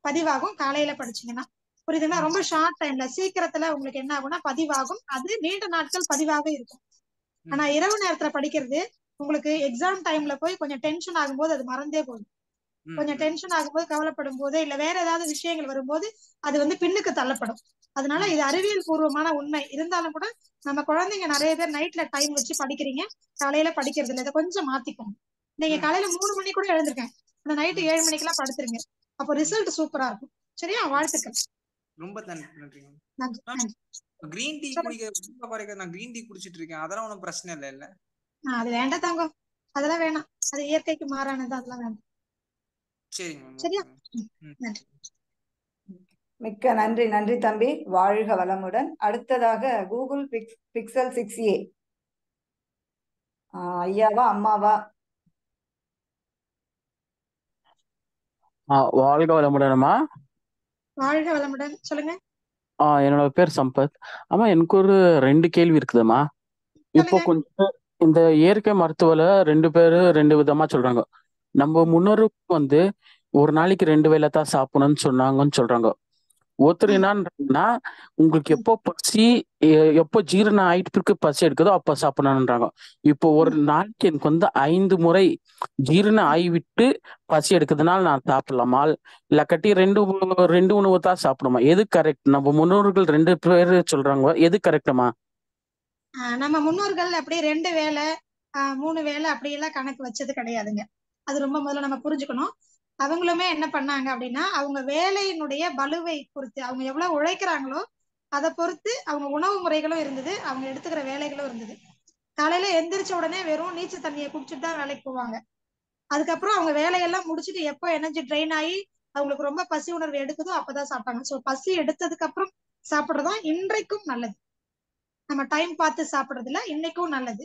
பதிவாகும் காலையில படிச்சீங்கன்னா. புரியுதுங்களா? ரொம்ப ஷார்ட் டைம்ல சீக்கிரத்துல உங்களுக்கு என்ன ஆகும்னா பதிவாகும். அது நீண்ட நாட்கள் பதிவாக இருக்கும். ஆனா இரவு நேரத்துல படிக்கிறது உங்களுக்கு எக்ஸாம் டைம்ல போய் கொஞ்சம் டென்ஷன் ஆகும்போது அது மறந்தே போகும். கொஞ்சம் டென்ஷன் ஆகும்போது, கவலைப்படும் போது, இல்ல வேற ஏதாவது விஷயங்கள் வரும்போது அது வந்து பின்னுக்கு தள்ளப்படும். அதனால இது அறிவியல் பூர்வமான உண்மை இருந்தாலும் கூட நம்ம குழந்தைங்க நிறைய பேர் நைட்ல டைம் வச்சு படிக்கிறீங்க, காலையில படிக்கிறது இல்லை. இதை கொஞ்சம் மாத்திக்கோங்க. நீங்க காலையில 3 மணி கூட எழுந்திருக்கேன், அந்த நைட்டு 7 மணிக்கெல்லாம் படுத்துருங்க. அப்போ ரிசல்ட் சூப்பரா இருக்கும். சரியா? வாழ்த்துக்கள். ரொம்ப நன்றி. கிரீன் டீ குடிக்க நான் கிரீன் டீ குடிச்சிட்டு இருக்கேன். அதெல்லாம் ஒன்றும் பிரச்சனை இல்ல? அது வேண்டாம் தாங்க, அதெல்லாம் வேணாம். அது இயற்கைக்கு மாறானது, அதெல்லாம் வேண்டாம். சரியா? நன்றி. மிக்க நன்றி. நன்றி தம்பி. வாழ்க வளமுடன். அடுத்ததாக கூகுள் பிக்சல் 6a ஐயாவா அம்மாவா? வாழ்க வளமுடன்மா. வாழ்க வளமுடன். சொல்லுங்க. என்னோட பேர் சம்பத். ஆமா, எனக்கு ஒரு 2 கேள்வி இருக்குதுமா. இப்போ கொஞ்சம் இந்த இயற்கை மருத்துவல 2 பேரு 2 விதமா சொல்றாங்க. நம்ம முன்னோருக்கு வந்து ஒரு நாளைக்கு 2 வேளை தான் சாப்பிடணும்னு சொன்னாங்கன்னு சொல்றாங்க. ஒருத்தர் என்னன்னா, உங்களுக்கு எப்போ பசி, எப்போ ஜீரணம் ஆயிட்டு பசி எடுக்குதோ அப்ப சாப்பிடணும்ன்றாங்க. இப்போ ஒரு நாளைக்கு எனக்கு வந்து 5 முறை ஜீரணம் ஆகிவிட்டு பசி எடுக்குதுனால நான் சாப்பிடலாமா, இல்ல கட்டி 2 உணவு தான் சாப்பிடுமா? எது கரெக்ட்? நம்ம முன்னோர்கள் 2 பேரு சொல்றாங்க, எது கரெக்டுமா? நம்ம முன்னோர்கள் அப்படி 2 வேளை 3 வேளை அப்படியெல்லாம் கணக்கு வச்சது கிடையாதுங்க. அது ரொம்ப முதல்ல நம்ம புரிஞ்சுக்கணும். அவங்களுமே என்ன பண்ணாங்க அப்படின்னா, அவங்க வேலையினுடைய பலுவை பொறுத்து, அவங்க எவ்வளவு உழைக்கிறாங்களோ அதை பொறுத்து அவங்க உணவு முறைகளும் இருந்தது, அவங்க எடுத்துக்கிற வேலைகளும் இருந்தது. காலையில எந்திரிச்ச உடனே வெறும் நீச்சல் தண்ணியை குடிச்சுட்டு தான் வேலைக்கு போவாங்க. அதுக்கப்புறம் அவங்க வேலையெல்லாம் முடிச்சுட்டு எப்போ எனர்ஜி ட்ரெயின் ஆகி அவங்களுக்கு ரொம்ப பசி உணர்வு எடுக்குதோ அப்பதான் சாப்பிட்டாங்க. ஸோ பசி எடுத்ததுக்கு அப்புறம் சாப்பிட்றதா இன்றைக்கும் நல்லது. நம்ம டைம் பார்த்து சாப்பிடுறதுல இன்னைக்கும் நல்லது.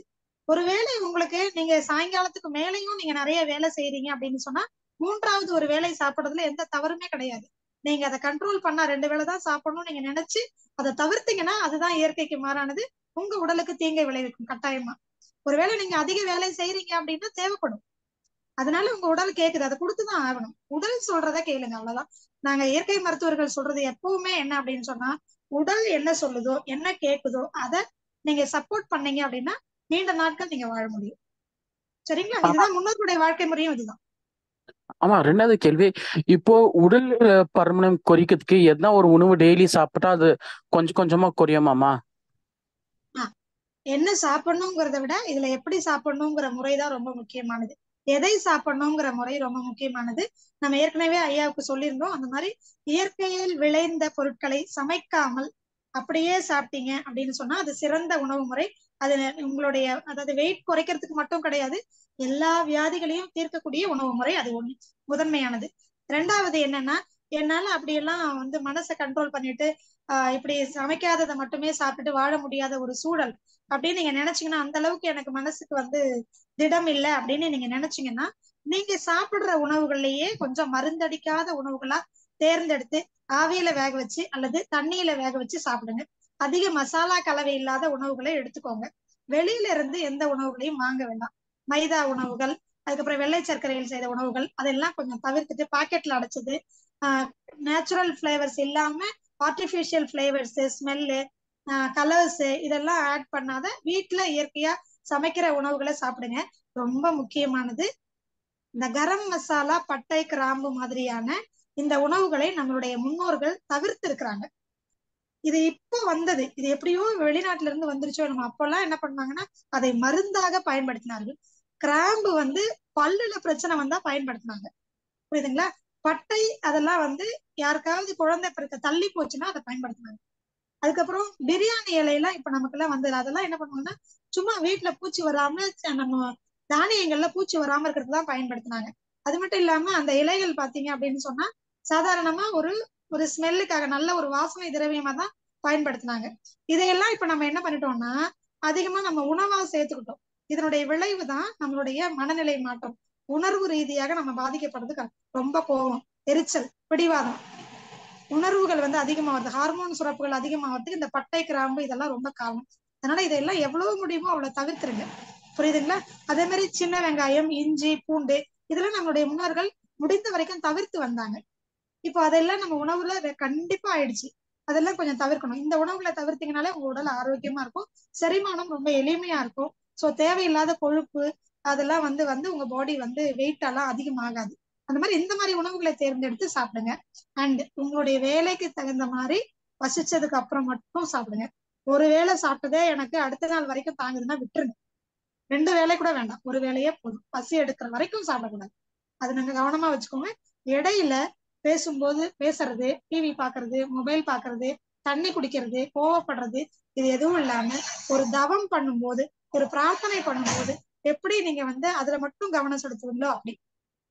ஒருவேளை உங்களுக்கு நீங்க சாயங்காலத்துக்கு மேலையும் நீங்க நிறைய வேலை செய்யறீங்க அப்படின்னு சொன்னா 3வது ஒரு வேலை சாப்பிடுறதுல எந்த தவறுமே கிடையாது. நீங்க அதை கண்ட்ரோல் பண்ணா 2 வேளை தான் சாப்பிடணும் நீங்க நினைச்சு அதை தவிர்த்தீங்கன்னா அதுதான் இயற்கைக்கு மாறானது. உங்க உடலுக்கு தீங்கை விளைவிக்கும் கட்டாயமா. ஒருவேளை நீங்க அதிக வேலை செய்யறீங்க அப்படின்னா தேவைப்படும், அதனால உங்க உடல் கேக்குது, அதை கொடுத்துதான் ஆகணும். உடல் சொல்றதை கேளுங்க, அவ்வளவுதான். நாங்க இயற்கை மருத்துவர்கள் சொல்றது எப்பவுமே என்ன அப்படின்னு சொன்னா, உடல் என்ன சொல்லுதோ என்ன கேக்குதோ அதை நீங்க சப்போர்ட் பண்ணீங்க அப்படின்னா நீண்ட நாட்கள் நீங்க வாழ முடியும். சரிங்களா? இதுதான் முன்னோர்களுடைய வாழ்க்கை முறையும் இதுதான். ஆமா, 2வது கேள்வி, இப்போ உடல் பருமனம் குறைக்கிறதுக்கு எதனா ஒரு உணவு டெய்லி சாப்பிட்டா அது கொஞ்சம் கொஞ்சமா குறையுமாமா? என்ன சாப்பிடணுங்கிறத விட இதுல எப்படி சாப்பிடணுங்கிற முறைதான் ரொம்ப முக்கியமானது. எதை சாப்பிடணுங்கிற முறை ரொம்ப முக்கியமானது. நம்ம ஏற்கனவே ஐயாவுக்கு சொல்லியிருந்தோம், அந்த மாதிரி இயற்கையில் விளைந்த பொருட்களை சமைக்காமல் அப்படியே சாப்பிட்டீங்க அப்படின்னு சொன்னா அது சிறந்த உணவு முறை. அது உங்களுடைய அதாவது வெயிட் குறைக்கிறதுக்கு மட்டும் கிடையாது, எல்லா வியாதிகளையும் தீர்க்கக்கூடிய உணவு முறை. அது ஒண்ணு முதன்மையானது. 2வது என்னன்னா, என்னால அப்படியெல்லாம் வந்து மனசை கண்ட்ரோல் பண்ணிட்டு இப்படி சமைக்காததை மட்டுமே சாப்பிட்டு வாழ முடியாத ஒரு சூழல் அப்படின்னு நீங்க நினைச்சீங்கன்னா, அந்த அளவுக்கு எனக்கு மனசுக்கு வந்து திடம் இல்லை அப்படின்னு நீங்க நினைச்சீங்கன்னா, நீங்க சாப்பிடுற உணவுகள்லயே கொஞ்சம் மருந்தடிக்காத உணவுகளா தேர்ந்தெடுத்து ஆவியில வேக வச்சு அல்லது தண்ணியில வேக வச்சு சாப்பிடுங்க. அதிக மசாலா கலவை இல்லாத உணவுகளை எடுத்துக்கோங்க. வெளியில இருந்து எந்த உணவுகளையும் வாங்க வேண்டாம். மைதா உணவுகள், அதுக்கப்புறம் வெள்ளை சர்க்கரையில் செய்த உணவுகள் அதெல்லாம் கொஞ்சம் தவிர்த்துட்டு பாக்கெட்ல அடைச்சது, நேச்சுரல் பிளேவர்ஸ் இல்லாம ஆர்டிபிஷியல் பிளேவர்ஸ், ஸ்மெல்லு, கலர்ஸ் இதெல்லாம் ஆட் பண்ணாத வீட்டுல இயற்கையா சமைக்கிற உணவுகளை சாப்பிடுங்க. ரொம்ப முக்கியமானது, இந்த கரம் மசாலா, பட்டை, கிராம்பு மாதிரியான இந்த உணவுகளை நம்மளுடைய முன்னோர்கள் தவிர்த்து இருக்கிறாங்க. இது இப்போ வந்தது, இது எப்படியோ வெளிநாட்டுல இருந்து வந்துருச்சோ நம்ம. அப்பெல்லாம் என்ன பண்ணாங்கன்னா அதை மருந்தாக பயன்படுத்தினார்கள். கிராம்பு வந்து பல்லுல பிரச்சனை வந்தா பயன்படுத்தினாங்க, புரியுதுங்களா? பட்டை அதெல்லாம் வந்து யாருக்காவது குழந்தை பிறக்க தள்ளி போச்சுன்னா அதை பயன்படுத்தினாங்க. அதுக்கப்புறம் பிரியாணி இலையெல்லாம் இப்ப நமக்கு எல்லாம் வந்தது, அதெல்லாம் என்ன பண்ணுவாங்கன்னா சும்மா வீட்டுல பூச்சி வராம நம்ம தானியங்கள்ல பூச்சி வராம இருக்கிறது தான் பயன்படுத்தினாங்க. அது மட்டும் இல்லாம அந்த இலைகள் பாத்தீங்க அப்படின்னு சொன்னா சாதாரணமா ஒரு ஒரு ஸ்மெல்லுக்காக நல்ல ஒரு வாசனை திரவியமா தான் பயன்படுத்தினாங்க. இதையெல்லாம் இப்ப நம்ம என்ன பண்ணிட்டோம்னா அதிகமா நம்ம உணவா சேர்த்துக்கிட்டோம். இதனுடைய விளைவு தான் நம்மளுடைய மனநிலை மாற்றம். உணர்வு ரீதியாக நம்ம பாதிக்கப்படுறது, ரொம்ப கோபம், எரிச்சல், பிடிவாதம், உணர்வுகள் வந்து அதிகமாகுது, ஹார்மோன் சுரப்புகள் அதிகமாகிறதுக்கு இந்த பட்டை, கிராம்பு இதெல்லாம் ரொம்ப காரணம். அதனால இதெல்லாம் எவ்வளவு முடியுமோ அவ்வளவு தவிர்த்துருங்க, புரியுதுங்களா? அதே மாதிரி சின்ன வெங்காயம், இஞ்சி, பூண்டு இதெல்லாம் நம்மளுடைய முன்னோர்கள் முடிந்த வரைக்கும் தவிர்த்து வந்தாங்க. இப்போ அதெல்லாம் நம்ம உணவுல கண்டிப்பா ஆயிடுச்சு. அதெல்லாம் கொஞ்சம் தவிர்க்கணும். இந்த உணவுகளை தவிர்த்தீங்கனாலே உங்க உடல் ஆரோக்கியமா இருக்கும், செரிமானம் ரொம்ப எளிமையா இருக்கும். சோ தேவையில்லாத கொழுப்பு அதெல்லாம் வந்து வந்து உங்க பாடி வந்து வெயிட் எல்லாம் அதிகமாகாது. அந்த மாதிரி இந்த மாதிரி உணவுகளை தேர்ந்தெடுத்து சாப்பிடுங்க. அண்ட் உங்களுடைய வேலைக்கு தகுந்த மாதிரி பசிச்சதுக்கு அப்புறம் மட்டும் சாப்பிடுங்க. ஒரு வேளை சாப்பிட்டதே எனக்கு அடுத்த நாள் வரைக்கும் தாங்குதுன்னா விட்டுருங்க. 2 வேளை கூட வேண்டாம், ஒரு வேளையே போதும். பசி எடுக்கிற வரைக்கும் சாப்பிடக்கூடாது, அது நாங்க கவனமா வச்சுக்கோங்க. இடையில பேசும்போது பேசுறது, டிவி பாக்குறது, மொபைல் பாக்குறது, தண்ணி குடிக்கிறது, கோவப்படுறது இது எதுவும் இல்லாம ஒரு தவம் பண்ணும்போது, ஒரு பிரார்த்தனை பண்ணும்போது எப்படி நீங்க வந்து அதுல மட்டும் கவனம் செலுத்துவீங்களோ அப்படி.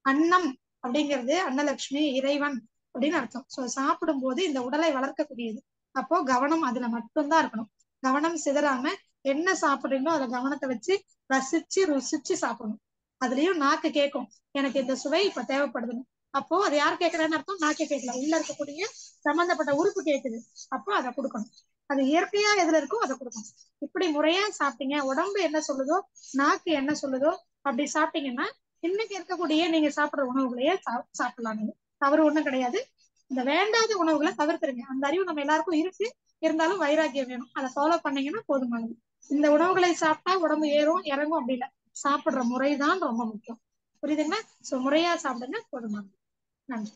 அன்னம் அப்படிங்கிறது அன்னலட்சுமி, இறைவன் அப்படின்னு அர்த்தம். சோ சாப்பிடும் போது இந்த உடலை வளர்க்கக்கூடியது. அப்போ கவனம் அதுல மட்டும்தான் இருக்கணும். கவனம் சிதறாம என்ன சாப்பிடுறீங்களோ அதுல கவனத்தை வச்சு ரசிச்சு ருசிச்சு சாப்பிடணும். அதுலயும் நாக்கு கேட்கும், எனக்கு இந்த சுவை இப்ப தேவைப்படுதுன்னு. அப்போ அது யார் கேட்கறான்னு அர்த்தம், நாக்கு கேட்கல, உள்ள இருக்கக்கூடிய சம்பந்தப்பட்ட உறுப்பு கேட்குது. அப்போ அதை கொடுக்கணும். அது இயற்கையா எதுல இருக்கோ அதை கொடுக்கணும். இப்படி முறையா சாப்பிட்டீங்க, உடம்பு என்ன சொல்லுதோ நாக்கு என்ன சொல்லுதோ அப்படி சாப்பிட்டீங்கன்னா இன்னைக்கு இருக்கக்கூடிய நீங்க சாப்பிடுற உணவுகளையே சாப்பிடலாம். நீங்க தவறு ஒண்ணும் கிடையாது. இந்த வேண்டாத உணவுகளை தவிர்த்துருங்க. அந்த அறிவு நம்ம எல்லாருக்கும் இருக்கு, இருந்தாலும் வைராக்கியம் வேணும். அதை ஃபாலோ பண்ணீங்கன்னா போதுமானது. இந்த உணவுகளை சாப்பிட்டா உடம்பு ஏறும் இறங்கும் அப்படி இல்லை, சாப்பிடுற முறைதான் ரொம்ப முக்கியம், புரியுதுங்களா? சோ முறையா சாப்பிடுங்க, போதுமானது. நன்றி.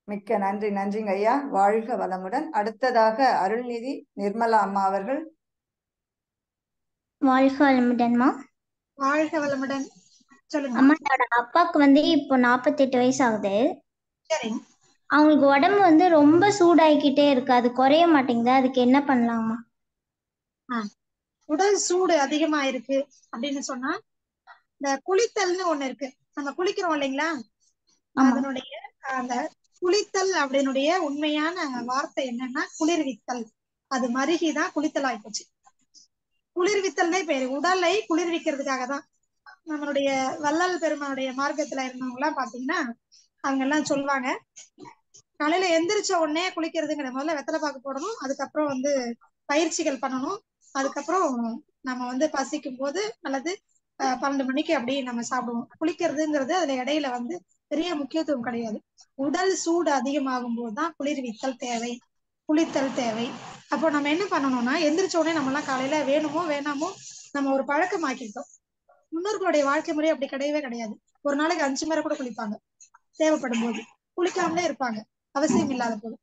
மிக்க நன்றி. நன்றிங்க ஐயா, வாழ்க வளமுடன். அடுத்ததாக அருள்நிதி நிர்மலா அம்மா அவர்கள். வாழ்க வளமுடன்மா. வாழ்க வளமுடன். சொல்லுங்க அம்மா, என்னோட அப்பாவுக்கு வந்து இப்போ 48 வயசு ஆகுது. சரி. அவங்களுக்கு உடம்பு வந்து ரொம்ப சூடாகிக்கிட்டே இருக்கு, அது குறைய மாட்டேங்குது, அதுக்கு என்ன பண்ணலாமா? உடல் சூடு அதிகமா இருக்கு அப்படின்னு சொன்னா இந்த குளித்தல்னு ஒண்ணு இருக்கு. நம்ம குளிக்கிறோம் இல்லைங்களா, ஆமா. அதனுடைய அந்த குளித்தல் அப்படின்னுடைய உண்மையான வார்த்தை என்னன்னா குளிர்வித்தல். அது மருகிதான் குளித்தல் ஆயிப்போச்சு. குளிர்வித்தல்னே பேரு. உடலை குளிர்விக்கிறதுக்காக தான். நம்மளுடைய வள்ளல் பெருமானுடைய மார்க்கத்துல இருந்தவங்க எல்லாம் பாத்தீங்கன்னா அவங்க எல்லாம் சொல்லுவாங்க, காலையில எந்திரிச்ச உடனே குளிக்கிறதுங்கிற முதல்ல வெத்தலை பாக்கு போடணும், அதுக்கப்புறம் வந்து பயிற்சிகள் பண்ணணும், அதுக்கப்புறம் நம்ம வந்து பசிக்கும் போது அல்லது 12 மணிக்கு அப்படி நம்ம சாப்பிடுவோம். குளிக்கிறதுங்கிறது அதுல இடையில வந்து பெரிய முக்கியத்துவம் கிடையாது. உடல் சூடு அதிகமாகும் போதுதான் குளிர்வித்தல் தேவை, குளித்தல் தேவை. அப்போ நம்ம என்ன பண்ணணும்னா எந்திரிச்ச உடனே நம்ம எல்லாம் காலையில வேணுமோ வேணாமோ நம்ம ஒரு பழக்கமாக்கிட்டோம். முன்னோர்களுடைய வாழ்க்கை முறை அப்படி கிடையவே கிடையாது. ஒரு நாளைக்கு 5 முறை கூட குளிப்பாங்க தேவைப்படும் போது, குளிக்காமலே இருப்பாங்க அவசியம் இல்லாத போது.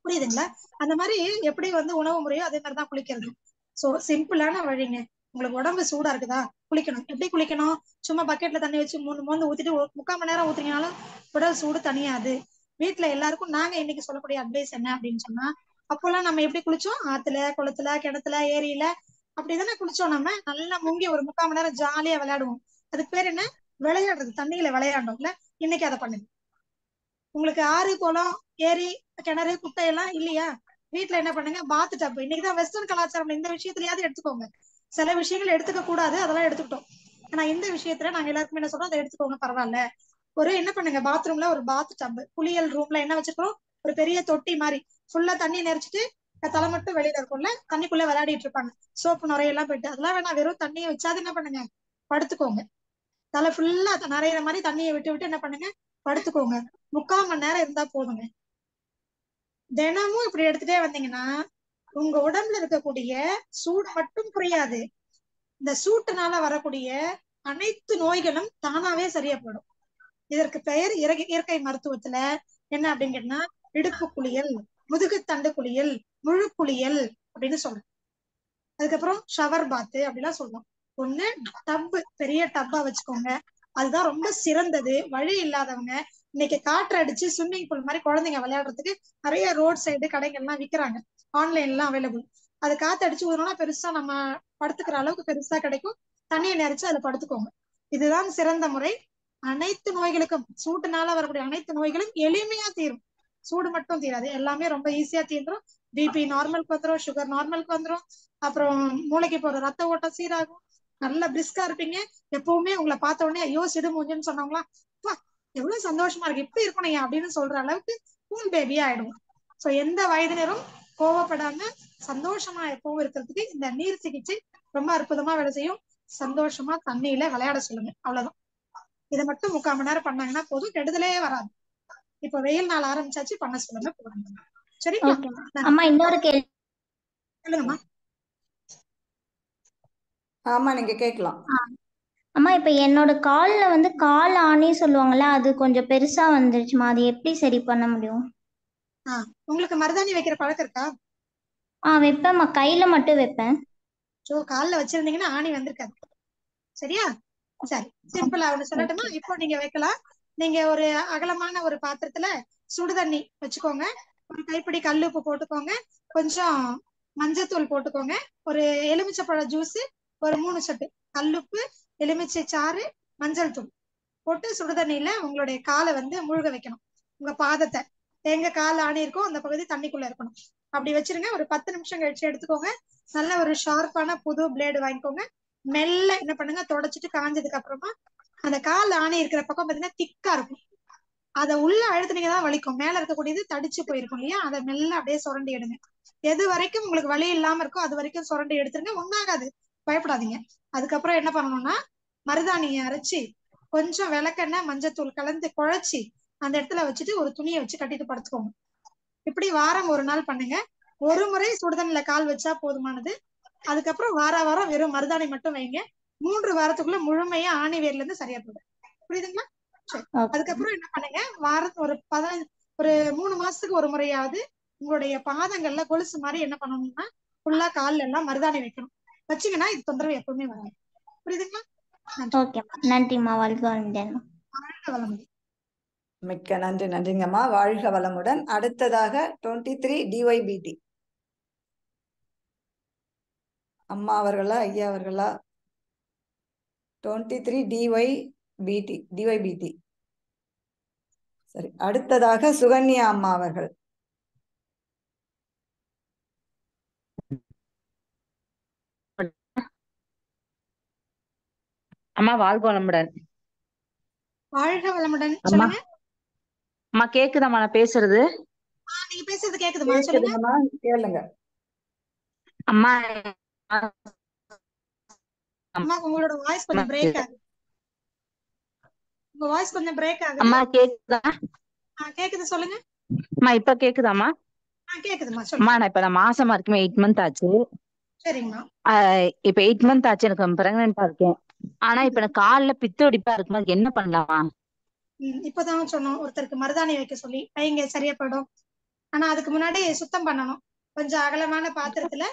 புரியுதுங்களா? அந்த மாதிரி எப்படி வந்து உணவு முறையோ அதே மாதிரிதான் குளிக்கிறது. சோ சிம்பிளான வழிங்க. உங்களுக்கு உடம்பு சூடா இருக்குதா, குளிக்கணும். எப்படி குளிக்கணும்? சும்மா பக்கெட்ல தண்ணி வச்சு 3 மோந்து ஊத்திட்டு 3/4 மணி நேரம் ஊத்துனீங்கனாலும் உடல் சூடு தனியாது. வீட்டுல எல்லாருக்கும் நாங்க இன்னைக்கு சொல்லக்கூடிய அட்வைஸ் என்ன அப்படின்னு சொன்னா, அப்போல்லாம் நம்ம எப்படி குளிச்சோம்? ஆத்துல, குளத்துல, கிணத்துல, ஏரியில அப்படிதானே குளிச்சோம். நம்ம நல்லா முங்கி ஒரு 3/4 மணி நேரம் ஜாலியா விளையாடுவோம். அதுக்கு பேர் என்ன? விளையாடுறது. தண்ணியில விளையாண்டோம்ல. இன்னைக்கு அதை பண்ணுங்க. உங்களுக்கு ஆறு, குளம், ஏரி, கிணறு, குட்டை எல்லாம் இல்லையா? வீட்டுல என்ன பண்ணுங்க, பாத் டப். இன்னைக்குதான் வெஸ்டர்ன் கலாச்சாரம். இந்த விஷயத்துலயாவது எடுத்துக்கோங்க. சில விஷயங்கள் எடுத்துக்க கூடாது, அதெல்லாம் எடுத்துக்கிட்டோம். ஆனா இந்த விஷயத்துல நாங்க எல்லாருக்குமே என்ன சொல்றோம், அதை எடுத்துக்கோங்க, பரவாயில்ல. ஒரு என்ன பண்ணுங்க, பாத்ரூம்ல ஒரு பாத் டப், குளியல் ரூம்ல என்ன வச்சிருக்கோம், ஒரு பெரிய தொட்டி மாதிரி ஃபுல்லா தண்ணி நிறைச்சிட்டு தலை மட்டும் வெளியில இருக்கும்ல, தண்ணிக்குள்ள விளையாடிட்டு இருப்பாங்க. சோப்பு நுரையெல்லாம் போயிட்டு அதெல்லாம் வேணா, வெறும் தண்ணியை வச்சாது என்ன பண்ணுங்க, படுத்துக்கோங்க. தலை ஃபுல்லா நிறையிற மாதிரி தண்ணியை விட்டு விட்டு என்ன பண்ணுங்க, படுத்துக்கோங்க. 3/4 மணி நேரம் இருந்தா போதுங்க. தினமும் இப்படி எடுத்துட்டே வந்தீங்கன்னா உங்க உடம்புல இருக்கக்கூடிய சூடு மட்டும் குறையாது, இந்த சூட்டுனால வரக்கூடிய அனைத்து நோய்களும் தானாவே சரியா போயிடும். இதற்கு பெயர் இயற்கை மருத்துவத்துல என்ன அப்படின்னு கேட்டா இடுப்பு குளியல், முதுகுத்தண்டு குளியல், முழு குளியல் அப்படின்னு சொல்றோம். அதுக்கப்புறம் ஷவர் பாத்து அப்படிலாம் சொல்லுவோம். ஒண்ணு டப்பு, பெரிய டப்பா வச்சுக்கோங்க, அதுதான் ரொம்ப சிறந்தது. வழி இல்லாதவங்க இன்னைக்கு காற்று அடிச்சு ஸ்விம்மிங் பூல் மாதிரி குழந்தைங்க விளையாடுறதுக்கு நிறைய ரோட் சைடு கடைகள்லாம் விற்கிறாங்க, ஆன்லைன்லாம் அவைலபிள். அது காத்து அடிச்சு ஊதுனா பெருசா நம்ம படுத்துக்கிற அளவுக்கு பெருசா கிடைக்கும். தண்ணியை நிறைச்சு அதுல படுத்துக்கோங்க. இதுதான் சிறந்த முறை. அனைத்து நோய்களுக்கும், சூட்டுனால வரக்கூடிய அனைத்து நோய்களும் எளிமையா தீரும். சூடு மட்டும் தீராது, எல்லாமே ரொம்ப ஈஸியா தீர்ந்துரும். பிபி நார்மலுக்கு வந்துடும், சுகர் நார்மலுக்கு வந்துடும், அப்புறம் மூளைக்கு போற ரத்த ஓட்டம் சீராகும், நல்ல பிரிஸ்கா இருப்பீங்க. எப்பவுமே உங்களை பார்த்த உடனே ஐயோ சிடு மூஞ்சுன்னு சொன்னவங்களா எவ்வளவு சந்தோஷமா இருக்கு, இப்படி இருக்கணும் அப்படின்னு சொல்ற அளவுக்கு கூல் பேபியா ஆயிடுவோம். சோ எந்த வயதினரும் கோவப்படாம சந்தோஷமா எப்பவும் இருக்கிறதுக்கு இந்த நீர் சிகிச்சை ரொம்ப அற்புதமா வேலை செய்யும். சந்தோஷமா தண்ணியில விளையாட சொல்லுங்க, அவ்வளவுதான். இதை மட்டும் 3/4 மணி நேரம் பண்ணாங்கன்னா போதும், கெடுதலே வராது. இப்ப வெயில் நாள் ஆரம்பிச்சாச்சு, பண்ண சொல்லுங்க, போடுங்க. சரிங்களா? அம்மா இன்னொரு கேள்வி. சொல்லுங்கம்மா. ஆமா, நீங்க கேட்கலாம். அம்மா இப்ப என்னோட கால்ல வந்து கால் ஆணி சொல்லுவாங்கல்ல, அது கொஞ்சம் பெருசா வந்துருச்சுமா, அது எப்படி சரி பண்ண முடியும்? உங்களுக்கு மருதாணி வைக்கிற பழக்கம் இருக்கா? வைப்பேம்மா, கையில மட்டும் வைப்பேன். சோ கால்ல வச்சிருந்தீங்கன்னா ஆணி வந்திருக்காது. சரியா? சரி, சிம்பிளா ஒண்ணு சொல்லட்டுமா? இப்போ நீங்க வைக்கலாம். நீங்க ஒரு அகலமான ஒரு பாத்திரத்துல சுடுதண்ணி வச்சுக்கோங்க, ஒரு கைப்பிடி கல்லுப்பு போட்டுக்கோங்க, கொஞ்சம் மஞ்சத்தூள் போட்டுக்கோங்க, ஒரு எலுமிச்சப்பழ ஜூஸ் ஒரு 3 சொட்டு, கல்லுப்பு, எலுமிச்சை சாறு, மஞ்சள் தூள் போட்டு சுடுதண்ணியில உங்களுடைய காலை வந்து முழுக வைக்கணும். உங்க பாதத்தை, எங்க கால் ஆணி இருக்கோ அந்த பகுதி தண்ணிக்குள்ள இருக்கணும். அப்படி வச்சிருங்க. ஒரு 10 நிமிஷம் கழிச்சு எடுத்துக்கோங்க. நல்ல ஒரு ஷார்ப்பான புது பிளேடு வாங்கிக்கோங்க. மெல்ல என்ன பண்ணுங்க, தொடச்சிட்டு காஞ்சதுக்கு அப்புறமா அந்த கால் ஆணி இருக்கிற பக்கம் பாத்தீங்கன்னா திக்கா இருக்கும், அதை உள்ள அழுத்தினீங்கன்னா வலிக்கும். மேல இருக்கக்கூடியது தடிச்சு போயிருக்கும் இல்லையா, அதை மெல்ல அப்படியே சுரண்டி எடுங்க. எது வரைக்கும் உங்களுக்கு வலி இல்லாம இருக்கோ அது வரைக்கும் சுரண்டி எடுத்துருங்க, ஒண்ணாகாது, பயப்படாதீங்க. அதுக்கப்புறம் என்ன பண்ணணும்னா மருதாணியை அரைச்சி கொஞ்சம் விளக்கெண்ணெய் மஞ்சத்தூள் கலந்து குழைச்சி அந்த இடத்துல வச்சுட்டு ஒரு துணியை வச்சு கட்டிட்டு படுத்துக்கோங்க. இப்படி வாரம் 1 நாள் பண்ணுங்க. ஒரு முறை சுடுதண்ணில கால் வச்சா போதுமானது. அதுக்கப்புறம் வாரம் வெறும் மருதாணி மட்டும் வைங்க. 3 வாரத்துக்குள்ள முழுமையா ஆணி வேர்ல இருந்து சரியா போயிடும். புரியுதுங்களா? சரி. அதுக்கப்புறம் என்ன பண்ணுங்க, வாரத்துக்கு ஒரு 3 மாசத்துக்கு ஒரு முறையாவது உங்களுடைய பாதங்கள்ல கொலுசு மாதிரி என்ன பண்ணணும்னா ஃபுல்லா கால்ல எல்லாம் மருதாணி வைக்கணும். வச்சீங்கன்னா இது தொந்தரவு எப்பவுமே வராது. புரியுதுங்களா? நன்றிம்மா, வாழ்க வளமுடன். மிக்க நன்றி. நன்றிங்கம்மா, வாழ்க வளமுடன். அடுத்ததாக 23 DYBT அம்மா அவர்களா, ஐயா அவர்களா? 23 DYBT பிடி டிஒய்பிடி. சரி, அடுத்ததாக சுகன்யா அம்மா அவர்கள். அம்மா வாழ்க வளமுடன். வாழ்க வளமுடன். அம்மா சொல்லுங்க. அம்மா கேக்குதாம்மா நான் பேசுறது? நீங்க பேசுறது கேக்குதுமா, சொல்லுங்க. கேளுங்க. அம்மா அம்மா உங்களோட வாய்ஸ் கொஞ்சம் பிரேக் ஆகுது. உங்க வாய்ஸ் கொஞ்சம் பிரேக் ஆகுது. அம்மா கேக்குதா? கேக்குது, சொல்லுங்க. அம்மா இப்ப கேக்குதாம்மா? கேக்குதுமா, அம்மா சொல்லுங்க. நான் இப்ப மாசமா இருக்குமே 8 month ஆச்சு. சரிங்கம்மா. இப்ப 8 month ஆச்சு, எனக்கு பிரெக்னெண்டா இருக்கேன். ஆனா இப்ப எனக்கு கால்ல பித்த வெடிப்பா இருக்குமா, என்ன பண்ணலாமா? இப்பதான் சொன்னோம், ஒருத்தருக்கு மருதாணி வைக்க சொல்லி வைங்க, சரியா போயிடும். ஆனா அதுக்கு முன்னாடி சுத்தம் பண்ணணும். கொஞ்சம் அகலமான பாத்திரத்துல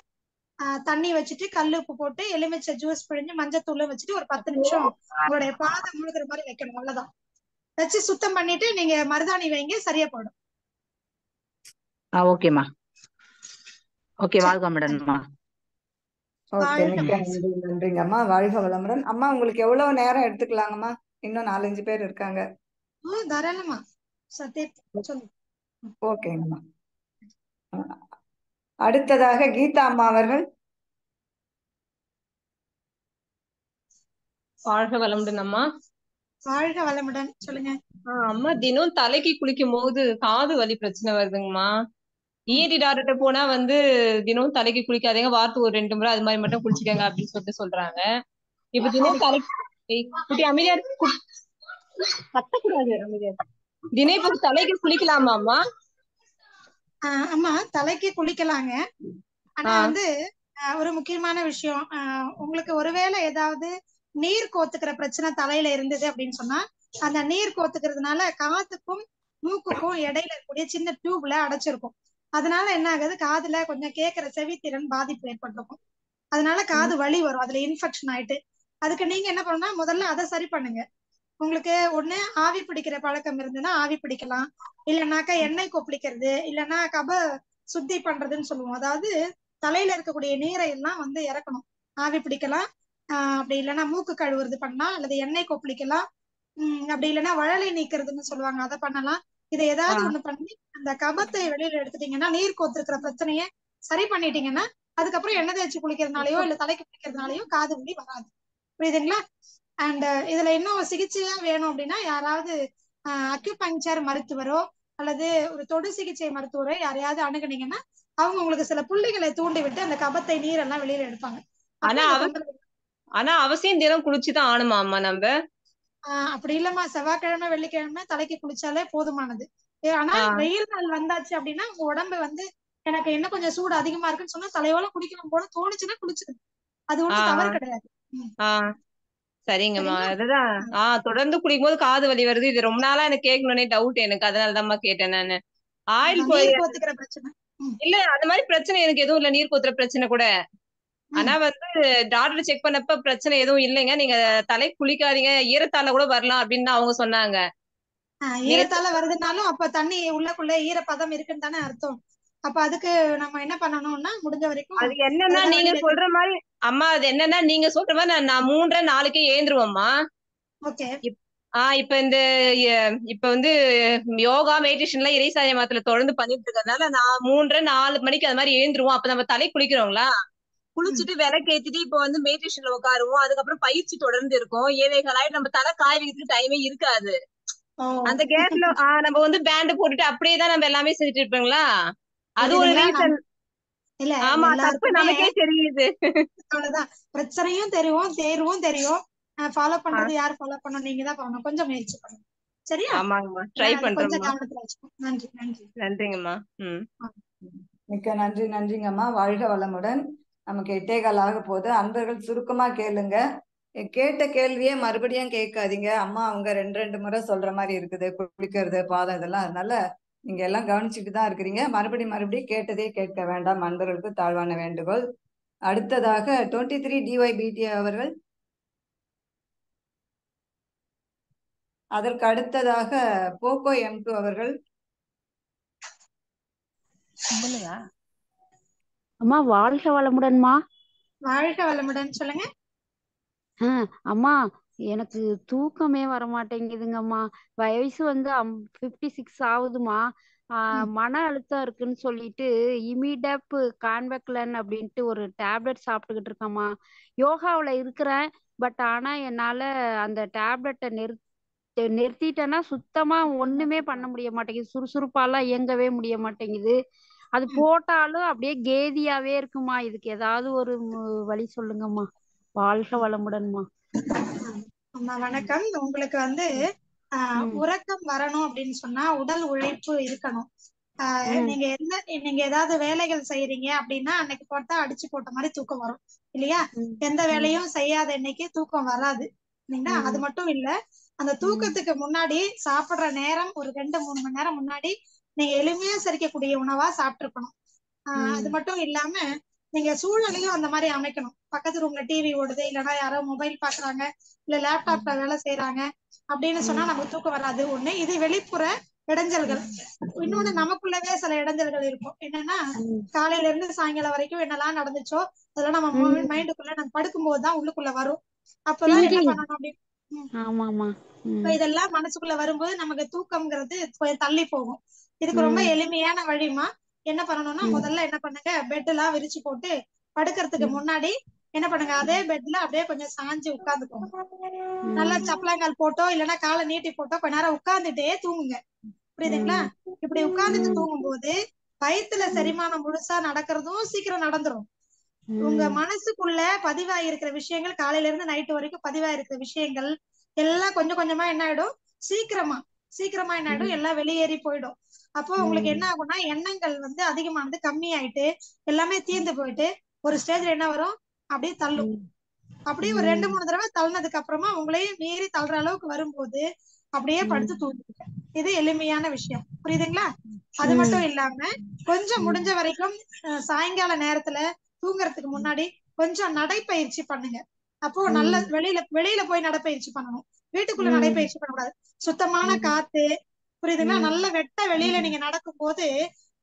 தண்ணி வச்சுட்டு கல் உப்பு போட்டு எலுமிச்சை ஜூஸ் பிழிஞ்சு மஞ்சத்தூள் வச்சுட்டு ஒரு 10 நிமிஷம் உங்களுடைய பாதம் முழுகிற மாதிரி வைக்கணும். அவ்வளவுதான். வச்சு சுத்தம் பண்ணிட்டு நீங்க மருதாணி வைங்க, சரியா போயிடும். ஓகேம்மா. ஓகே, வாழ்க வளமுடன்மா. ஓகே, மிக்க நன்றி. நன்றிங்கம்மா. வாழ்க வளமுடன். அம்மா உங்களுக்கு எவ்வளவு நேரம் எடுத்துக்கலாங்கம்மா? இன்னும் 4-5 பேர் இருக்காங்க. தாராளமா. சொல்லுங்க. ஓகேங்கம்மா. அடுத்ததாக கீதா அம்மா அவர்கள். வாழ்க வளமுடன் அம்மா. வாழ்க வளமுடன். சொல்லுங்க. அம்மா தினம் தலைக்கு குளிக்கும் போது காது வலி பிரச்சனை வருதுங்கம்மா. இஎன்டி டாக்டர்கிட்ட போனா வந்து தினம் தலைக்கு குளிக்காதீங்க, வாரத்துக்கு ஒரு 2 முறை அது மாதிரி மட்டும் குளிச்சுக்கங்க அப்படின்னு சொல்றாங்க. இப்ப தினம் தலைக்கு குட்டி அமைதியா கத்தக்கூடாது, அமைதியா தினம் இப்ப தலைக்கு குளிக்கலாமா அம்மா? அம்மா தலைக்கு குளிக்கலாங்க. ஆனா வந்து ஒரு முக்கியமான விஷயம், உங்களுக்கு ஒருவேளை ஏதாவது நீர் கோத்துக்கிற பிரச்சனை தலையில இருந்தது அப்படின்னு சொன்னா, அந்த நீர் கோத்துக்கிறதுனால காதுக்கும் மூக்குக்கும் இடையில இருக்கக்கூடிய சின்ன டியூப்ல அடைச்சிருக்கும். அதனால என்ன ஆகுது, காதுல கொஞ்சம் கேட்கிற செவித்திறன் பாதிப்பு ஏற்பட்டிருக்கும். அதனால காது வலி வரும், அதுல இன்ஃபெக்ஷன் ஆயிட்டு. அதுக்கு நீங்க என்ன பண்ணணும்னா, முதல்ல அதை சரி பண்ணுங்க. உங்களுக்கு ஒண்ணு ஆவி பிடிக்கிற பழக்கம் இருந்ததுன்னா ஆவி பிடிக்கலாம், இல்லைன்னாக்கா எண்ணெய் கொப்பளிக்கிறது, இல்லைன்னா கப சுத்தி பண்றதுன்னு சொல்லுவோம். அதாவது தலையில இருக்கக்கூடிய நீரை எல்லாம் வந்து இறக்கணும். ஆவி பிடிக்கலாம், அப்படி இல்லைன்னா மூக்கு கழுவுறது பண்ணலாம், அல்லது எண்ணெய் கொப்பளிக்கலாம், அப்படி இல்லைன்னா வழலை நீக்கிறதுன்னு சொல்லுவாங்க, அதை பண்ணலாம். இதை ஏதாவது ஒண்ணு பண்ணி அந்த கபத்தை வெளியில எடுத்துட்டீங்கன்னா, நீர் கோத்திருக்கிற பிரச்சனையை சரி பண்ணிட்டீங்கன்னா, அதுக்கப்புறம் எண்ணெய் தேய்ச்சி குளிக்கிறதுனாலயோ இல்ல தலைக்கு குளிக்கிறதுனாலயோ காது வலி வராது. புரியுதுங்களா? அண்ட் இதுல இன்னும் சிகிச்சையா வேணும் அப்படின்னா, யாராவது அக்யூபங்சர் மருத்துவரோ அல்லது ஒரு தொடு சிகிச்சை மருத்துவரோ யாரையாவது அணுகுனீங்கன்னா, அவங்க உங்களுக்கு சில புள்ளிகளை தூண்டி விட்டு அந்த கபத்தை நீரெல்லாம் வெளியில எடுப்பாங்க. ஆனா அவசியம் தினம் குளிச்சுதான் ஆணுமா அம்மா நம்ம? அப்படி இல்லம்மா, செவ்வாய்க்கிழமை வெள்ளிக்கிழமை தலைக்கு குளிச்சாலே போதுமானது. ஆனா வெயில் நாள் வந்தாச்சு அப்படின்னா உங்க உடம்பு வந்து எனக்கு என்ன கொஞ்சம் சூடு அதிகமா இருக்குன்னு சொன்னா தலையோல குளிக்கணும் போல தோணுச்சுன்னா குளிச்சுக்கணும். அது ஒண்ணும் தவறு கிடையாது. சரிங்கம்மா. அதுதான் தொடர்ந்து குளிக்கும் போது காது வலி வருது. இது ரொம்ப நாளா எனக்கு கேட்கணும்னே டவுட் எனக்கு, அதனாலதான்மா கேட்டேன் நானு. ஆயில் கோத்துக்கிற பிரச்சனை இல்ல, அந்த மாதிரி பிரச்சனை எனக்கு எதுவும் இல்ல, நீர் கோத்துற பிரச்சனை கூட. ஆனா வந்து டாக்டர் செக் பண்ணப்ப பிரச்சனை எதுவும் இல்லைங்க, நீங்க தலை குளிக்காதீங்க, ஈரத்தால கூட வரலாம் அப்படின்னு அவங்க சொன்னாங்க. ஈரத்தால வருதுனாலும் அப்ப தண்ணி உள்ளக்குள்ள ஈரப்பதம் இருக்குன்னு தானே அர்த்தம். அப்ப அதுக்கு நம்ம என்ன பண்ணணும்னா, முடிஞ்ச வரைக்கும் அது என்னன்னா நீங்க சொல்ற மாதிரி அம்மா, அது என்னன்னா நீங்க சொல்ற மாதிரி நான் 3:30-4க்கே ஏந்துருவோம்மா. இப்ப வந்து யோகா மெடிடேஷன்லாம் இறைசாய மாத்துல தொடர்ந்து பண்ணிட்டு இருக்கிறதுனால நான் 3:30-4 மணிக்கு அது மாதிரி ஏந்துருவோம். அப்ப நம்ம தலை குளிக்கிறோங்களா, குளிச்சுட்டு விளக்கு ஏத்திட்டு இப்ப வந்து மெடிடேஷன்ல உட்காருவோம். அதுக்கப்புறம் பயிற்சி தொடர்ந்து இருக்கும். 7:15 நம்ம தலை காய வைக்கிறதுக்கு டைமே இருக்காது. அந்த கேப்ல நம்ம வந்து பேண்ட் போட்டுட்டு அப்படியேதான் நம்ம எல்லாமே செஞ்சுட்டு இருப்போங்களா. அது ஒரு ரீசன். இல்ல, ஆமா, தப்பு நமக்கே தெரியுது. அவ்வளவுதான். பிரச்சனையும் தெரியும், தேர்வும் தெரியும். ஃபாலோ பண்றது யார் ஃபாலோ பண்ணணும், நீங்க தான் பண்ணணும். கொஞ்சம் முயற்சி பண்ணுங்க, சரியா? ஆமாங்கம்மா, ட்ரை கொஞ்சம் பண்றேம்மா. கவனத்துல வச்சுக்கோங்க. நன்றி நன்றி. நன்றிங்கம்மா. மிக்க நன்றி. நன்றிங்கம்மா. வாழ்க வளமுடன். நமக்கு 8:15 ஆக போகுது. அன்பர்கள் சுருக்கமா கேளுங்க. கேட்ட கேள்வியே மறுபடியும் கேட்காதீங்க. அம்மா அவங்க 2 முறை சொல்ற மாதிரி இருக்குது, குளிக்கிறது பாதம் இதெல்லாம். அதனால நீங்க எல்லாம் கவனிச்சுட்டு தான் இருக்கிறீங்க. மறுபடியும் கேட்டதே கேட்க வேண்டாம். அன்பர்களுக்கு தாழ்வான வேண்டுகோள். அடுத்ததாக 23 DYBT அவர்கள். அதற்கு அடுத்ததாக போகோ M2 அவர்கள். அம்மா வாழ்க வளமுடன்மா. வாழ்க வளமுடன். சொல்லுங்க. அம்மா எனக்கு தூக்கமே வர மாட்டேங்குதுங்கம்மா. வயசு வந்து 56 ஆகுதுமா. மன அழுத்தம் இருக்குன்னு சொல்லிட்டு இமிடப் கான்வெக்லன் அப்படின்ட்டு ஒரு டேப்லெட் சாப்பிட்டுக்கிட்டு இருக்கேம்மா. யோகாவில் இருக்கிறேன். பட் ஆனா என்னால அந்த டேப்லெட்டை நிறுத்திட்டேன்னா சுத்தமா ஒண்ணுமே பண்ண முடிய மாட்டேங்குது. சுறுசுறுப்பாலாம் இயங்கவே முடிய மாட்டேங்குது. அது போட்டாலும் அப்படியே கேதியாவே இருக்குமா. இதுக்கு ஏதாவது ஒரு வழி சொல்லுங்கம்மா. வாழ்க வளமுடன்மா. அம்மா வணக்கம். உங்களுக்கு வந்து உறக்கம் வரணும் அப்படின்னு சொன்னா உடல் உழைப்பு இருக்கணும். நீங்க ஏதாவது வேலைகள் செய்யறீங்க அப்படின்னா அன்னைக்கு போட்டா அடிச்சு போட்ட மாதிரி தூக்கம் வரும் இல்லையா? எந்த வேலையும் செய்யாத இன்னைக்கு தூக்கம் வராது இல்லைங்களா? அது மட்டும் இல்ல, அந்த தூக்கத்துக்கு முன்னாடி சாப்பிடுற நேரம் ஒரு 2-3 மணி நேரம் முன்னாடி நீங்க எளிமையா செரிக்கக்கூடிய உணவா சாப்பிட்டுருக்கணும். அது மட்டும் இல்லாம நீங்க சூழ்நிலையும் அந்த மாதிரி அமைக்கணும். பக்கத்து ரூம்ல டிவி ஓடுது, இல்லைன்னா யாரோ மொபைல் பாக்குறாங்க, இல்ல லேப்டாப்ல வேலை செய்யறாங்க அப்படின்னு சொன்னா நமக்கு தூக்கம் வராது. ஒண்ணு இது வெளிப்புற இடைஞ்சல்கள். இன்னொன்னு நமக்குள்ளவே சில இடைஞ்சல்கள் இருக்கும். என்னன்னா காலையில இருந்து சாயங்காலம் வரைக்கும் என்னெல்லாம் நடந்துச்சோ அதெல்லாம் நம்ம மைண்டுக்குள்ள நம்ம படுக்கும் போதுதான் உள்ளுக்குள்ள வரும். அப்பதான் என்ன பண்ணணும் அப்படின்னு இதெல்லாம் மனசுக்குள்ள வரும்போது நமக்கு தூக்கம்ங்கிறது கொஞ்சம் தள்ளி போகும். இதுக்கு ரொம்ப எளிமையான வழிமா என்ன பண்ணணும்னா, முதல்ல என்ன பண்ணுங்க, பெட் எல்லாம் விரிச்சு போட்டு படுக்கிறதுக்கு முன்னாடி என்ன பண்ணுங்க, அதே பெட்ல அப்படியே கொஞ்சம் சாஞ்சு உட்கார்ந்துக்கோங்க. நல்லா சப்பலாங்கால் போட்டோ இல்லைன்னா காலை நீட்டி போட்டோ கொஞ்ச நேரம் உட்கார்ந்துட்டே தூங்குங்க. புரியுதுங்களா? இப்படி உட்கார்ந்துட்டு தூங்கும் போது வயிற்றுல செரிமானம் முழுசா நடக்கிறதும் சீக்கிரம் நடந்துரும். உங்க மனசுக்குள்ள பதிவாயிருக்கிற விஷயங்கள், காலையில இருந்து நைட்டு வரைக்கும் பதிவாயிருக்கிற விஷயங்கள் எல்லாம் கொஞ்சம் கொஞ்சமா என்ன ஆயிடும், சீக்கிரமா என்ன ஆயிடும், எல்லாம் வெளியேறி போயிடும். அப்போ உங்களுக்கு என்ன ஆகும்னா, எண்ணங்கள் வந்து அதிகமானது கம்மியாயிட்டு எல்லாமே தீர்ந்து போயிட்டு ஒரு ஸ்டேஜ்ல என்ன வரும், அப்படியே தள்ளும். அப்படியே ஒரு 2-3 தடவை தள்ளினதுக்கு அப்புறமா உங்களையும் மீறி தள்ளுற அளவுக்கு வரும்போது அப்படியே படுத்து தூங்குங்க. இது எளிமையான விஷயம். புரியுதுங்களா? அது மட்டும் இல்லாம கொஞ்சம் முடிஞ்ச வரைக்கும் சாயங்கால நேரத்துல தூங்குறதுக்கு முன்னாடி கொஞ்சம் நடைப்பயிற்சி பண்ணுங்க. அப்போ நல்ல வெளியில போய் நடைப்பயிற்சி பண்ணணும். வீட்டுக்குள்ள நடைப்பயிற்சி பண்ணக்கூடாது. சுத்தமான காத்து, புரியுதுங்களா? நல்ல வெட்ட வெளியில நீங்க நடக்கும் போது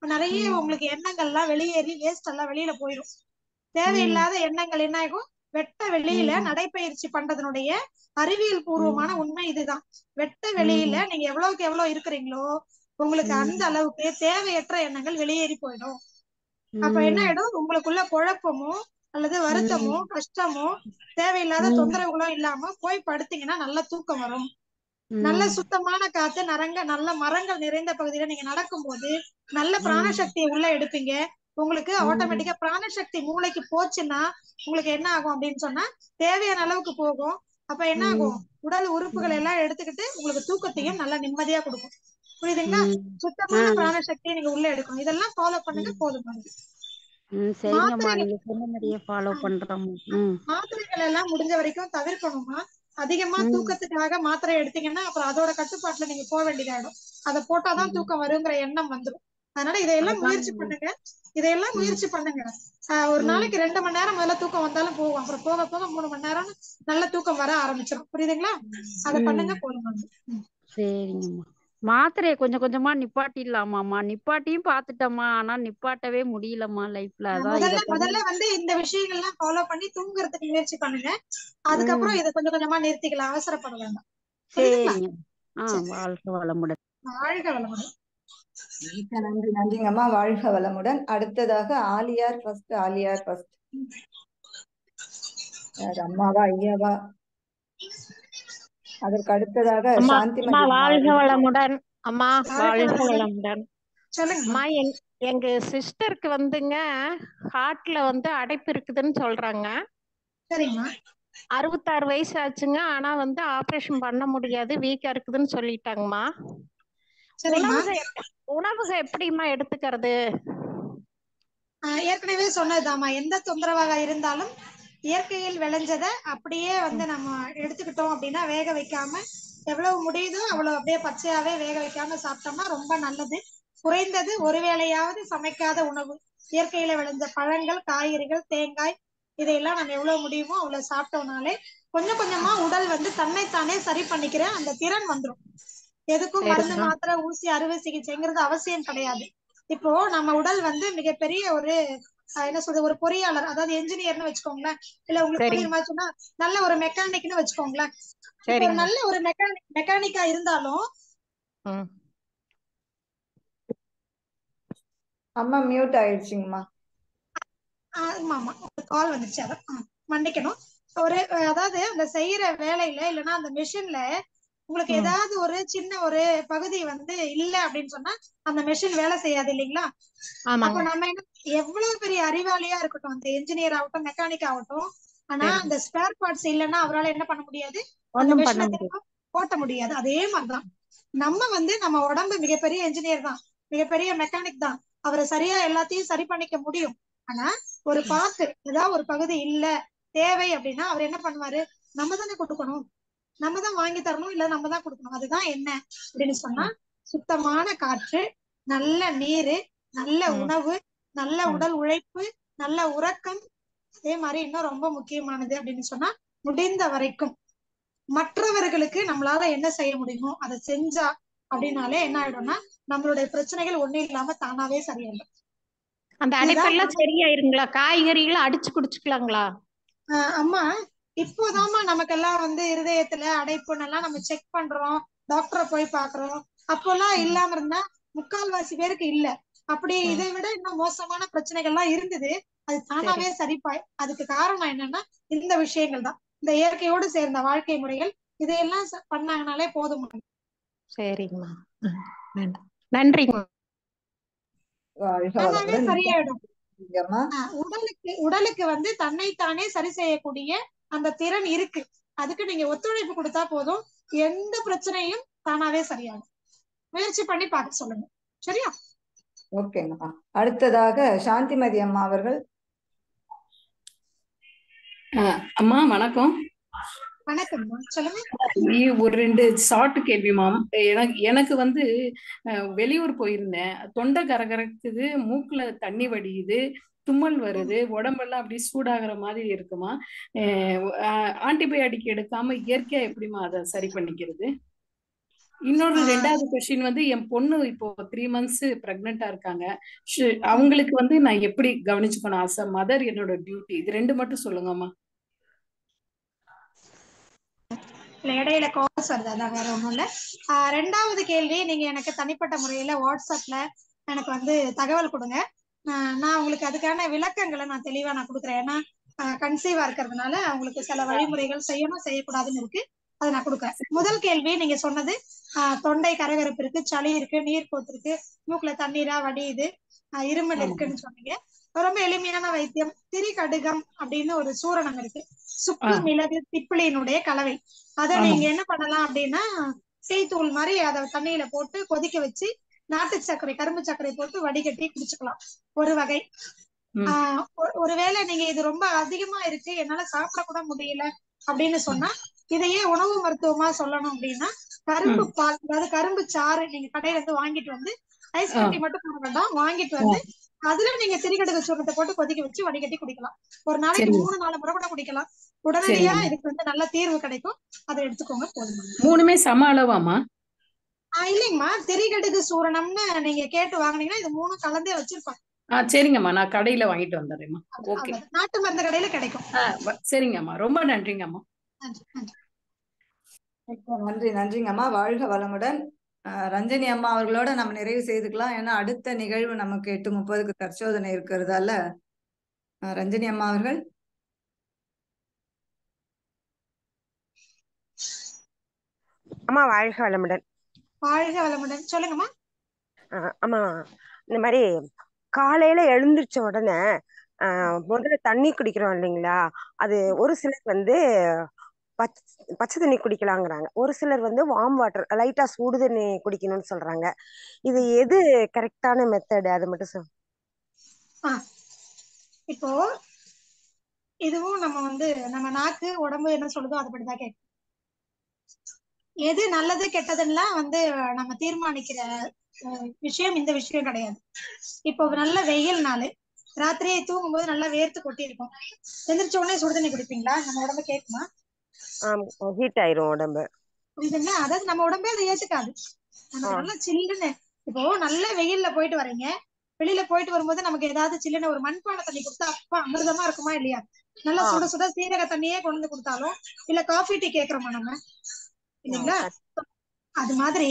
நிறைய உங்களுக்கு எண்ணங்கள் எல்லாம் வெளியேறி வேஸ்ட் எல்லாம் வெளியில போயிடும். தேவையில்லாத எண்ணங்கள் என்ன ஆகும், வெட்ட வெளியில நடைப்பயிற்சி பண்றதனுடைய அறிவியல் பூர்வமான உண்மை இதுதான். வெட்ட வெளியில நீங்க எவ்வளவுக்கு எவ்வளவு இருக்கிறீங்களோ உங்களுக்கு அந்த அளவுக்கு தேவையற்ற எண்ணங்கள் வெளியேறி போயிடும். அப்ப என்ன ஆயிடும், உங்களுக்குள்ள குழப்பமோ அல்லது வருத்தமோ கஷ்டமோ தேவையில்லாத தொந்தரவுகளோ இல்லாம போய் படுத்தீங்கன்னா நல்ல தூக்கம் வரும். நல்ல சுத்தமான காத்து, நல்ல மரங்கள் நிறைந்த பகுதியில நீங்க நடக்கும் போது நல்ல பிராணசக்தியை உள்ள எடுப்பீங்க. உங்களுக்கு ஆட்டோமேட்டிக்கா பிராணசக்தி மூளைக்கு போச்சுன்னா உங்களுக்கு என்ன ஆகும் அப்படின்னு சொன்னா தேவையான அளவுக்கு போகும். அப்ப என்ன ஆகும், உடல் உறுப்புகள் எல்லாம் எடுத்துக்கிட்டு உங்களுக்கு தூக்கத்தையும் நல்லா நிம்மதியா கொடுக்கும். புரியுதுங்களா? சுத்தமான பிராணசக்தியை நீங்க உள்ள எடுக்கணும். இதெல்லாம் ஃபாலோ பண்ணுங்க, போதும். மாத்திரைகள் எல்லாம் முடிஞ்ச வரைக்கும் தவிர்க்கணுமா. அதிகமா தூக்கத்துக்காக மாத்திரை எடுத்தீங்கன்னா அப்புறம் அதோட கட்டுப்பாட்டுல நீங்க போக வேண்டியதாயிடும். அதை போட்டாதான் தூக்கம் வருங்கிற எண்ணம் வந்துடும். அதனால இதையெல்லாம் முயற்சி பண்ணுங்க. ஒரு நாளைக்கு 2 மணி நேரம் முதல்ல தூக்கம் வந்தாலும் போகும். அப்புறம் போக போக 3 மணி நேரம் நல்ல தூக்கம் வர ஆரம்பிச்சிடும். புரியுதுங்களா? அதை பண்ணுங்க, போதும். சரிங்கம்மா. மாத்திரையை கொஞ்சம் கொஞ்சமா நிப்பாட்டிடலாமாம்மா? நிப்பாட்டியும் பாத்துட்டோம்மா, ஆனா நிப்பாட்டவே முடியலம்மா லைஃப்ல. முதல்ல வந்து இந்த விஷயங்கள்லாம் ஃபாலோ பண்ணி தூங்குறதுக்கு முயற்சி பண்ணுங்க. அதுக்கப்புறம் இதை கொஞ்சம் கொஞ்சமா நிறுத்திக்கலாம், அவசரப்பட வேண்டாம். சரிங்க. வாழ்க வளமுடன். வாழ்க வளமுடன். நன்றிங்கம்மா. வாழ்க வளமுடன். அடுத்ததாக ஆலியார் ஃபர்ஸ்ட். அம்மாவா ஐயாவா? அதற்கு அடுத்ததாக சாந்திமதி. வாழ்க வளமுடன். அம்மா வாழ்க வளமுடன். அம்மா எங்க சிஸ்டருக்கு வந்துங்க ஹார்ட்ல வந்து அடைப்பு இருக்குதுன்னு சொல்றாங்க. 66 வயசு ஆச்சுங்க. ஆனா வந்து ஆபரேஷன் பண்ண முடியாது, வீக்கா இருக்குதுன்னு சொல்லிட்டாங்கம்மா. உணவுக எப்படிமா எடுத்துக்கிறது? ஏற்கனவே சொன்னதுதாம்மா, எந்த தொந்தரவாக இருந்தாலும் இயற்கையில் விளைஞ்சதை அப்படியே வந்து நம்ம எடுத்துக்கிட்டோம் அப்படின்னா, வேக வைக்காம எவ்வளவு முடியுதோ அவ்வளவு அப்படியே பச்சையாவே வேக வைக்காம சாப்பிட்டோம்னா ரொம்ப நல்லது. குறைந்தது ஒரு வேளையாவது சமைக்காத உணவு, இயற்கையில விளைஞ்ச பழங்கள், காய்கறிகள், தேங்காய், இதையெல்லாம் நம்ம எவ்வளவு முடியுமோ அவ்வளவு சாப்பிட்டோம்னாலே கொஞ்சம் கொஞ்சமா உடல் வந்து தன்னைத்தானே சரி பண்ணிக்கிற அந்த திறன் வந்துடும். எதுக்கும் மருந்து மாத்திரை ஊசி அறுவை சிகிச்சைங்கிறது அவசியம் கிடையாது. இப்போ நம்ம உடல் வந்து மிகப்பெரிய ஒரு என்ன சொல்றது, ஒரு பொறியாளர், அதாவது என்ஜினியர்னு வச்சுக்கோங்களேன், இல்ல உங்களுக்கு புரியுற மாதிரி சொன்னா நல்ல ஒரு மெக்கானிக்னு வச்சுக்கோங்களேன். இப்ப ஒரு நல்ல ஒரு மெக்கானிக்கா இருந்தாலும் அம்மா மியூட் ஆயிடுச்சுங்கம்மா. ஆமா கால் வந்துச்சு, அதான் மன்னிக்கணும். ஒரு அதாவது அந்த செய்யற வேலையில இல்லைன்னா அந்த மெஷின்ல உங்களுக்கு ஏதாவது ஒரு சின்ன ஒரு பகுதி வந்து இல்ல அப்படின்னு சொன்னா அந்த மெஷின் வேலை செய்யாது இல்லைங்களா? அப்ப நம்ம என்ன, எவ்வளவு பெரிய அறிவாளியா இருக்கட்டும், அந்த என்ஜினியர் ஆகட்டும், மெக்கானிக் ஆகட்டும், ஆனா அந்த ஸ்பேர் பார்ட்ஸ் இல்லைன்னா அவரால் என்ன பண்ண முடியாது, அந்த மெஷினை திரும்ப ஓட்ட முடியாது. அதே மாதிரிதான் நம்ம வந்து நம்ம உடம்பு மிகப்பெரிய என்ஜினியர் தான், மிகப்பெரிய மெக்கானிக் தான், அவரை சரியா எல்லாத்தையும் சரி பண்ணிக்க முடியும். ஆனா ஒரு பார்ட், ஏதாவது ஒரு பகுதி இல்ல தேவை அப்படின்னா அவர் என்ன பண்ணுவாரு, நம்ம தானே கொடுக்கணும், நம்ம தான் வாங்கி தரணும், இல்ல நம்ம தான் கொடுக்கணும். அதுதான் என்ன அப்படின்னு சொன்னா, சுத்தமான காற்று, நல்ல நீரு, நல்ல உணவு, நல்ல உடல் உழைப்பு, நல்ல உறக்கம். அதே மாதிரி இன்னும் ரொம்ப முக்கியமானது அப்படின்னு சொன்னா, முடிந்த வரைக்கும் மற்றவர்களுக்கு நம்மளால என்ன செய்ய முடியுமோ அதை செஞ்சா அப்படின்னாலே என்ன ஆயிடும்னா, நம்மளுடைய பிரச்சனைகள் ஒண்ணு இல்லாம தானாவே சரியாயிடும். அந்த அடைப்பெல்லாம் சரியாயிருங்களா? காய்கறிகளை அடிச்சு குடிச்சுக்கலாங்களா? அம்மா இப்போதாம்மா நமக்கெல்லாம் வந்து இருதயத்துல அடைப்புன்னெல்லாம் நம்ம செக் பண்றோம், டாக்டரை போய் பாக்குறோம். அப்போல்லாம் இல்லாம இருந்தா முக்கால்வாசி பேருக்கு இல்ல. அப்படி இதை விட இன்னும் மோசமான பிரச்சனைகள்லாம் இருந்தது. அது தானாவே சரிப்பாய். அதுக்கு காரணம் என்னன்னா இந்த விஷயங்கள் தான், இந்த இயற்கையோடு சேர்ந்த வாழ்க்கை முறைகள். இதையெல்லாம் பண்ணாங்கனாலே போதும். சரிங்கம்மா, நன்றிங்க. தானாவே சரியாயிடும். உடலுக்கு வந்து தன்னைத்தானே சரி செய்யக்கூடிய அந்த திறன் இருக்கு. அதுக்கு நீங்க ஒத்துழைப்பு கொடுத்தா போதும், எந்த பிரச்சனையும் தானாவே சரியாகும். முயற்சி பண்ணி பார்க்க சொல்லுங்க, சரியா? ஓகேங்கம்மா. அடுத்ததாக சாந்திமதி அம்மா அவர்கள். அம்மா வணக்கம். வணக்கம், சொல்லுங்க. ஒரு 2 ஷார்ட் கேள்வி மேம். எனக்கு வந்து வெளியூர் போயிருந்தேன், தொண்டை கரகரக்குது, மூக்குல தண்ணி வடியுது, தும்மல் வருது, உடம்பெல்லாம் அப்படி சூடாகிற மாதிரி இருக்குமா. ஆன்டிபயோட்டிக் எடுக்காம இயற்கையா எப்படிமா அதை சரி பண்ணிக்கிறது? இன்னொரு 2வது கொஸ்டின் வந்து, என் பொண்ணு இப்போ 3 months பிரெக்னெண்டா இருக்காங்க. அவங்களுக்கு வந்து நான் எப்படி கவனிச்சுக்கணும் ஆஸ் அ மதர், என்னோட டியூட்டி, இது 2 மட்டும் சொல்லுங்கம்மா. இடையில கால்ஸ் வருது, அதான் வேற ஒண்ணும் இல்ல. 2வது கேள்வி, நீங்க எனக்கு தனிப்பட்ட முறையில வாட்ஸ்அப்ல எனக்கு வந்து தகவல் கொடுங்க. நான் உங்களுக்கு அதுக்கான விளக்கங்களை நான் தெளிவா நான் கொடுக்குறேன். ஏன்னா கன்சீவா இருக்கிறதுனால அவங்களுக்கு சில வழிமுறைகள் செய்யணும் செய்யக்கூடாதுன்னு இருக்கு, அதை நான் கொடுக்குறேன். முதல் கேள்வி நீங்க சொன்னது, தொண்டை கரகரப்பு இருக்கு, சளி இருக்கு, நீர் கோத்து இருக்கு, மூக்குல தண்ணீரா வடியுது, இருமல் இருக்குன்னு சொன்னீங்க. ரொம்ப எளிமையான வைத்தியம், திரிகடுகம் அப்படின்னு ஒரு சூரணம் இருக்கு, சுக்கு மிளகு திப்பிலியினுடைய கலவை. அதை நீங்க என்ன பண்ணலாம் அப்படின்னா, டீத்தூள் மாதிரி அதை தண்ணியில போட்டு கொதிக்க வச்சு நாட்டு சர்க்கரை, கரும்பு சர்க்கரை போட்டு வடிகட்டி குடிச்சுக்கலாம், ஒரு வகை. ஒருவேளை நீங்க இது ரொம்ப அதிகமா இருக்கு, என்னால சாப்பிட கூட முடியல அப்படின்னு சொன்னா, இதையே உணவு மருத்துவமா சொல்லணும் அப்படின்னா, கரும்பு பால், அதாவது கரும்பு சாறு நீங்க கடையில இருந்து வாங்கிட்டு வந்து, ஐஸ் கட்டி மட்டும் போட வேண்டாம், வாங்கிட்டு வந்து அதுல நீங்க திரிகடுக சூரணத்தை போட்டு கொதிக்க வச்சு வடிகட்டி குடிக்கலாம். ஒரு நாளைக்கு 3-4 முறை கூட குடிக்கலாம். உடனடியா இதுக்கு வந்து நல்ல தீர்வு கிடைக்கும், அதை எடுத்துக்கோங்க, போதும். 3மே சம அளவாமா? இல்லைங்கம்மா, திரிகடுகு சூரணம்னு நீங்க கேட்டு வாங்கினீங்கன்னா இது 3 கலந்தே வச்சிருப்பாங்க. சரிங்கம்மா, நான் கடையில வாங்கிட்டு வந்துடுறேம்மா. ஓகே, நாட்டு மருந்து கடையில கிடைக்கும். சரிங்கம்மா, ரொம்ப நன்றிங்கம்மா. நன்றிங்கம்மா. வாழ்க வளமுடன். ரஞ்சனி அம்மா அவர்களோட நம்ம நிறைவு செய்துக்கலாம். ஏன்னா அடுத்த நிகழ்வு நமக்கு 8:30க்கு தற்சோதனை இருக்கிறதால. ரஞ்சனி அம்மா அவர்கள். அம்மா வாழ்க வளமுடன். வாழ்க வளமுடன், சொல்லுங்கம்மா. அம்மா, இந்த மாதிரி காலையில எழுந்திருச்ச உடனே முதல்ல தண்ணி குடிக்கிறோம் இல்லைங்களா, அது ஒரு சிலர் வந்து பச்சை தண்ணி குடிக்கலாங்கிறாங்க, ஒரு சிலர் வந்து வார்ம் வாட்டர் லைட்டா சூடு தண்ணி குடிக்கணும்னு சொல்றாங்க. இது எது கரெக்டான மெத்தட், அது மட்டும் சொல். இப்போ இதுவும் நம்ம வந்து நம்ம நாக்கு உடம்பு என்ன சொல்லுதோ அதுபடிதான் கேட்கும். எது நல்லது கெட்டதுன்னா வந்து நம்ம தீர்மானிக்கிற விஷயம் இந்த விஷயம் கிடையாது. இப்போ நல்ல வெயில் நாள், ராத்திரியே தூங்கும்போது நல்லா வேர்த்து கொட்டி இருக்கும், எந்திரிச்ச உடனே சுடு தண்ணி குடிப்பீங்களா? நம்ம உடம்பு கேட்குமா? ஹீட் ஆயிரும் உடம்பு. புரியுதுங்களா? அதாவது நம்ம உடம்பே அதை ஏத்துக்காது. நமக்கு நல்லா சில்லுன்னு, இப்போ நல்ல வெயில்ல போயிட்டு வரீங்க, வெளியில போயிட்டு வரும்போது நமக்கு ஏதாவது சில்லுன்னு ஒரு மண்பானை தண்ணி கொடுத்தா அப்பா அமிர்தமா இருக்குமா இல்லையா? நல்லா சுட சுட சீரக தண்ணியே கொண்டு வந்து கொடுத்தாலும் இல்ல காஃபி டீ கேக்குறோமா நம்ம இல்லைங்களா? அது மாதிரி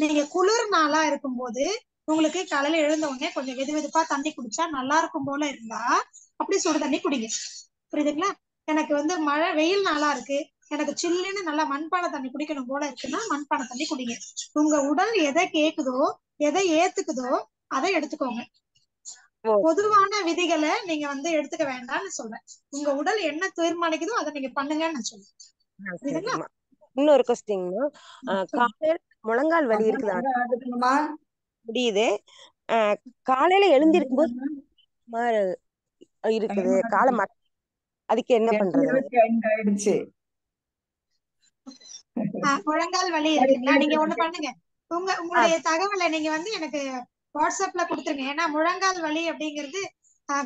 நீங்க குளிர் நாளா இருக்கும்போது உங்களுக்கு காலையில எழுந்த உடனே கொஞ்சம் வெது வெதுப்பா தண்ணி குடிச்சா நல்லா இருக்கும் போல இருந்தா அப்படி சுடு தண்ணி குடிங்க. புரியுதுங்களா? எனக்கு வந்து மழை வெயில் நாளா இருக்கு, எனக்கு சில்லுன்னு நல்லா மண்பானை தண்ணி குடிக்கணும் போல இருக்குன்னா மண்பானை தண்ணி குடிங்க. உங்க உடல் எதை கேக்குதோ எதை ஏத்துக்குதோ அதை எடுத்துக்கோங்க. பொதுவான விதிகளை நீங்க வந்து எடுத்துக்க வேண்டாம்னு சொல்றேன். உங்க உடல் என்ன தீர்மானிக்குதோ அதை நீங்க பண்ணுங்கன்னு நான் சொல்றேன். இன்னொரு கொஸ்டின், காலையில முழங்கால் வலி இருக்குதா? முடியுது. காலையில எழுந்திருக்கும் போது இருக்குது காலம், அதுக்கு என்ன பண்றது? ஆயிடுச்சு. முழங்கால் வலி இருக்குங்களா? நீங்க ஒண்ணு பண்ணுங்க, உங்களுடைய தகவலை நீங்க வந்து எனக்கு வாட்ஸ்அப்ல கொடுத்துருங்க. ஏன்னா முழங்கால் வலி அப்படிங்கிறது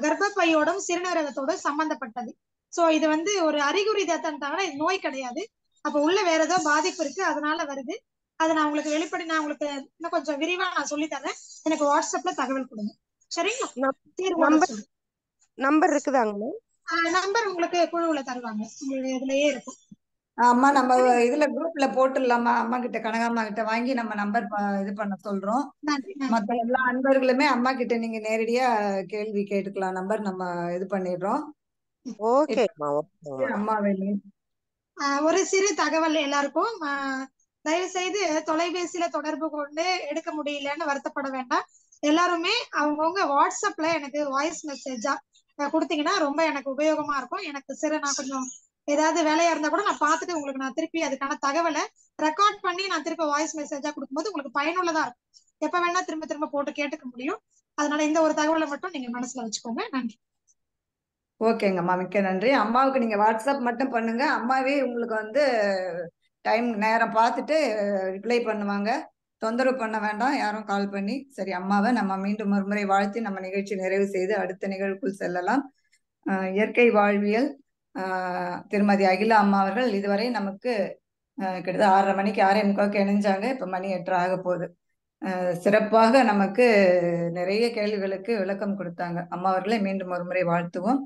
கர்ப்பப்பையோடும் சிறுநீரகத்தோடும் சம்பந்தப்பட்டது. சோ இது வந்து ஒரு அறிகுறி தான் தவிர இது நோய் கிடையாது. அப்ப உள்ள வேற ஏதோ பாதிப்பு இருக்கு, அதனால வருது. அதை நான் உங்களுக்கு வெளிப்படை நான் உங்களுக்கு இன்னும் கொஞ்சம் விரிவா நான் சொல்லி தரேன். எனக்கு வாட்ஸ்அப்ல தகவல் கொடுங்க. சரிங்களா? நம்பர் இருக்குதாங்க? நம்பர் உங்களுக்கு குழுவுல தருவாங்க, உங்களுடைய இதுலயே இருக்கும். அம்மா நம்ம இதுல குரூப்ல போட்டுடலாமா? அம்மா கிட்ட, கனகாம்மா கிட்ட வாங்கி நம்ம நம்பர் இது பண்ண சொல்றோம். மத்த எல்லா அன்பர்களுமே அம்மா கிட்ட நீங்க நேரடியா கேள்வி கேட்டுக்கலாம். நம்பர் நம்ம இது பண்ணிடுறோம். அம்மா வேணும். ஒரு சிறு தகவல் எல்லாருக்கும், தயவு செய்து தொலைபேசியில தொடர்பு கொண்டு எடுக்க முடியலன்னு வருத்தப்பட வேண்டாம். எல்லாருமே அவங்கவுங்க வாட்ஸ்அப்ல எனக்கு வாய்ஸ் மெசேஜா கொடுத்தீங்கன்னா ரொம்ப எனக்கு உபயோகமா இருக்கும். எனக்கு நான் கொஞ்சம் ஏதாவது வேலையா இருந்தா கூட நான் பார்த்துட்டு உங்களுக்கு நான் திருப்பி அதுக்கான தகவலை ரெக்கார்ட் பண்ணி நான் திருப்பி வாய்ஸ் மெசேஜா கொடுக்கும்போது உங்களுக்கு பயனுள்ளதா இருக்கும். எப்ப வேணா திரும்ப திரும்ப போட்டு கேட்டுக்க முடியும். அதனால இந்த ஒரு தகவலை மட்டும் நீங்க மனசுல வச்சுக்கோங்க. நன்றி. ஓகேங்கம்மா, மிக்க நன்றி. அம்மாவுக்கு நீங்க வாட்ஸ்அப் மட்டும் பண்ணுங்க, அம்மாவே உங்களுக்கு வந்து நேரம் பார்த்துட்டு ரிப்ளை பண்ணுவாங்க. தொந்தரவு பண்ண வேண்டாம் யாரும் கால் பண்ணி. சரி, அம்மாவை நம்ம மீண்டும் ஒருமுறை வாழ்த்தி நம்ம நிகழ்ச்சி நிறைவு செய்து அடுத்த நிகழ்வுக்குள் செல்லலாம். இயற்கை வாழ்வியல் திருமதி அகிலா அம்மா அவர்கள் இதுவரை நமக்கு கிட்டத்தட்ட 6:30 மணிக்கு 6:45 இணைஞ்சாங்க. இப்ப மணி 8 ஆக போகுது. சிறப்பாக நமக்கு நிறைய கேள்விகளுக்கு விளக்கம் கொடுத்தாங்க. அம்மா அவர்களை மீண்டும் ஒருமுறை வாழ்த்துவோம்.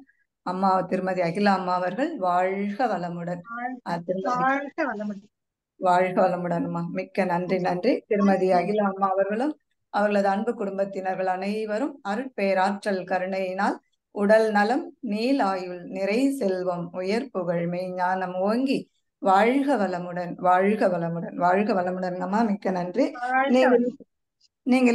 அம்மா திருமதி அகிலா அம்மா அவர்கள் வாழ்க வளமுடன். வாழ்க வளமுடன் அம்மா. மிக்க நன்றி. நன்றி. திருமதி அகிலா அம்மா அவர்களும் அவர்களது அன்பு குடும்பத்தினர்கள் அனைவரும் அருட்பேராற்றல் கருணையினால் உடல் நலம், நீல் ஆயுள், நிறை செல்வம், உயர் புகழ், மெய்ஞானம் ஓங்கி வாழ்க வளமுடன், வாழ்க வளமுடன், வாழ்க வளமுடன் அம்மா. மிக்க நன்றி. நீங்கள்